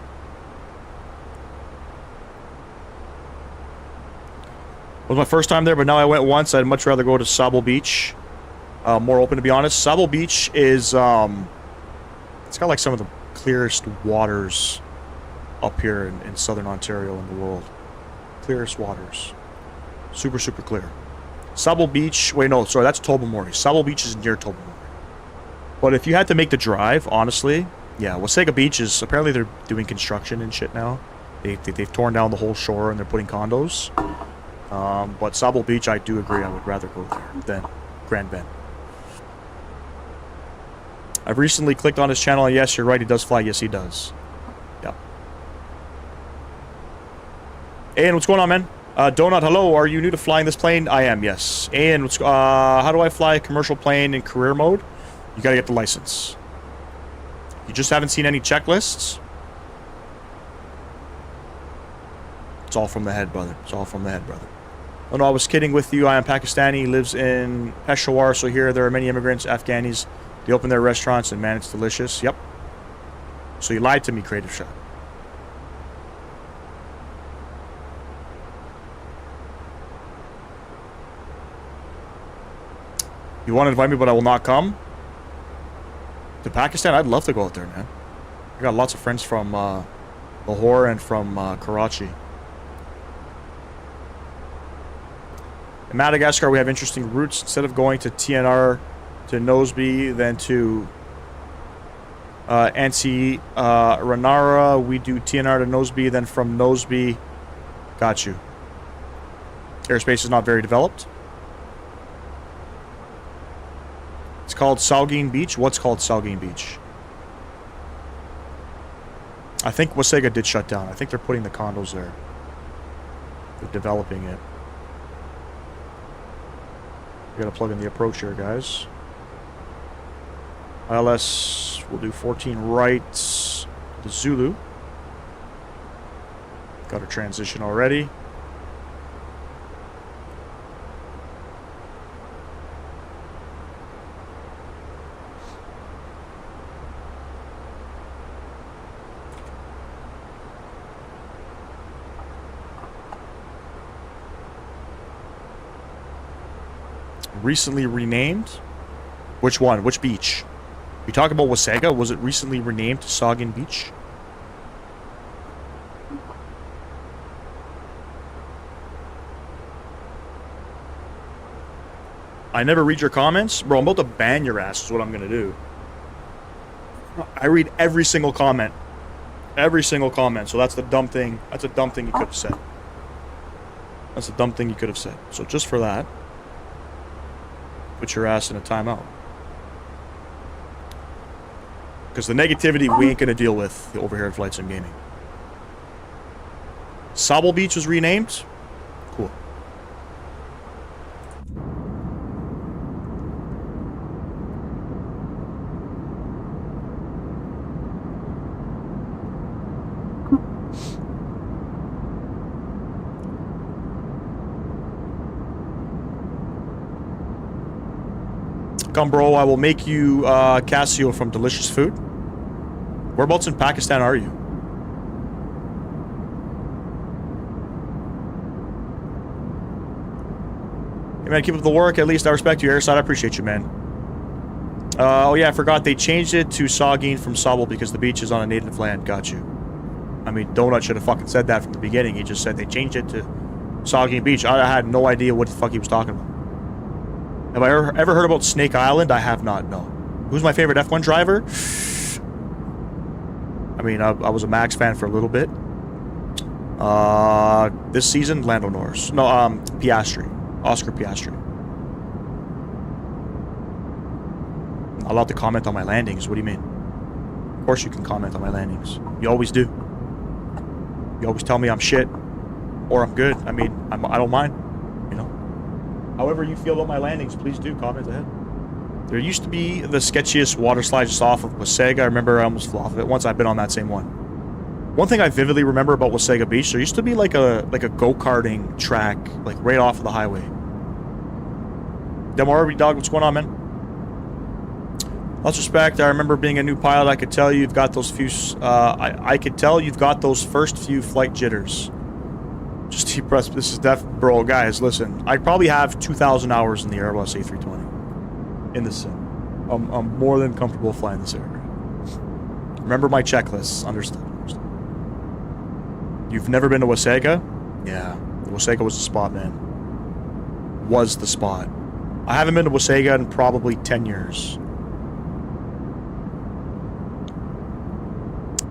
It was my first time there, but now I went once. I'd much rather go to Sable Beach. More open, to be honest. Sable Beach is it's got like some of the clearest waters up here in southern Ontario in the world. Clearest waters. Super, super clear. Sable Beach, wait, no, sorry, that's Tobermory. Sable Beach is near Tobermory. But if you had to make the drive, honestly, yeah, Wasega Beach is, apparently they're doing construction and shit now. They've torn down the whole shore and they're putting condos. But Sable Beach, I do agree, I would rather go there than Grand Bend. I've recently clicked on his channel, and yes, you're right, he does fly. Yes, he does. Yeah. Ian, what's going on, man? Donut, hello, are you new to flying this plane? I am, yes. Ian, how do I fly a commercial plane in career mode? You gotta get the license. You just haven't seen any checklists? It's all from the head, brother. It's all from the head, brother. Oh, no, I was kidding with you. I am Pakistani, lives in Peshawar, so here there are many immigrants, Afghanis. They open their restaurants, and man, it's delicious. Yep. So you lied to me, Creative Shot. You want to invite me, but I will not come? To Pakistan? I'd love to go out there, man. I got lots of friends from Lahore and from Karachi. In Madagascar, we have interesting routes. Instead of going to TNR to Noseby, then to Ansi Ranara, we do TNR to Noseby, then from Noseby. Got you. Airspace is not very developed. It's called Saugeen Beach. What's called Saugeen Beach? I think Wasega did shut down. I think they're putting the condos there. They're developing it. We gotta plug in the approach here, guys. ILS, we'll do 14 right to Zulu. Got a transition already. Recently renamed. Which one? Which beach? You talk about Wasaga? Was it recently renamed to Saugeen Beach? I never read your comments? Bro, I'm about to ban your ass is what I'm gonna do. I read every single comment. Every single comment. So that's the dumb thing. That's a dumb thing you could have said. That's a dumb thing you could have said. So just for that, put your ass in a timeout. Because the negativity we ain't gonna deal with over here at Flight Sim Gaming. Sobble Beach was renamed? Cool. Come, bro, I will make you Casio from delicious food. Whereabouts in Pakistan are you? Hey, man, keep up the work. At least I respect you, Airside. I appreciate you, man. Oh, yeah, I forgot. They changed it to Saugeen from Sobble because the beach is on a native land. Got you. I mean, Donut should have fucking said that from the beginning. He just said they changed it to Saugeen Beach. I had no idea what the fuck he was talking about. Have I ever heard about Snake Island? I have not, no. Who's my favorite F1 driver? I mean, I was a Max fan for a little bit. This season, Lando Norris. No, Piastri. Oscar Piastri. I'm allowed to comment on my landings. What do you mean? Of course you can comment on my landings. You always do. You always tell me I'm shit. Or I'm good. I mean, I don't mind. You know? However you feel about my landings, please do comment ahead. There used to be the sketchiest water slide just off of Wasaga. I remember I almost flew off of it once. I've been on that same one. One thing I vividly remember about Wasaga Beach, there used to be like a go-karting track, like right off of the highway. Demo RB Dog, what's going on, man? Lots of respect. I remember being a new pilot. I could tell you've got those few. I could tell you've got those first few flight jitters. Just deep breaths. This is bro, guys. Listen, I probably have 2,000 hours in the Airbus A320 in the sim. I'm more than comfortable flying this aircraft. Remember my checklists. Understood. You've never been to Wasaga? Yeah, Wasaga was the spot, man. Was the spot. I haven't been to Wasaga in probably 10 years.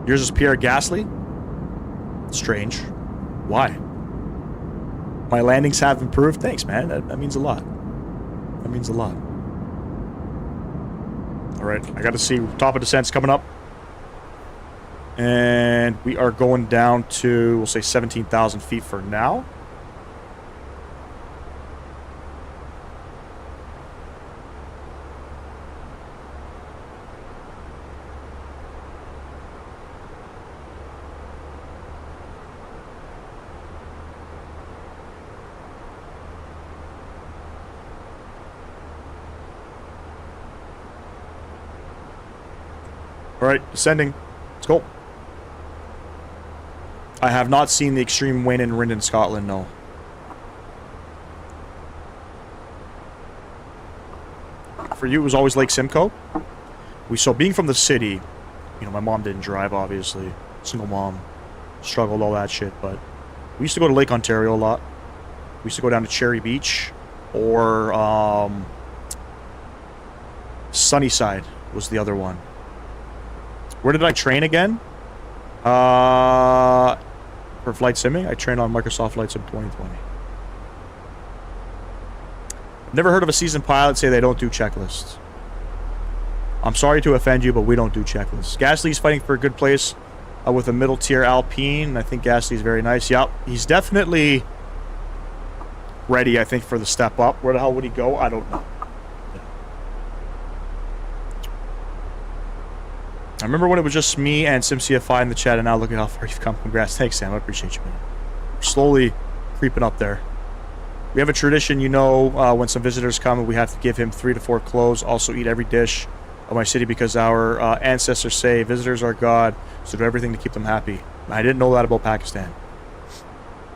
Yours is Pierre Gasly? Strange. Why? My landings have improved? Thanks, man. That means a lot. That means a lot. Alright, I gotta see. Top of descent's coming up. And we are going down to, we'll say 17,000 feet for now. Alright, descending. Let's go. I have not seen the extreme wind in Scotland, no. For you, it was always Lake Simcoe? So being from the city, you know, my mom didn't drive, obviously. Single mom. Struggled, all that shit, but we used to go to Lake Ontario a lot. We used to go down to Cherry Beach, or, Sunnyside was the other one. Where did I train again? For flight simming, I trained on Microsoft Flight Sim 2020. Never heard of a seasoned pilot say they don't do checklists. I'm sorry to offend you, but we don't do checklists. Gasly's fighting for a good place with a middle tier Alpine. I think Gasly's very nice. Yep, he's definitely ready, I think, for the step up. Where the hell would he go? I don't know. I remember when it was just me and SimCFI in the chat, and now look at how far you've come. Congrats. Thanks, Sam. I appreciate you, man. We're slowly creeping up there. We have a tradition, you know, when some visitors come, we have to give him 3 to 4 clothes. Also eat every dish of my city because our ancestors say visitors are God, so do everything to keep them happy. I didn't know that about Pakistan,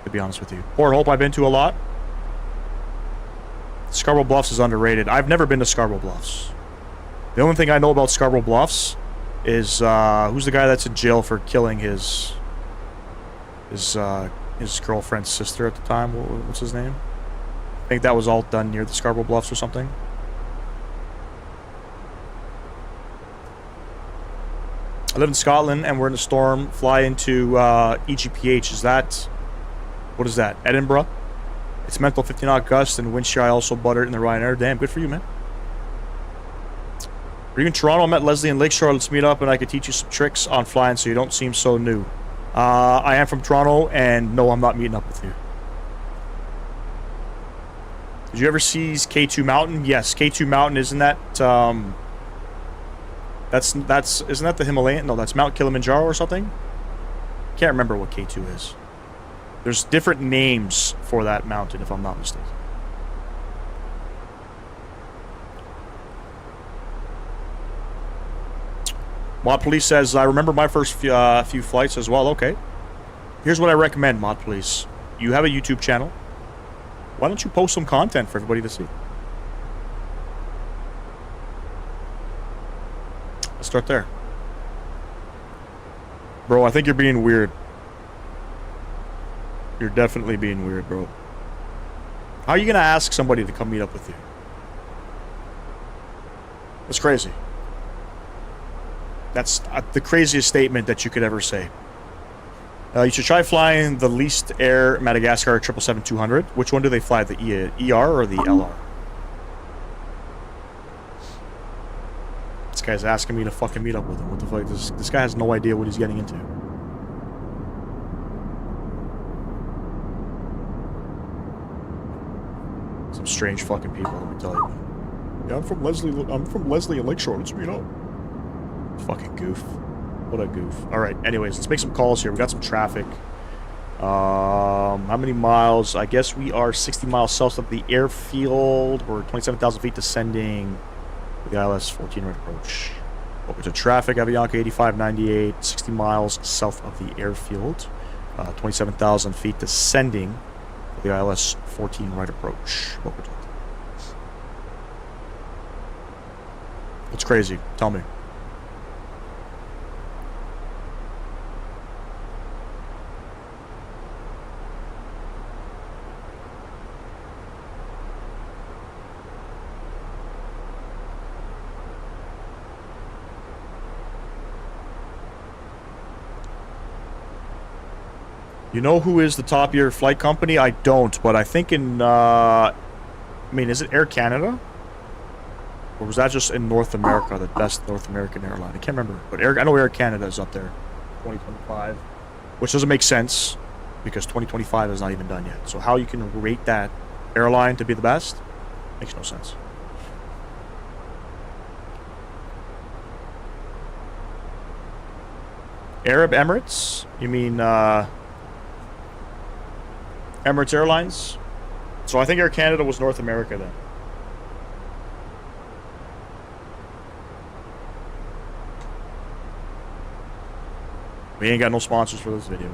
to be honest with you. Port Hope I've been to a lot. Scarborough Bluffs is underrated. I've never been to Scarborough Bluffs. The only thing I know about Scarborough Bluffs is who's the guy that's in jail for killing his girlfriend's sister at the time. What's his name? I think that was all done near the Scarborough Bluffs or something. I live in Scotland and we're in a storm. Fly into EGPH. Is that... What is that? Edinburgh? It's mental 50 knot gust and wind shear. I also buttered in the Ryanair. Damn, good for you, man. Are you in Toronto? I met Leslie in Lakeshore. Let's meet up and I could teach you some tricks on flying so you don't seem so new. I am from Toronto and no, I'm not meeting up with you. Did you ever see K2 Mountain? Yes, K2 Mountain, isn't that isn't that the Himalayan? No, that's Mount Kilimanjaro or something. Can't remember what K2 is. There's different names for that mountain, if I'm not mistaken. Mod Police says, I remember my first few flights as well. Okay. Here's what I recommend, Mod Police. You have a YouTube channel. Why don't you post some content for everybody to see? Let's start there. Bro, I think you're being weird. You're definitely being weird, bro. How are you going to ask somebody to come meet up with you? That's crazy. That's the craziest statement that you could ever say. You should try flying the leased air Madagascar 777-200. Which one do they fly? The ER or the LR? This guy's asking me to fucking meet up with him. What the fuck? This guy has no idea what he's getting into. Some strange fucking people, let me tell you. Yeah, I'm from Leslie in Lakeshore. Let's meet up. Fucking goof. What a goof. Alright, anyways, let's make some calls here. We got some traffic. How many miles? I guess we are 60 miles south of the airfield. We're 27,000 feet descending with the ILS 14 right approach. Over to traffic, Avianca 8598, 60 miles south of the airfield. 27,000 feet descending with the ILS 14 right approach. What's crazy? Tell me. You know who is the top tier flight company? I don't, but I think in, I mean, is it Air Canada? Or was that just in North America, the best North American airline? I can't remember, but I know Air Canada is up there. 2025. Which doesn't make sense, because 2025 is not even done yet. So how you can rate that airline to be the best? Makes no sense. Arab Emirates? You mean, Emirates Airlines? So I think Air Canada was North America then. We ain't got no sponsors for this video.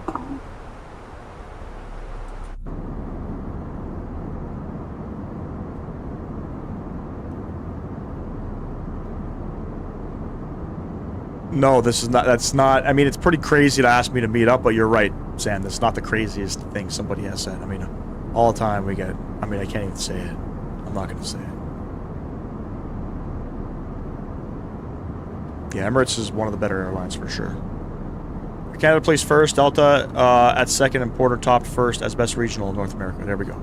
No, this is not, that's not, I mean, it's pretty crazy to ask me to meet up, but you're right, Sam, that's not the craziest thing somebody has said. I mean, all the time we get, I mean, I can't even say it. I'm not going to say it. Yeah, Emirates is one of the better airlines for sure. Canada placed first, Delta at second, and Porter topped first as best regional in North America. There we go.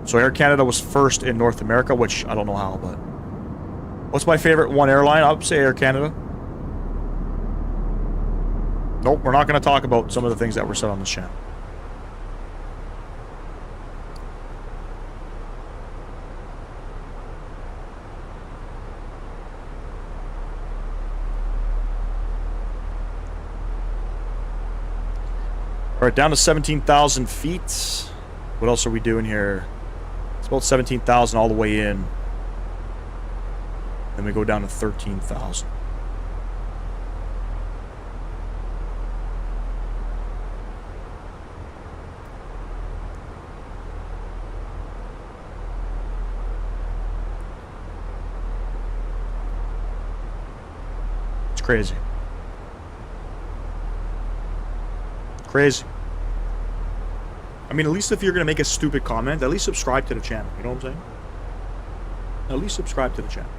So Air Canada was first in North America, which I don't know how, but... What's my favorite one airline? I would say Air Canada. Nope, we're not going to talk about some of the things that were said on this channel. Alright, down to 17,000 feet. What else are we doing here? It's about 17,000 all the way in. Then we go down to 13,000. crazy. Crazy. I mean, at least if you're going to make a stupid comment, at least subscribe to the channel. You know what I'm saying? At least subscribe to the channel.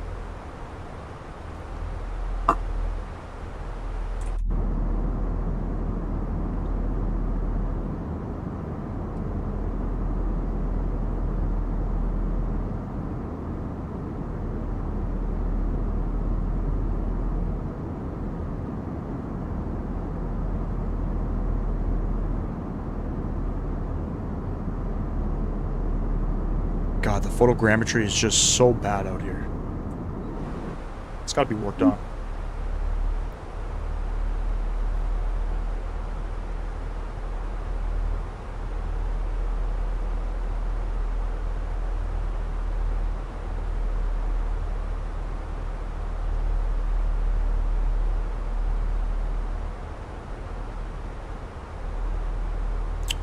God, the photogrammetry is just so bad out here. It's got to be worked on.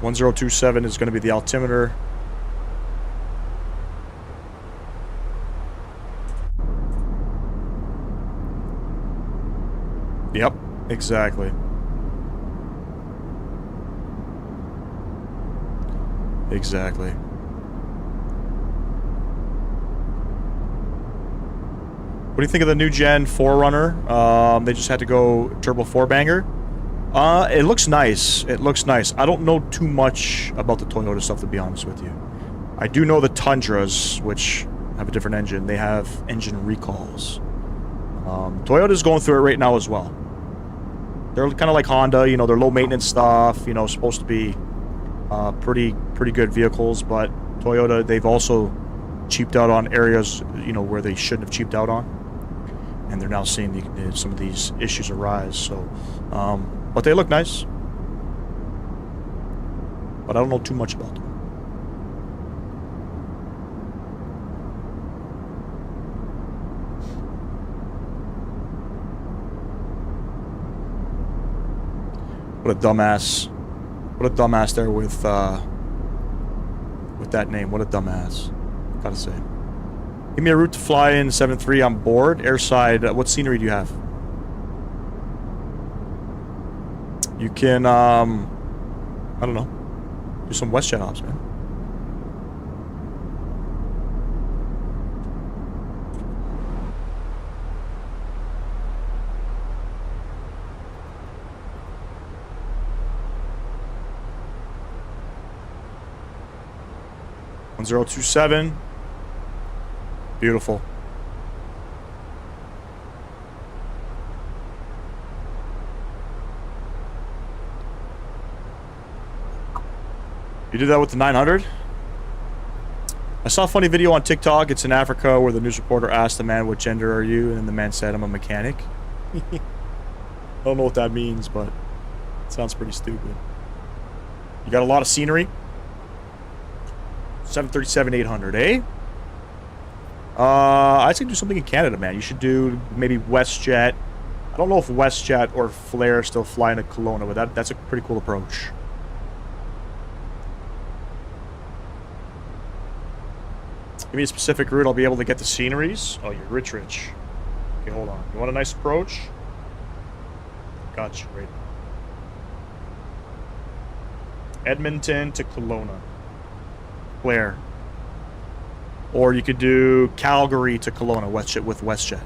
"1027 is going to be the altimeter. Yep, exactly. Exactly. What do you think of the new gen 4Runner? They just had to go turbo 4-banger. It looks nice. It looks nice. I don't know too much about the Toyota stuff, to be honest with you. I do know the Tundras, which have a different engine. They have engine recalls. Toyota's going through it right now as well. They're kind of like Honda, you know, they're low maintenance stuff, you know, supposed to be pretty good vehicles, but Toyota, they've also cheaped out on areas, you know, where they shouldn't have cheaped out on. And they're now seeing some of these issues arise, so, but they look nice. But I don't know too much about them. What a dumbass. What a dumbass there with that name. What a dumbass. Gotta say. Give me a route to fly in 7-3 on board. Airside, what scenery do you have? You can, I don't know. Do some WestJet ops, man. "1027. Beautiful. You did that with the 900? I saw a funny video on TikTok. It's in Africa where the news reporter asked the man, "What gender are you?" And the man said, "I'm a mechanic." I don't know what that means, but it sounds pretty stupid. You got a lot of scenery? 737-800, eh? I'd say do something in Canada, man. You should do maybe WestJet. I don't know if WestJet or Flair still fly into Kelowna, but that's a pretty cool approach. Give me a specific route, I'll be able to get the sceneries. Oh, you're rich. Okay, hold on. You want a nice approach? Got you right now. Edmonton to Kelowna. Flair. Or you could do Calgary to Kelowna WestJet with WestJet.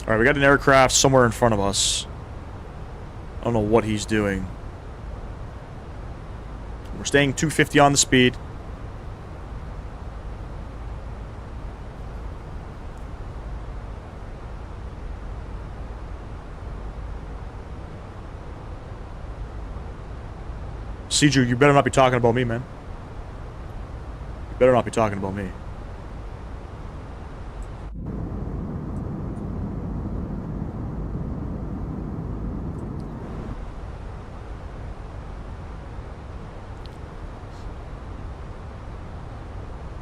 Alright, we got an aircraft somewhere in front of us. I don't know what he's doing. We're staying 250 on the speed. Siju, you better not be talking about me, man. You better not be talking about me.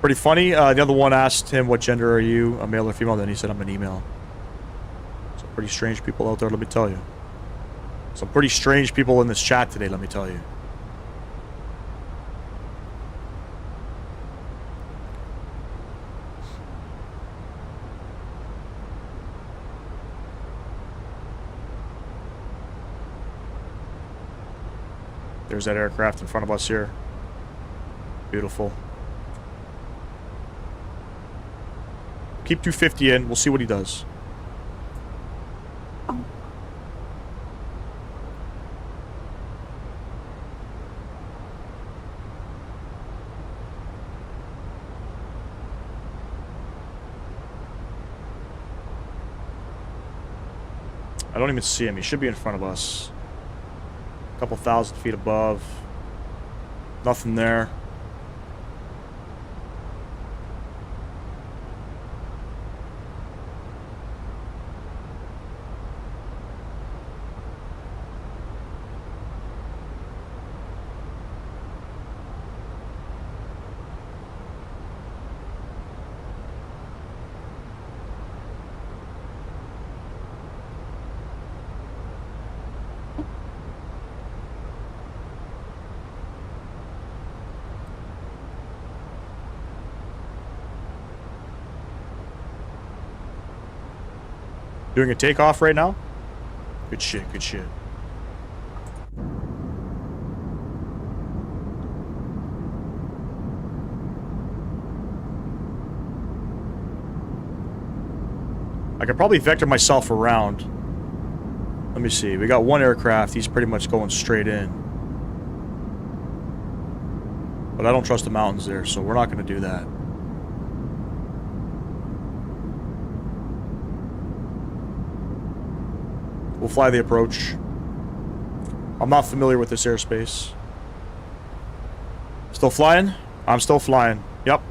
Pretty funny. The other one asked him, "What gender are you, a male or female?" Then he said, "I'm an email." So pretty strange people out there, let me tell you. Some pretty strange people in this chat today, let me tell you. There's that aircraft in front of us here. Beautiful. Keep 250 in. We'll see what he does. I don't even see him. He should be in front of us. A couple thousand feet above. Nothing there. Doing a takeoff right now? Good shit, good shit. I could probably vector myself around. Let me see. We got one aircraft. He's pretty much going straight in. But I don't trust the mountains there, so we're not going to do that. We'll fly the approach. I'm not familiar with this airspace. Still flying? I'm still flying. Yep.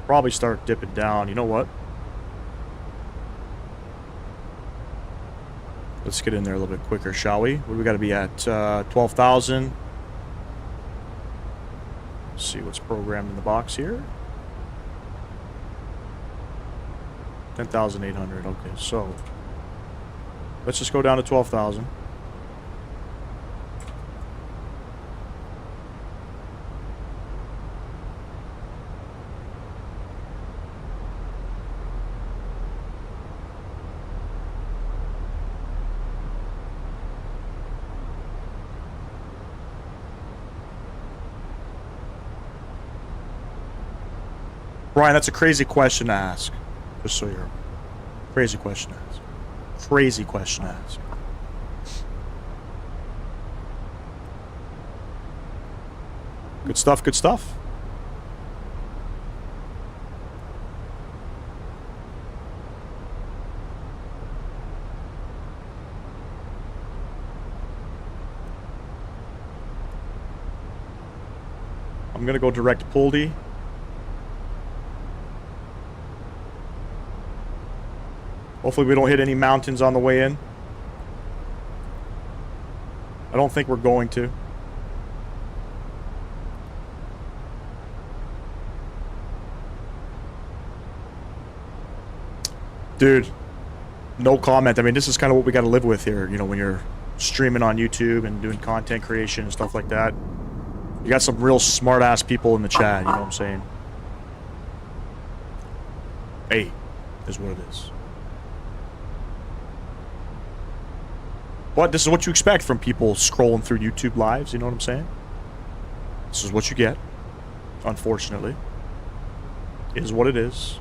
Probably start dipping down. You know what? Let's get in there a little bit quicker, shall we? What do we got to be at? 12,000. See what's programmed in the box here. 10,800. Okay, so let's just go down to 12,000. Brian, that's a crazy question to ask. Just so you're... Crazy question to ask. Crazy question to ask. Good stuff, good stuff. I'm gonna go direct pull D. Hopefully we don't hit any mountains on the way in. I don't think we're going to. Dude, no comment. I mean, this is kind of what we got to live with here. You know, when you're streaming on YouTube and doing content creation and stuff like that. You got some real smart-ass people in the chat, you know what I'm saying? Hey, is what it is. But this is what you expect from people scrolling through YouTube lives, you know what I'm saying? This is what you get, unfortunately. It is what it is.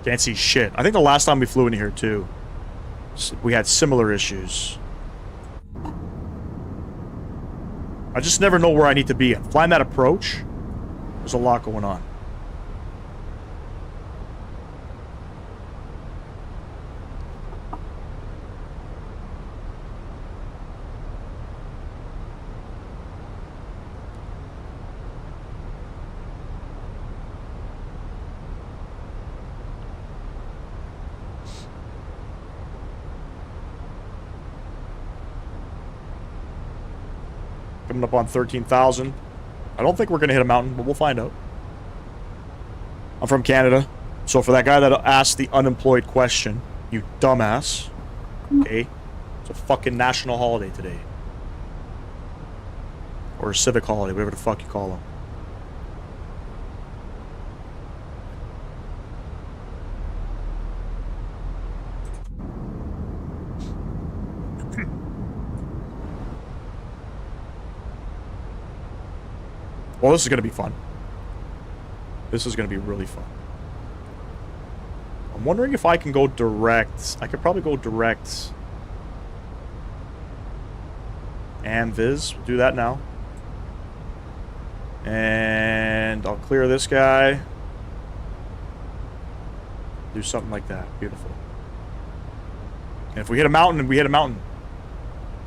Can't see shit. I think the last time we flew in here, too, we had similar issues. I just never know where I need to be. Flying that approach, there's a lot going on. Coming up on 13,000. I don't think we're going to hit a mountain, but we'll find out. I'm from Canada. So for that guy that asked the unemployed question, you dumbass. Okay? It's a fucking national holiday today. Or a civic holiday, whatever the fuck you call them. Well, this is going to be fun. This is going to be really fun. I'm wondering if I can go direct. I could probably go direct. And Viz. We'll do that now. And I'll clear this guy. Do something like that. Beautiful. And if we hit a mountain, we hit a mountain.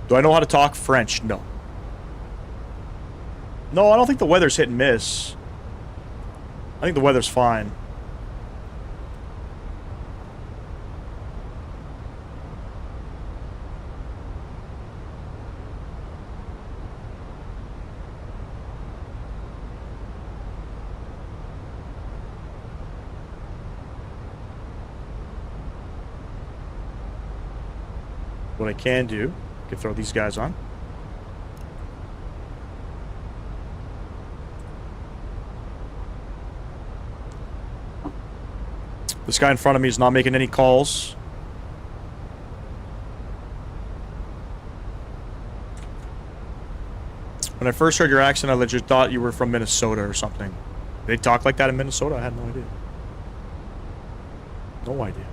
Do I know how to talk French? No. No, I don't think the weather's hit and miss. I think the weather's fine. What I can do, I can throw these guys on. This guy in front of me is not making any calls. When I first heard your accent, I legit thought you were from Minnesota or something. They talk like that in Minnesota? I had no idea. No idea.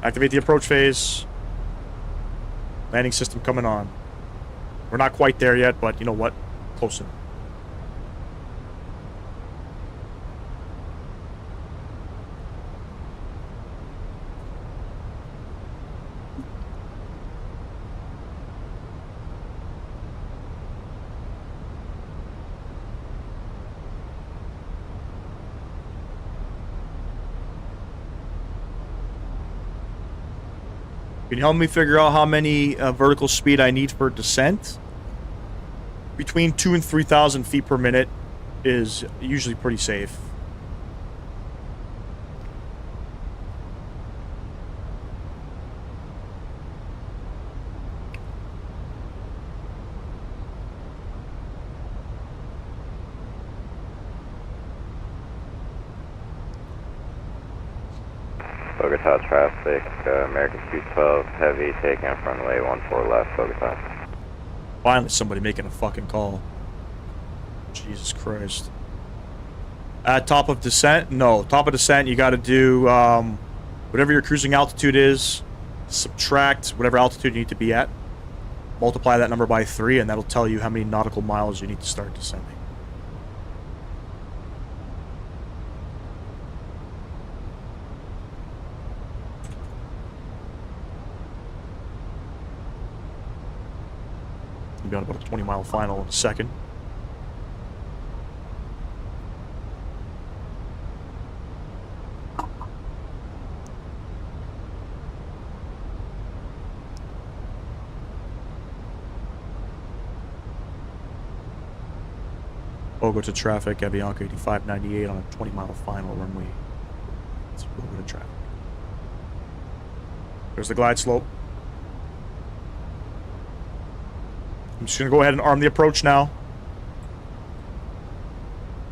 Activate the approach phase. Landing system coming on. We're not quite there yet, but you know what? Close enough. Can you help me figure out how many vertical speed I need for descent? Between 2,000 and 3,000 feet per minute is usually pretty safe. Bogota traffic, American 212, heavy, taking up runway 14 left, Bogota. Finally somebody making a fucking call. Jesus Christ. At top of descent? No. Top of descent, you gotta do, whatever your cruising altitude is, subtract whatever altitude you need to be at, multiply that number by 3, and that'll tell you how many nautical miles you need to start descending. We've got about a 20-mile final in a second. Bogota traffic, Avianca 8598 on a 20-mile final runway. It's Bogota traffic. There's the glide slope. I'm just going to go ahead and arm the approach now.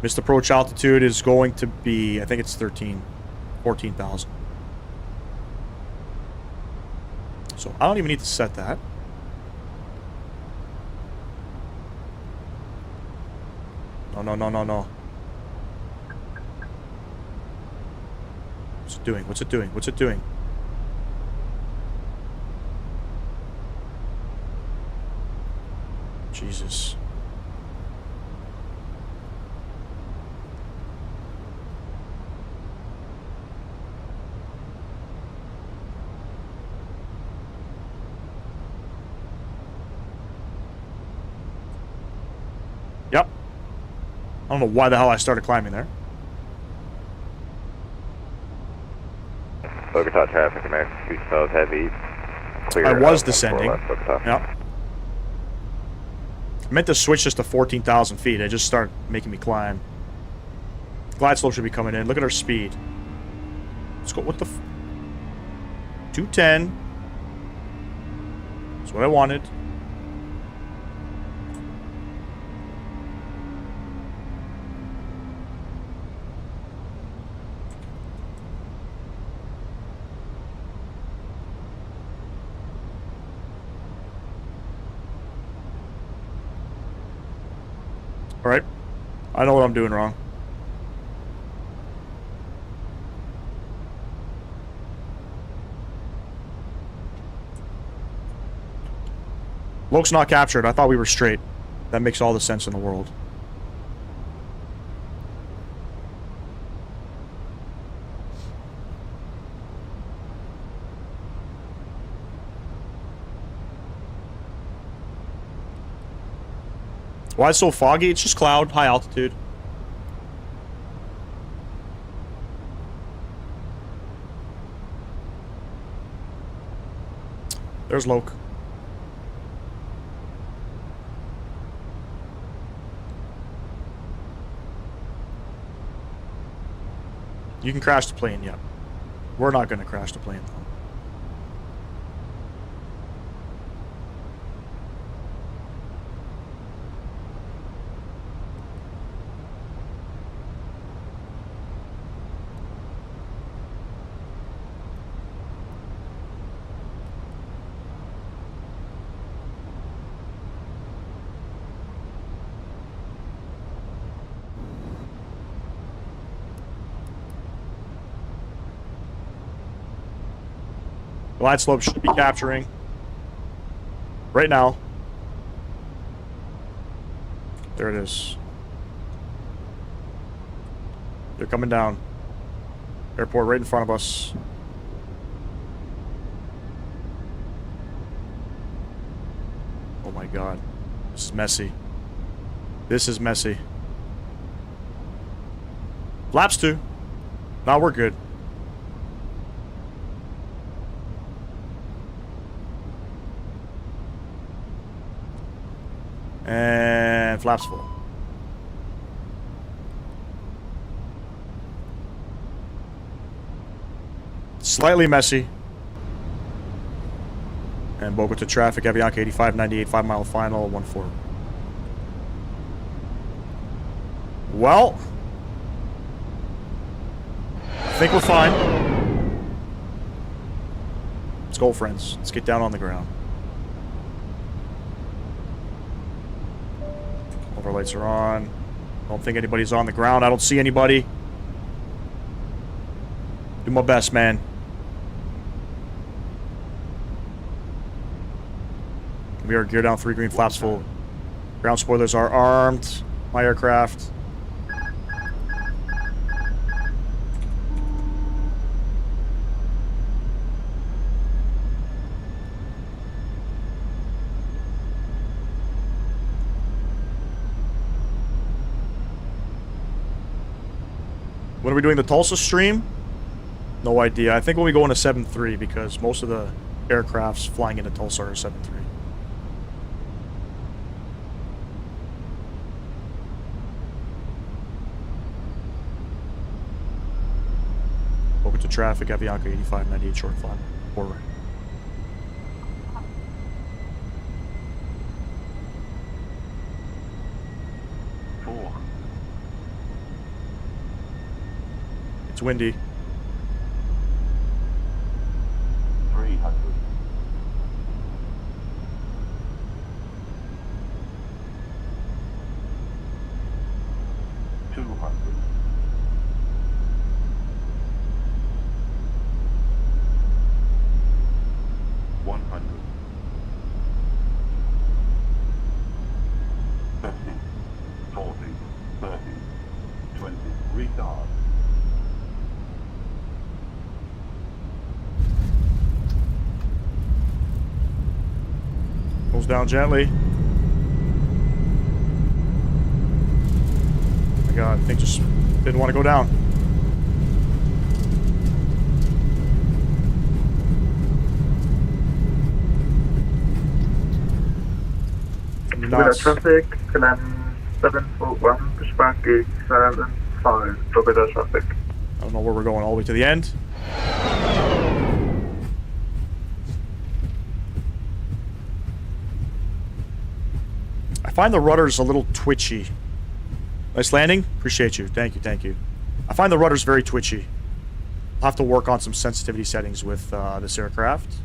Missed approach altitude is going to be, I think it's 14,000. So I don't even need to set that. No. it doing? What's it doing? What's it doing? Jesus. Yep. I don't know why the hell I started climbing there. Bogota traffic, American 212 heavy. Clear. I was 14 descending. left, Bogota. Yep. I meant to switch this to 14,000 feet. I just started making me climb. Glide slope should be coming in. Look at our speed. Let's go. What the 210. That's what I wanted. Alright. I know what I'm doing wrong. Loke's not captured. I thought we were straight. That makes all the sense in the world. Why it's so foggy? It's just cloud, high altitude. There's Loke. You can crash the plane, yeah. We're not going to crash the plane, though. Glide slope should be capturing. Right now. There it is. They're coming down. Airport right in front of us. Oh my god. This is messy. This is messy. Flaps 2. Now we're good. And flaps full. Slightly messy. And Bogota traffic, Avianca 8598, 5 mile final, 1-4. Well, I think we're fine. Let's go, friends. Let's get down on the ground. Our lights are on. Don't think anybody's on the ground. I don't see anybody. Do my best, man. We are geared down, 3 green flaps full. Ground spoilers are armed. My aircraft. When are we doing the Tulsa stream? No idea. I think when we go into 7-3, because most of the aircrafts flying into Tulsa are 7-3. Over to traffic, Avianca 8598 short flat. Forward. It's windy. 300. 200. Goes down gently. Oh my god, thing just didn't want to go down. With traffic, Clam 741, pushback gate 75, Dorado traffic. I don't know where we're going, all the way to the end. I find the rudders a little twitchy. Nice landing. Appreciate you. Thank you, thank you. I find the rudders very twitchy. I'll have to work on some sensitivity settings with this aircraft.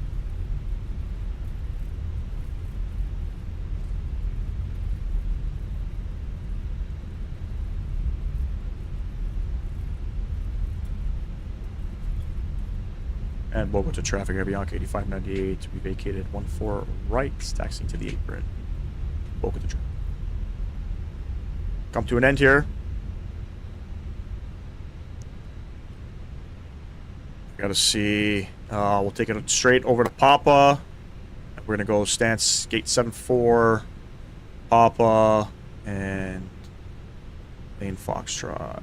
And Boba to traffic, Avianca 8598. We vacated 14 right, taxiing to the apron. Boba to traffic. Come to an end here. Gotta see. We'll take it straight over to Papa. We're gonna go stance gate 74, Papa, and lane Foxtrot.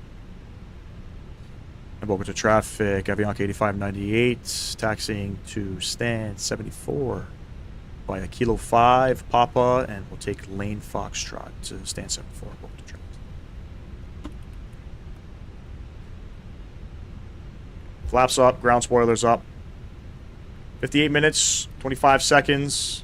And Boca to traffic, Avianca 8598, taxiing to stand 74 by a Kilo 5, Papa, and we'll take lane Foxtrot to stand 74, Boca to traffic. Flaps up, ground spoilers up. 58 minutes, 25 seconds.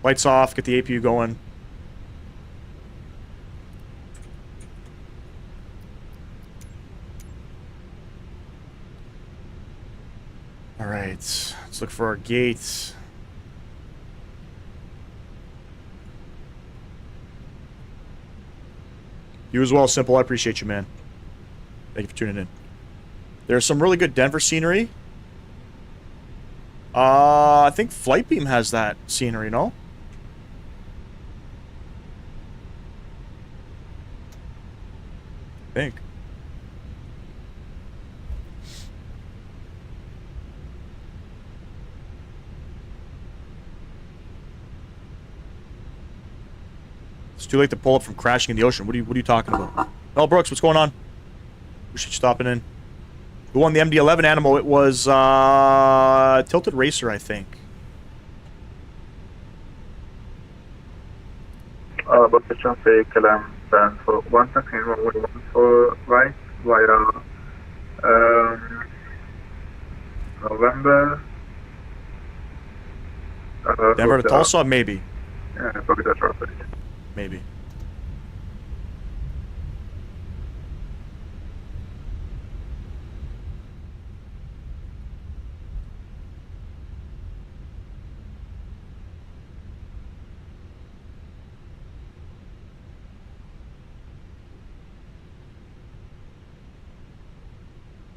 Lights off, get the APU going. Alright, let's look for our gates. You as well, Simple. I appreciate you, man. Thank you for tuning in. There's some really good Denver scenery. I think Flightbeam has that scenery, no? I think. It's too late to pull up from crashing in the ocean. What are you talking about? Mel Brooks, what's going on? Appreciate you stopping in. Who won the MD-11 Animal? It was Tilted Racer, I think. About the traffic, Clam stand for 1 second, 114 right, via November. Denver to Tulsa? Maybe. Yeah, probably that traffic. Maybe.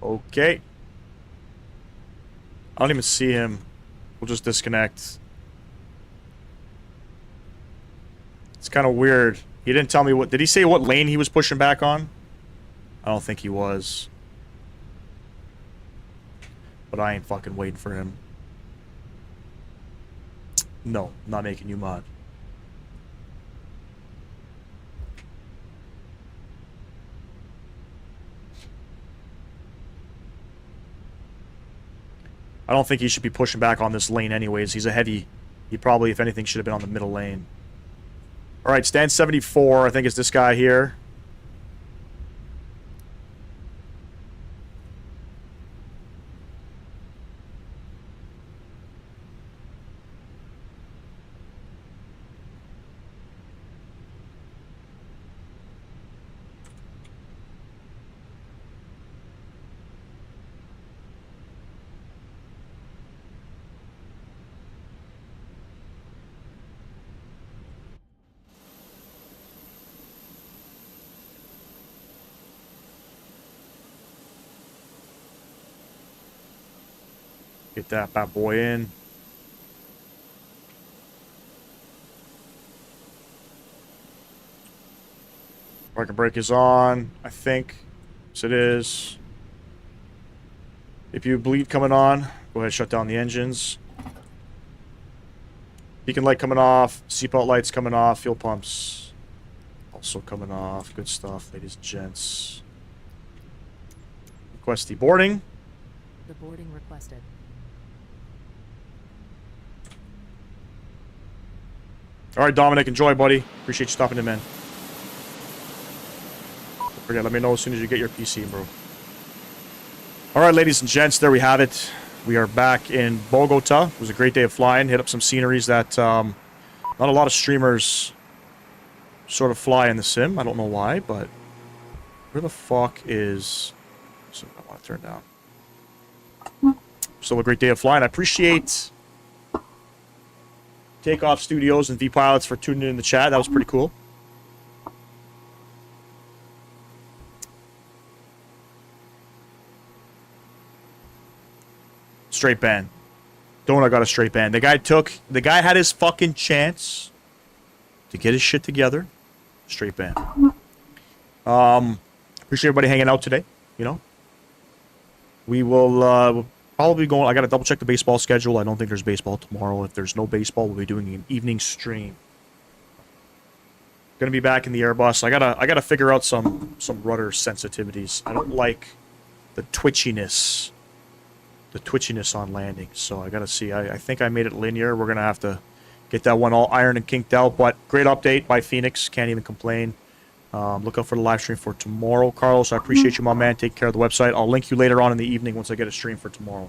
Okay. I don't even see him. We'll just disconnect. It's kind of weird. He didn't tell me what... Did he say what lane he was pushing back on? I don't think he was. But I ain't fucking waiting for him. No, I'm not making you mod. I don't think he should be pushing back on this lane anyways. He's a heavy. He probably, if anything, should have been on the middle lane. Alright, stand 74, I think is this guy here. Get that bad boy in. Parking brake is on, I think. Yes, it is. If you bleed coming on, go ahead, shut down the engines. Beacon light coming off, seatbelt lights coming off, fuel pumps also coming off. Good stuff, ladies and gents. Request the boarding. The boarding requested. All right, Dominic, enjoy, buddy. Appreciate you stopping in, man. Don't forget, let me know as soon as you get your PC, bro. All right, ladies and gents, there we have it. We are back in Bogota. It was a great day of flying. Hit up some sceneries that not a lot of streamers sort of fly in the sim. I don't know why, but where the fuck is... So I want to turn down. Still a great day of flying. I appreciate Takeoff Studios and V-Pilots for tuning in the chat. That was pretty cool. Straight ban. Donut got a straight ban. The guy had his fucking chance to get his shit together. Straight ban. Appreciate everybody hanging out today. You know, we will we'll probably go. I got to double check the baseball schedule. I don't think there's baseball tomorrow. If there's no baseball, we'll be doing an evening stream. Gonna be back in the Airbus. I gotta figure out some rudder sensitivities. I don't like the twitchiness on landing. So I gotta see. I think I made it linear. We're gonna have to get that one all ironed and kinked out. But great update by Fenix. Can't even complain. Look out for the live stream for tomorrow, Carlos. I appreciate you, my man. Take care of the website. I'll link you later on in the evening once I get a stream for tomorrow.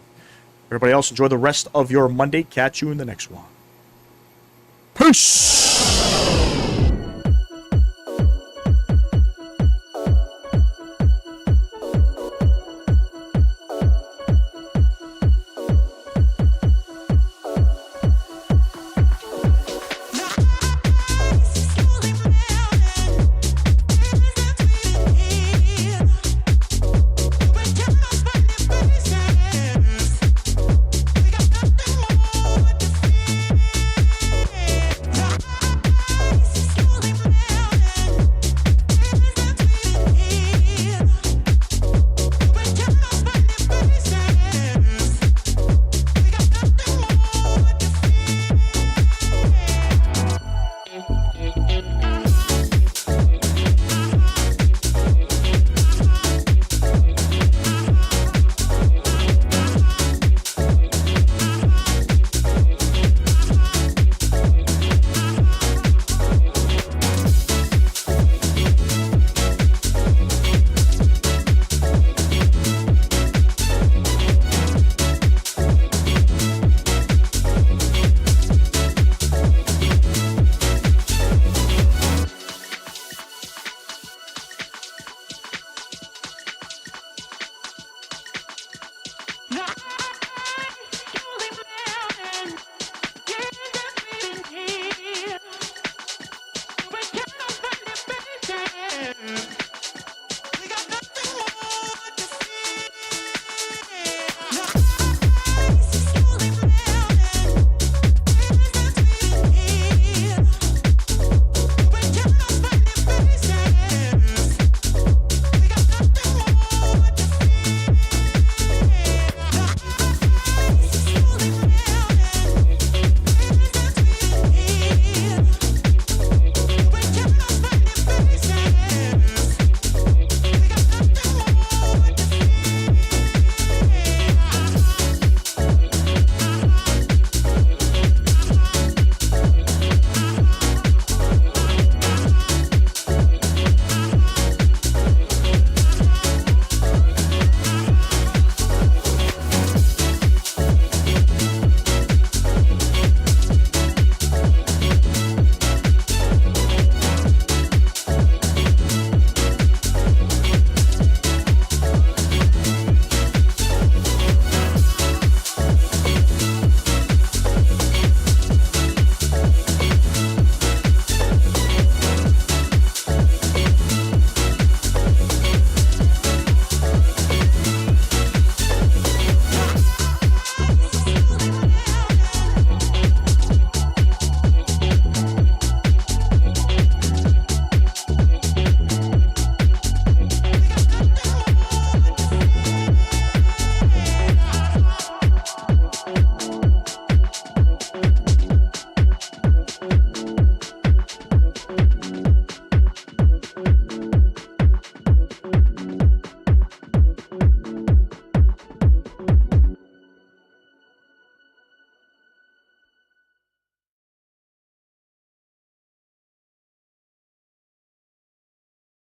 Everybody else, enjoy the rest of your Monday. Catch you in the next one. Peace!